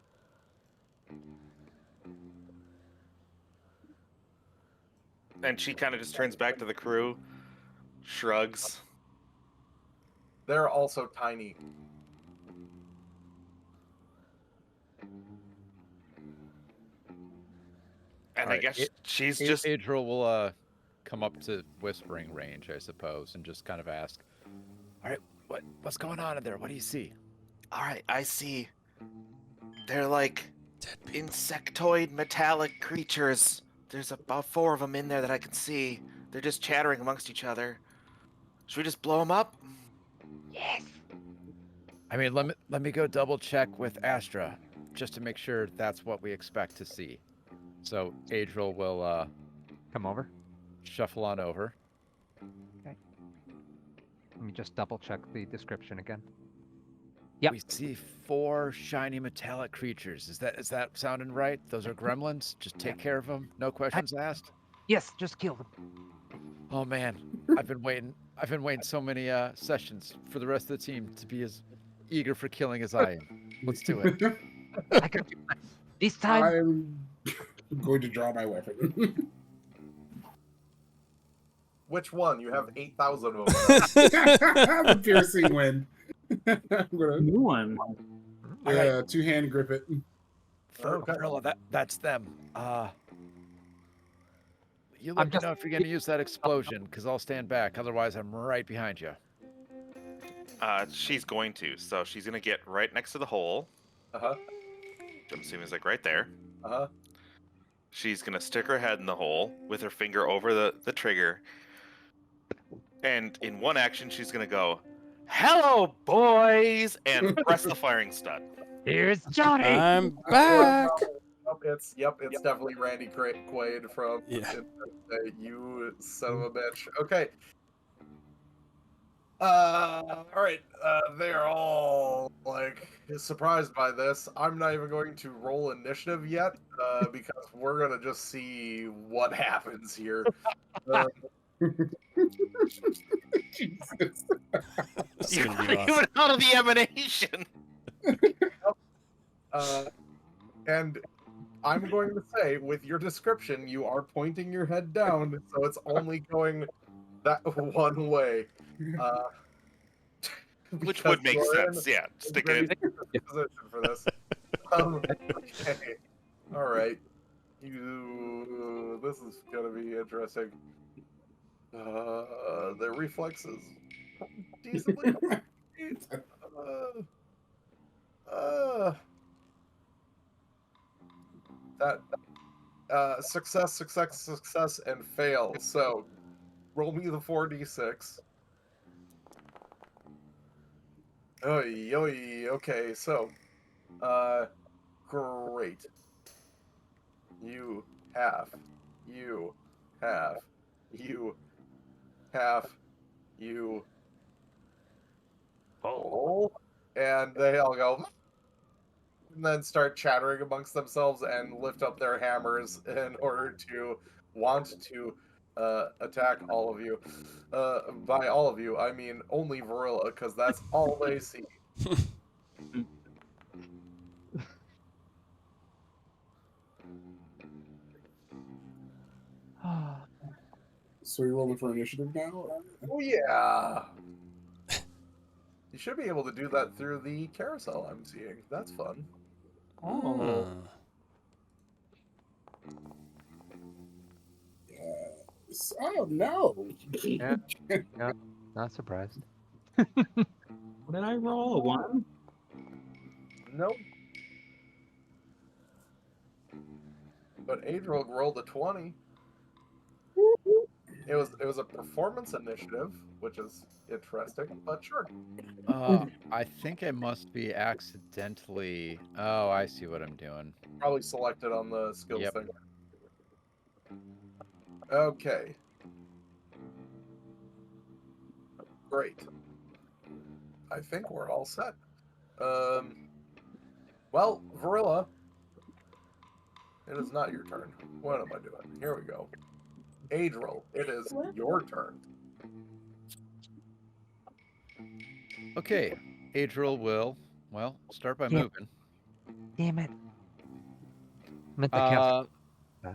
And she kind of just turns back to the crew, shrugs. They're also tiny. And I Alright, guess she's just. Adriel will come up to whispering range, I suppose, and just kind of ask, "All right, what's going on in there? What do you see?" All right, I see. They're like insectoid metallic creatures. There's about 4 of them in there that I can see. They're just chattering amongst each other. Should we just blow them up? Yes. I mean, let me go double check with Astra, just to make sure that's what we expect to see. So Adriel will Come over. shuffle on over. Let me just double check the description again. Yep. We see 4 shiny metallic creatures. Is that sounding right? Those are gremlins. Just take care of them. No questions asked. Yes, just kill them. Oh man, I've been waiting so many sessions for the rest of the team to be as eager for killing as I am. Let's do it. I can do that. This time, I'm going to draw my weapon. Which one? You have 8,000 of them. The piercing wind. I'm gonna, New one. yeah, 2-hand grip it. Okay. Marilla, that's them. You I'm let me just- know if you're going to use that explosion, because I'll stand back. Otherwise, I'm right behind you. She's going to. So she's going to get right next to the hole. Uh-huh. I'm assuming is like right there. Uh-huh. She's gonna stick her head in the hole with her finger over the trigger. And in one action, she's gonna go, "Hello, boys," and press the firing stud. Here's Johnny. I'm back. It's definitely Randy Quaid from Yeah. You son of a bitch. Okay. All right. They're all like surprised by this. I'm not even going to roll initiative yet, because we're gonna just see what happens here. Jesus. This is You're gonna not be awesome. even out of the emanation. And I'm going to say, with your description, you are pointing your head down, so it's only going that one way. Which because would make you're in sense, yeah. a Stick very it. specific position for this. Okay. All right. This is gonna be interesting. The reflexes decently. That success, and fail. So, roll me the 4d6. Oy, oy, okay, so, great. You have, and they all go, and then start chattering amongst themselves and lift up their hammers in order to want to attack all of you. By all of you, I mean only Varilla, because that's all they see. So you're rolling for initiative now? Oh yeah. You should be able to do that through the carousel I'm seeing. That's fun. Oh. Yes. Oh no. Yeah. No, not surprised. What did I roll? A 1? Nope. But Adriel rolled a 20. It was a performance initiative, which is interesting, but sure. I think I must be accidentally. Oh, I see what I'm doing. Probably selected on the skills Yep. thing. Okay. Great. I think we're all set. Well, Varilla, it is not your turn. What am I doing? Here we go. Adriel, it is your turn. Okay, Adriel will, start by Yeah. moving. Damn it. Meant to cancel.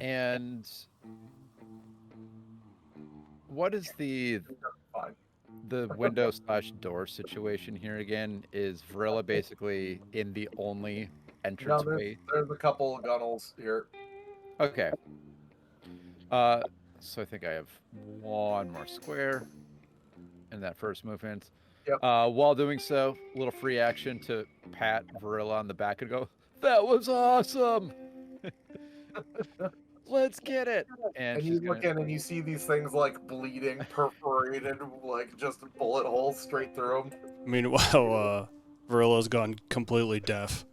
And what is the Fine. window / door situation here again? Is Varilla basically in the only No, entranceway? there's a couple of gunnels here. Okay. So I think I have one more square in that first movement. Yep. While doing so, a little free action to pat Varilla on the back and go, "That was awesome! Let's get it!" And she's you gonna- look in and you see these things like bleeding, perforated, like just bullet holes straight through them. Meanwhile, Varilla's gone completely deaf.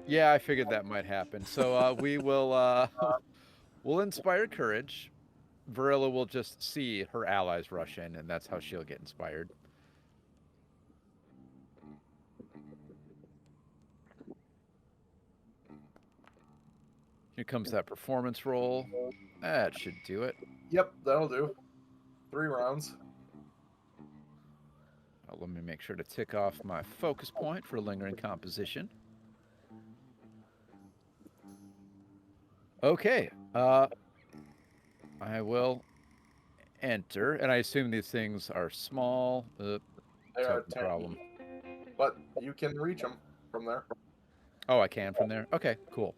Yeah, I figured that might happen. So we will we'll inspire courage. Varilla will just see her allies rush in, and that's how she'll get inspired. Here comes that performance roll. That should do it. Yep, that'll do. 3 rounds. Let me make sure to tick off my focus point for lingering composition. Okay. I will enter, and I assume these things are small. They are No problem. but you can reach them from there. Oh, I can from there? Okay, cool.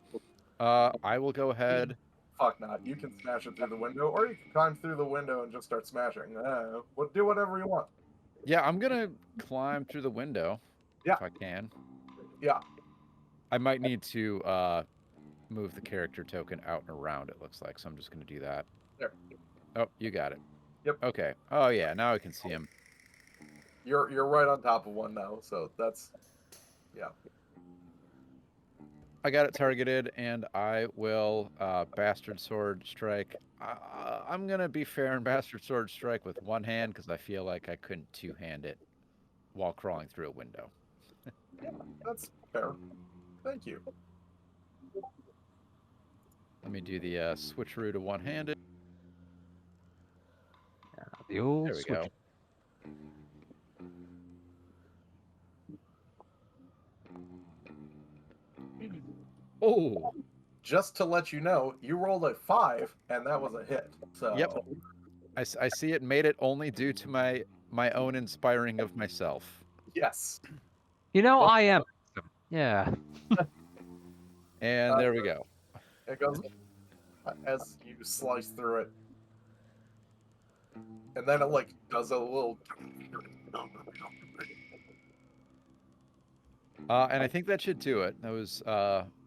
I will go ahead. Fuck not. You can smash it through the window, or you can climb through the window and just start smashing. Do whatever you want. Yeah, I'm gonna climb through the window. Yeah. If I can. Yeah. I might need to move the character token out and around, it looks like, so I'm just going to do that. There. Oh, you got it. Yep. Okay. Oh, yeah, now I can see him. You're right on top of one now, so that's yeah. I got it targeted, and I will Bastard Sword Strike. I'm going to be fair and Bastard Sword Strike with one hand because I feel like I couldn't two-hand it while crawling through a window. That's fair. Thank you. Let me do the switcheroo to one-handed. The old There we switch. go. Oh, Just to let you know, you rolled a 5, and that was a hit. So Yep. I see it made it only due to my own inspiring of myself. yes. You know, Well- I am. Yeah. And there we go. It goes as you slice through it. And then it like does a little And I think that should do it. That was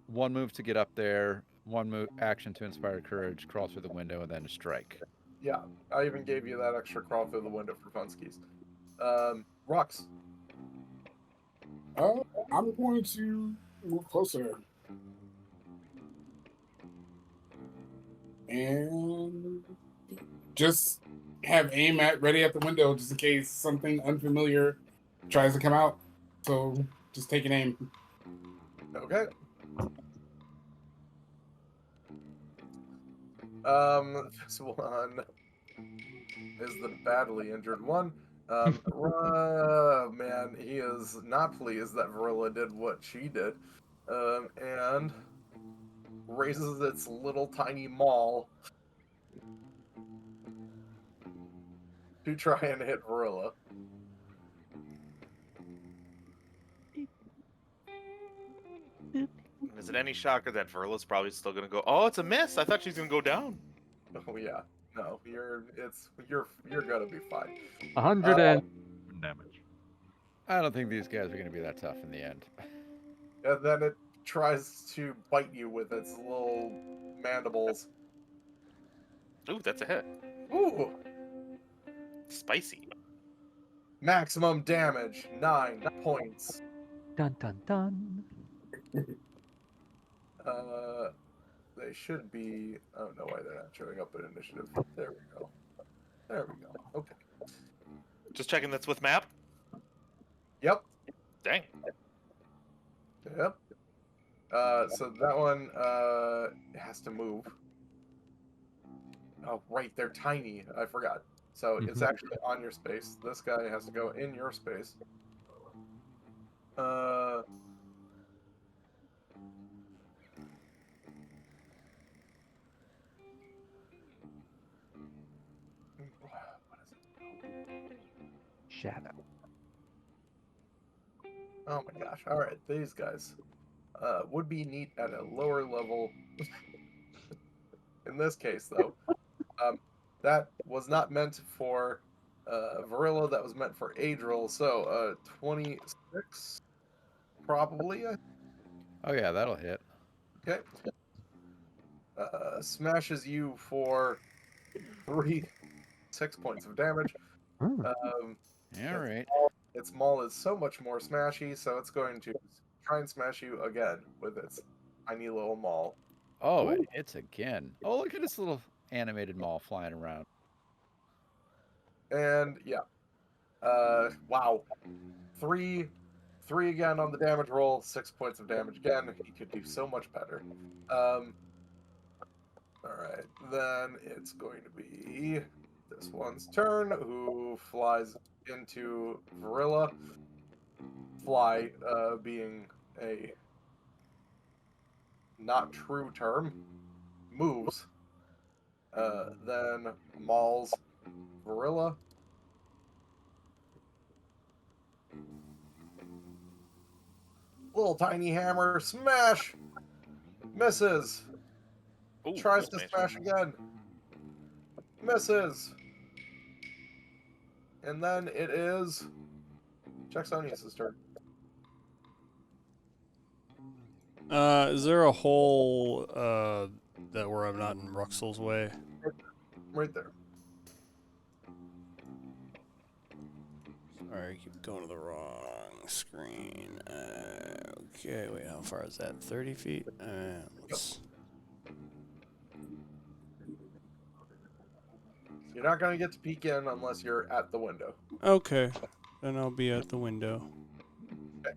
one move to get up there, one move action to inspire courage, crawl through the window, and then a strike. yeah. I even gave you that extra crawl through the window for funskis. Rux. I'm going to move closer. And just have aim ready at the window just in case something unfamiliar tries to come out. So just take an aim. Okay. This one is the badly injured one. Man, he is not pleased that Varilla did what she did. And raises its little tiny maul to try and hit Varilla. Is it any shocker that Verilla's probably still gonna go? Oh, it's a miss. I thought she was gonna go down. Oh yeah, no, you're gonna be fine. 100 and damage. I don't think these guys are going to be that tough in the end. And then it tries to bite you with its little mandibles. Ooh, that's a hit. Ooh, Spicy. maximum damage, 9 points. Dun dun dun. They should be. I don't know why they're not showing up in initiative. There we go. There we go. Okay. Just checking that's with map. Yep. Dang. Yep. So that one has to move. Oh, right, they're tiny. I forgot. So it's actually on your space. This guy has to go in your space. What is it? Shadow. Oh my gosh. All right, these guys would be neat at a lower level. In this case, though, that was not meant for Varilla. That was meant for Adril. So 26, probably. Oh, yeah, that'll hit. Okay. Smashes you for 6 points of damage. Hmm. All right. Its maul is so much more smashy, so it's going to try and smash you again with its tiny little maul. Oh, it hits again. Oh, look at this little animated maul flying around. And yeah. Wow. Three again on the damage roll, 6 points of damage again. He could do so much better. Alright, then it's going to be this one's turn, who flies into Varilla. Fly being a not true term. Moves. Then mauls Varilla. Little tiny hammer, smash! Misses. Ooh, Tries cool to smash again. Misses. And then it is Jacksonius' turn. Is there a hole that where I'm not in Ruxel's way? Right there. Sorry, I keep going to the wrong screen. Okay, wait, how far is that? 30 feet? Let's... You're not going to get to peek in unless you're at the window. Okay, then I'll be at the window. Okay.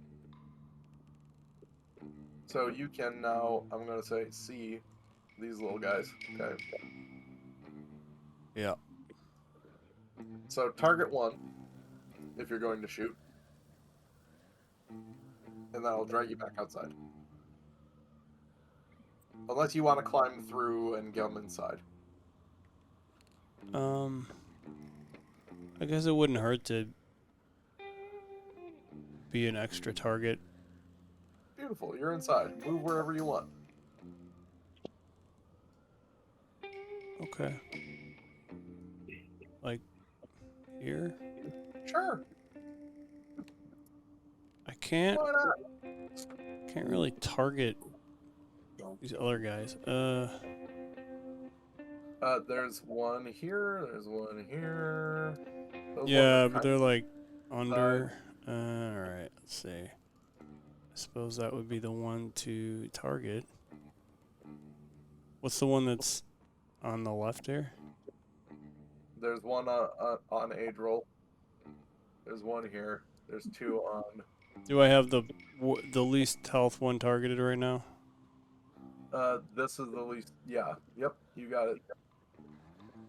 So you can now, I'm going to say, see these little guys. Okay. Yeah. So target one, if you're going to shoot. And that'll drag you back outside. Unless you want to climb through and get them inside. I guess it wouldn't hurt to be an extra target. Beautiful, you're inside. Move wherever you want. Okay. Like here? Sure. I can't Why not? really target these other guys. There's one here. There's one here. Those Yeah, ones are but they're like under. Alright, let's see. I suppose that would be the one to target. What's the one that's on the left here? There's one on Adril. There's one here. There's two on. Do I have the least health one targeted right now? This is the least. Yeah. Yep. You got it.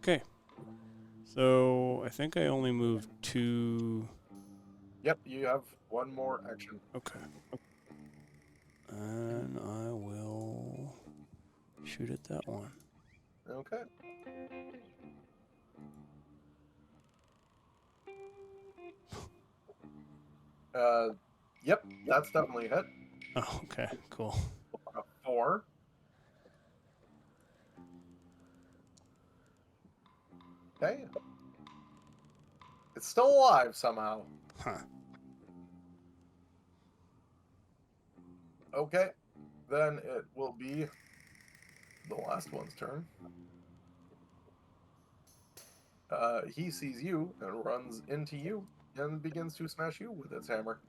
Okay. So I think I only moved two. Yep. You have one more action. Okay. And I will shoot at that one. Okay. Yep. That's definitely a hit. Oh, okay. Cool. 4. Okay. It's still alive somehow. Huh. Okay. Then it will be the last one's turn. He sees you and runs into you and begins to smash you with its hammer.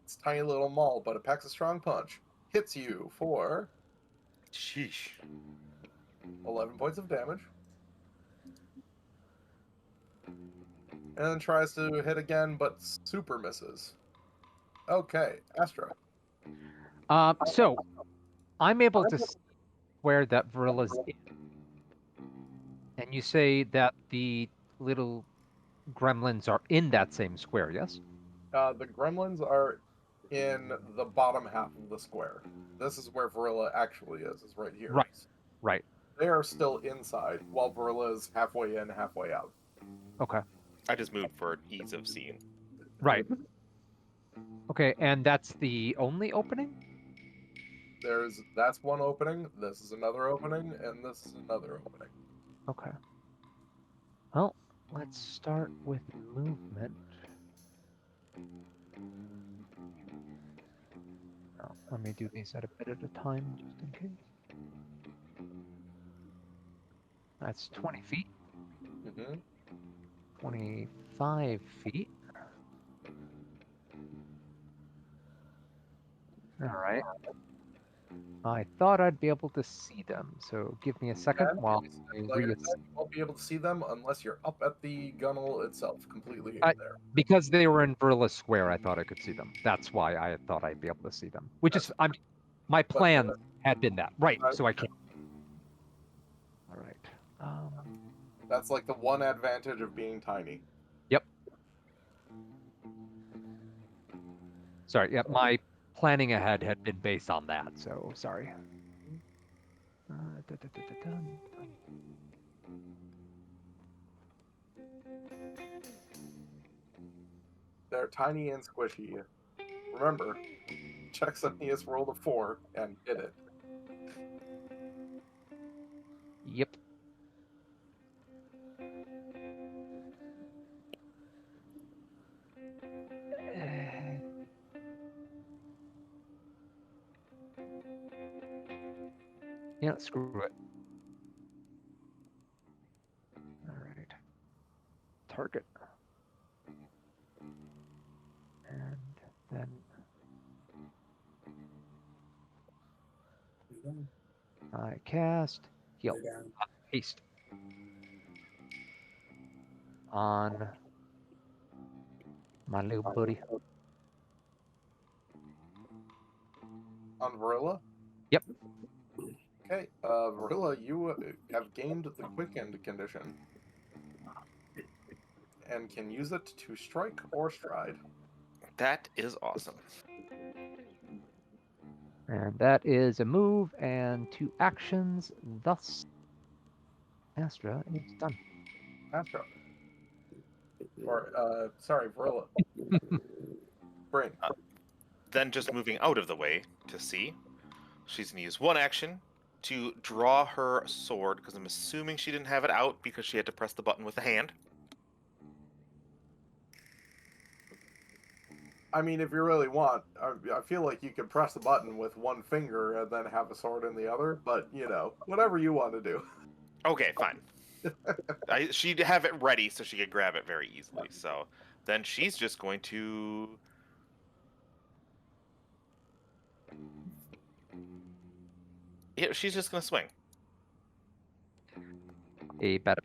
It's a tiny little maul, but it packs a strong punch. Hits you for Sheesh. 11 points of damage. And then tries to hit again, but super misses. Okay, Astra. So I'm able to see where that Verilla's in. And you say that the little gremlins are in that same square, yes? The gremlins are in the bottom half of the square. This is where Verilla actually is right here. Right. Right. They are still inside, while Verilla is halfway in, halfway out. Okay. I just moved for ease of seeing. Right. Okay, and that's the only opening? That's one opening, this is another opening, and this is another opening. Okay. Well, let's start with movement. Oh, let me do these at a bit at a time, just in case. That's 20 feet. Mm-hmm. 25 feet. Alright. I thought I'd be able to see them, so give me a second while I Like I said, you won't be able to see them unless you're up at the gunnel itself, completely in there. Because they were in Verilla Square, I thought I could see them. That's why I thought I'd be able to see them. Which is, my plan had been that. Right, so I can't. Alright. That's like the one advantage of being tiny. Yep. Sorry, yeah, my planning ahead had been based on that, so sorry. They're tiny and squishy. Remember, Jacksonius rolled a 4 and hit it. Yep. Yeah, screw it. All right. Target. And then I cast heal. Haste. On my little buddy. On Varilla? Yep. Okay, Varilla, you have gained the Quickened condition. And can use it to strike or stride. That is awesome. And that is a move and 2 actions. Thus, Astra is done. Astra. Or, sorry, Varilla. Brain. Then just moving out of the way to see. She's going to use one action to draw her sword, because I'm assuming she didn't have it out because she had to press the button with the hand. I mean, if you really want, I feel like you could press the button with one finger and then have a sword in the other, but, you know, whatever you want to do. Okay, fine. She'd have it ready so she could grab it very easily. So then she's just going to... Yeah, she's just going to swing. Better.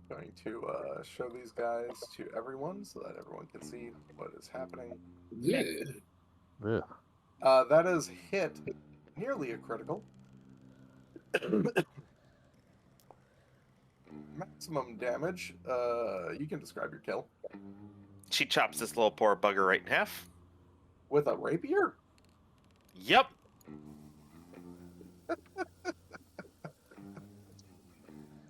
Going to show these guys to everyone so that everyone can see what is happening. Yeah. Ugh. That is hit nearly a critical. Maximum damage. You can describe your kill. She chops this little poor bugger right in half. With a rapier? Yep.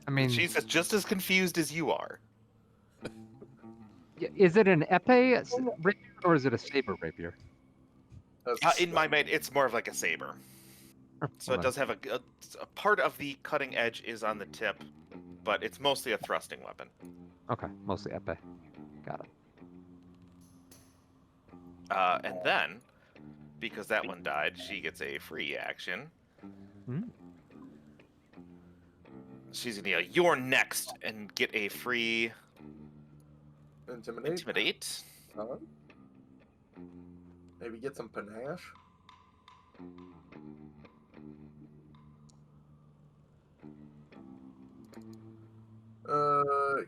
I mean, She's just as confused as you are. is it an epee rapier or is it a saber rapier? In my mind, it's more of like a saber. So it does have a part of the cutting edge is on the tip, but it's mostly a thrusting weapon. Okay, mostly epee. Got it. And then, because that one died, she gets a free action. Hmm. She's gonna yell, "You're next," and get a free intimidate. Maybe get some panache.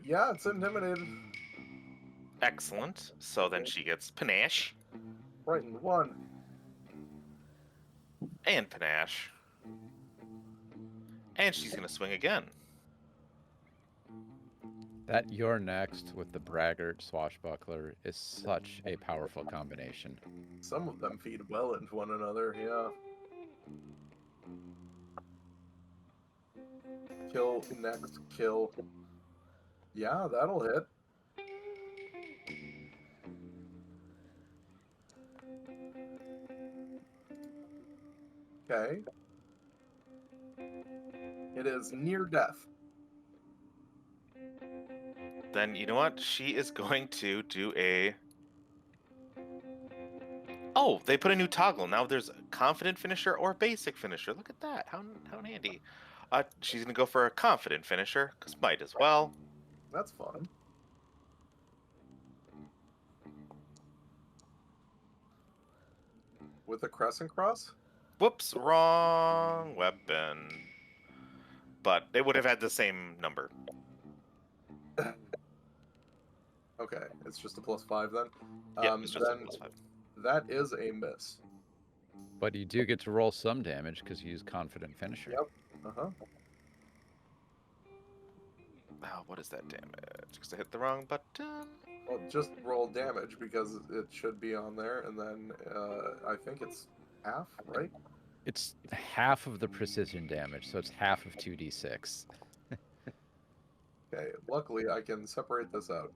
Yeah, it's intimidated. Excellent. So then she gets panache Frightened 1. and panache, and she's gonna swing again. That "you're next" with the braggart swashbuckler is such a powerful combination. Some of them feed well into one another, yeah. Kill, next, kill. Yeah, that'll hit. Okay. It is near death. Then you know what? She is going to do a... Oh, they put a new toggle. Now there's a confident finisher or basic finisher. Look at that. How handy. She's going to go for a confident finisher, because might as well. That's fun. With a crescent cross? Whoops, wrong weapon. But it would have had the same number. Okay, it's just a +5 then. Yeah, it's just a then +5. that is a miss. But you do get to roll some damage because you use confident finisher. Yep. Uh-huh. Oh, what is that damage? Because I hit the wrong button. Well, just roll damage because it should be on there, and then I think it's half, right? It's half of the precision damage, so it's half of 2d6. Okay, luckily I can separate this out.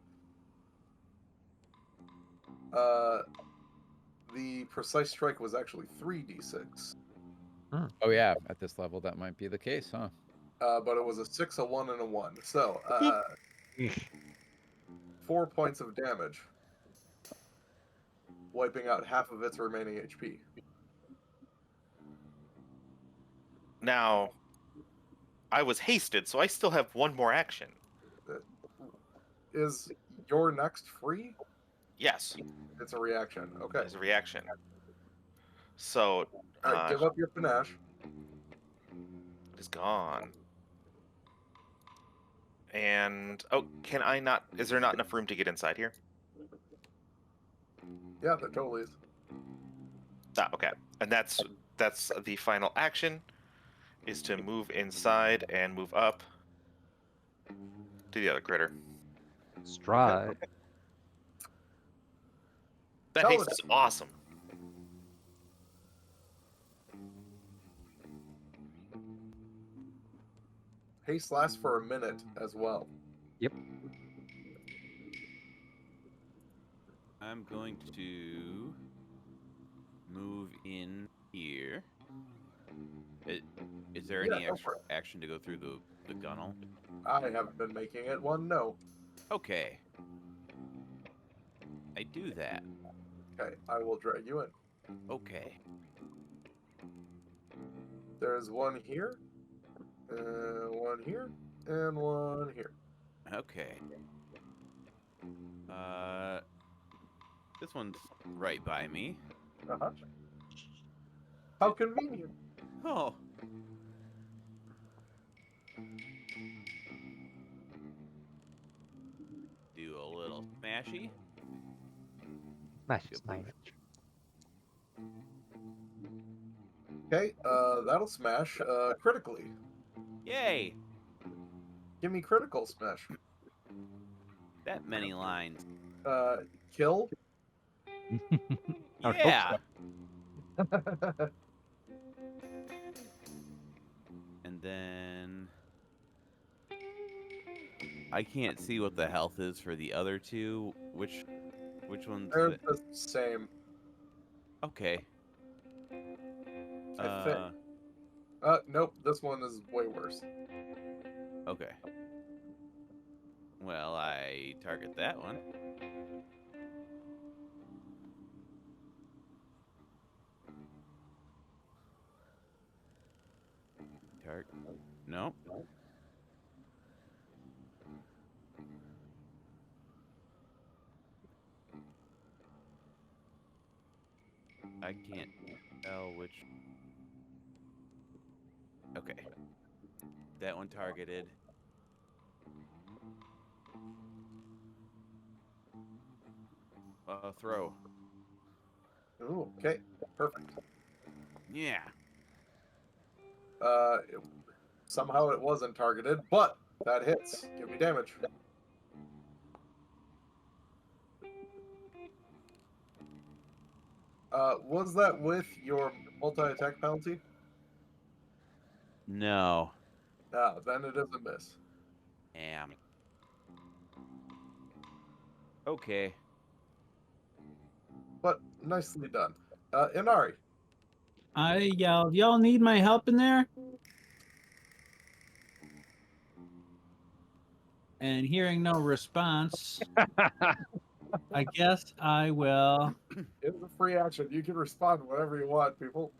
The precise strike was actually 3d6. Oh yeah, at this level that might be the case, huh? But it was a 6, a 1, and a 1. So, 4 points of damage. Wiping out half of its remaining HP. Now, I was hasted, so I still have one more action. Is your next free? Yes, It's a reaction. Okay. as a reaction. So, All right, give up your panache. it is gone. And oh, can I not? Is there not enough room to get inside here? Yeah, there totally is. Ah, okay. And that's the final action, is to move inside and move up to the other critter. Stride. That Tell haste us- is awesome. Haste lasts for a minute as well. I'm going to move in here. Is there Yeah, any go extra for it. action to go through the gunnel? I haven't been making it one. No. Okay. I do that. Okay, I will drag you in. Okay. There's one here, one here, and one here. Okay. This one's right by me. Uh-huh. How convenient. Oh. Do a little smashy. Smash, smash. Okay, that'll smash critically. Yay! Give me critical smash. That many lines. Kill. I would hope Yeah. so. And then I can't see what the health is for the other two. Which one's They're the... the same. Okay. I think. Nope, this one is way worse. Okay. Well, I target that one. No. I can't tell which. Okay. That one targeted. Throw. Ooh, okay, perfect. Yeah. Somehow it wasn't targeted, but that hits. Give me damage. Was that with your multi-attack penalty? No. Ah, then it is a miss. Damn. Okay. But nicely done. Inari. I yelled, "Y'all need my help in there?" And hearing no response, I guess I will. It's a free action. You can respond whenever you want, people.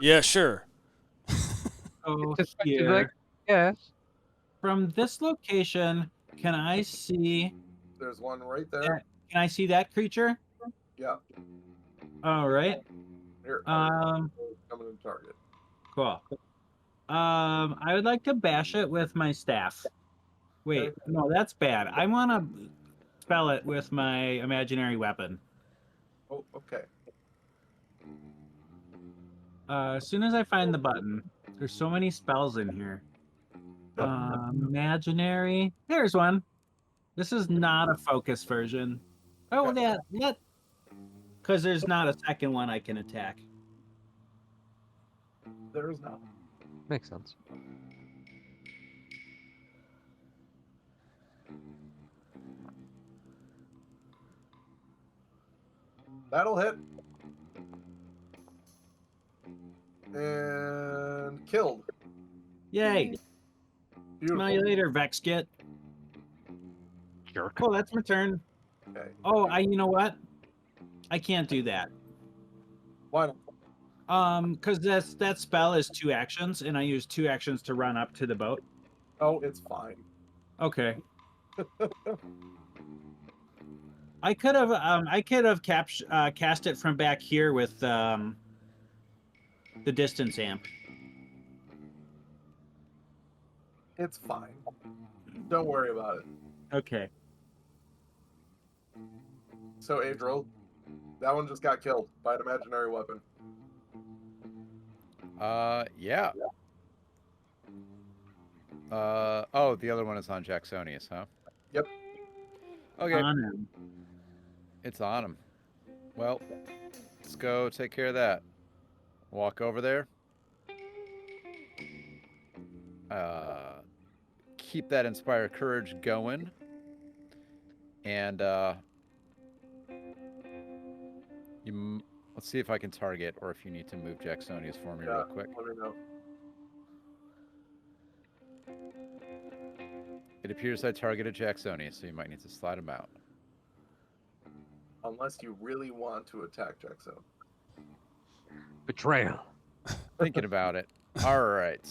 Yeah, sure. Go Just like- here. Yes. From this location, can I see? There's one right there. Can I see that creature? Yeah. All right. Here. Um. Coming in target. Cool. I would like to bash it with my staff. Wait, Okay. no, that's bad. I want to spell it with my imaginary weapon. Oh, okay. As soon as I find the button, there's so many spells in here. Imaginary. There's one. This is not a focus version. Oh, that. Because there's not a second one I can attack. There is not. Makes sense. That'll hit. And killed. Yay! Beautiful. Smell you later, Vexkit. Jerk. Oh, that's my turn. Okay. Oh, you know what? I can't do that. Why not? Because that spell is 2 actions, and I use 2 actions to run up to the boat. Oh, it's fine. Okay. I could have cast it from back here with the distance amp. It's fine. Don't worry about it. Okay. So, Adriel, that one just got killed by an imaginary weapon. Yeah. Oh, the other one is on Jacksonius, huh? Yep. Okay, On him. it's on him. Well, let's go take care of that. Walk over there. Keep that Inspire Courage going. And let's see if I can target, or if you need to move Jacksonius for me real quick. Let me know. It appears I targeted Jacksonius, so you might need to slide him out. Unless you really want to attack Jackson. Betrayal. Thinking about it. All right.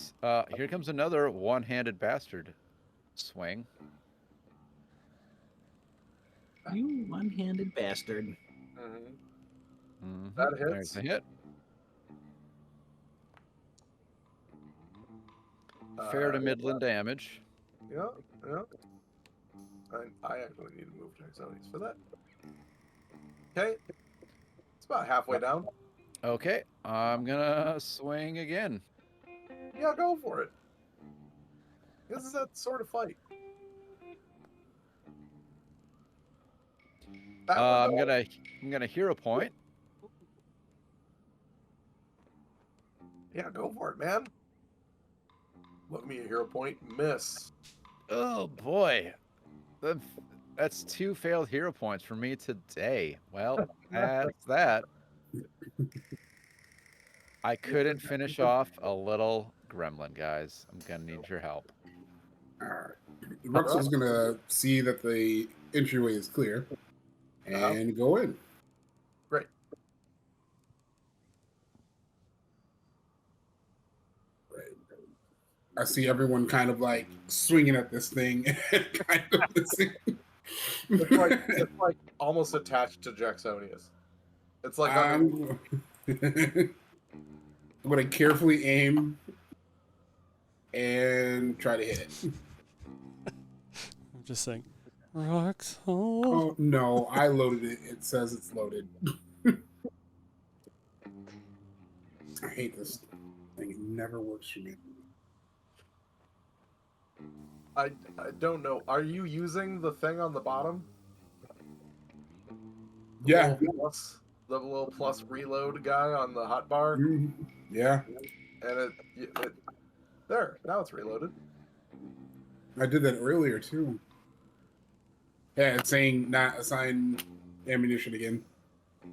Here comes another one-handed bastard swing. You one-handed bastard. Mm-hmm. That hits. There's a hit. Fair to midland damage. Yeah. I actually need to move Jacksonius for that. Okay. It's about halfway down. Okay, I'm gonna swing again. Yeah, go for it. This is that sort of fight. I'm gonna hero point. Yeah, go for it, man. Look me a hero point. Miss. Oh boy, that's 2 failed hero points for me today. Well, that's that. I couldn't finish off a little gremlin, guys. I'm gonna need your help. Alright. Ruxel's gonna see that the entryway is clear and go in. Great. Right. I see everyone kind of like swinging at this thing and kind of missing. It's like almost attached to Jacksonius. It's like I'm going to carefully aim and try to hit it. I'm just saying, Roxel. Oh no, I loaded it. It says it's loaded. I hate this thing. It never works for me. I don't know. Are you using the thing on the bottom? Yeah. The little plus reload guy on the hotbar? Yeah. And it there, now it's reloaded. I did that earlier too. Yeah, it's saying not assign ammunition again.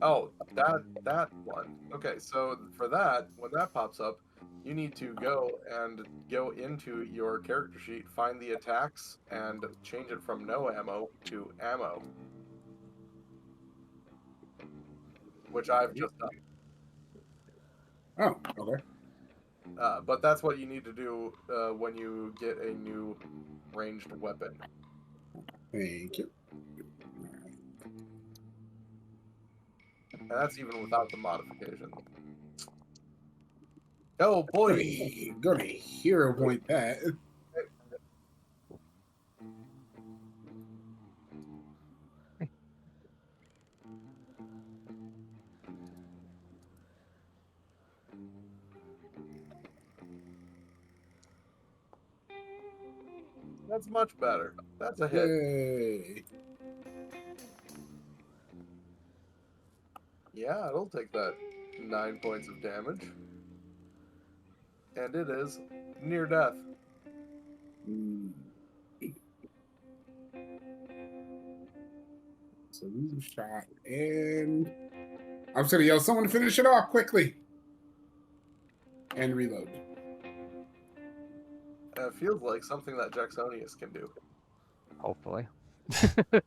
Oh, that one. Okay, so for that, when that pops up, you need to go into your character sheet, find the attacks, and change it from no ammo to ammo. Which I've just done. Oh, okay. But that's what you need to do when you get a new ranged weapon. Thank you. And that's even without the modification. Oh boy! Gonna hero point that. That's much better. That's a hit. Yay. Yeah, it'll take that 9 points of damage. And it is near death. So we shot, and I'm just gonna yell, "Someone finish it off quickly!" And reload. It feels like something that Jacksonius can do. Hopefully. Yeah,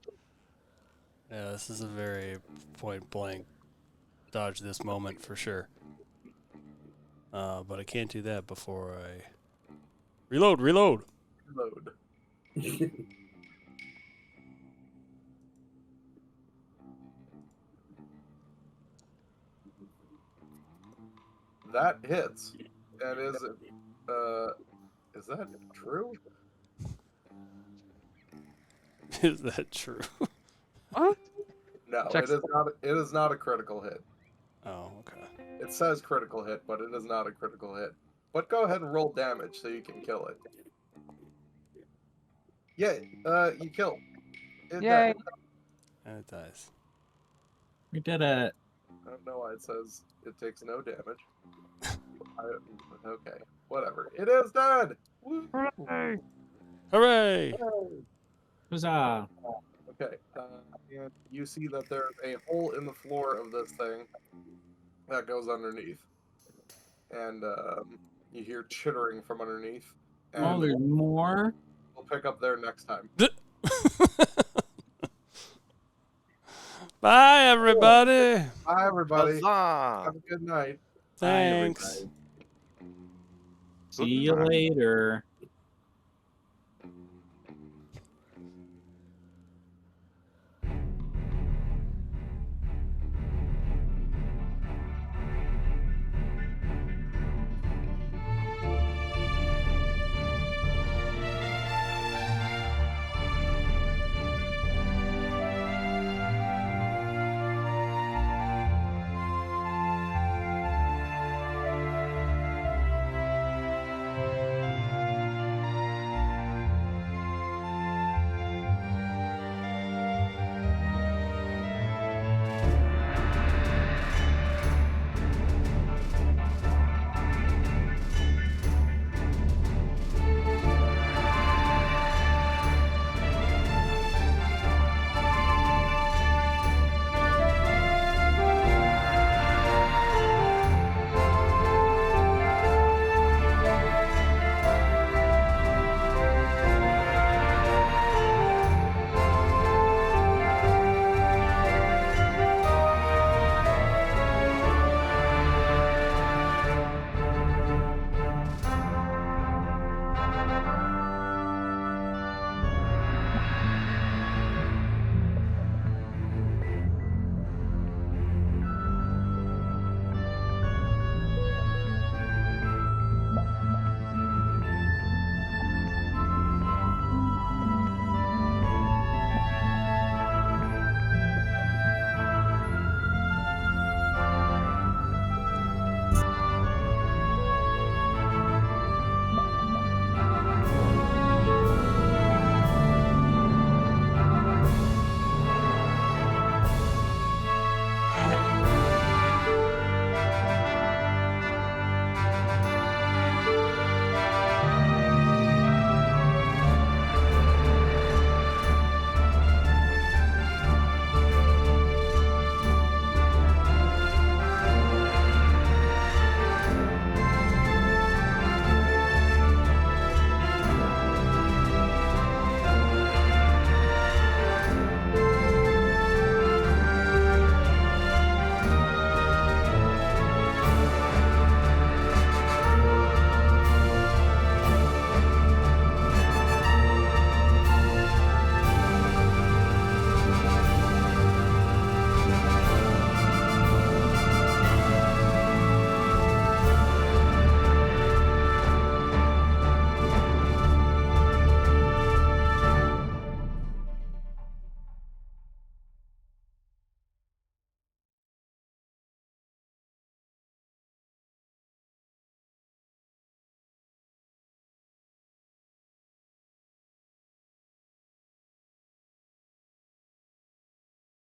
this is a very point blank dodge this moment for sure. But I can't do that before I reload. Reload. Reload. That hits. And is that true? Is that true? What? No, Check it is not. It is not a critical hit. Oh, okay. It says critical hit, but it is not a critical hit. But go ahead and roll damage so you can kill it. Yeah, you kill. It Yay. does. And it dies. We did it. I don't know why it says it takes no damage. Okay, whatever. It is dead! Woo! Hooray! Huzzah. Okay, and you see that there's a hole in the floor of this thing that goes underneath. And you hear chittering from underneath. And Oh, there's more? we'll pick up there next time. Bye, everybody. Bye, everybody. Huzzah! Have a good night. Thanks. See you later.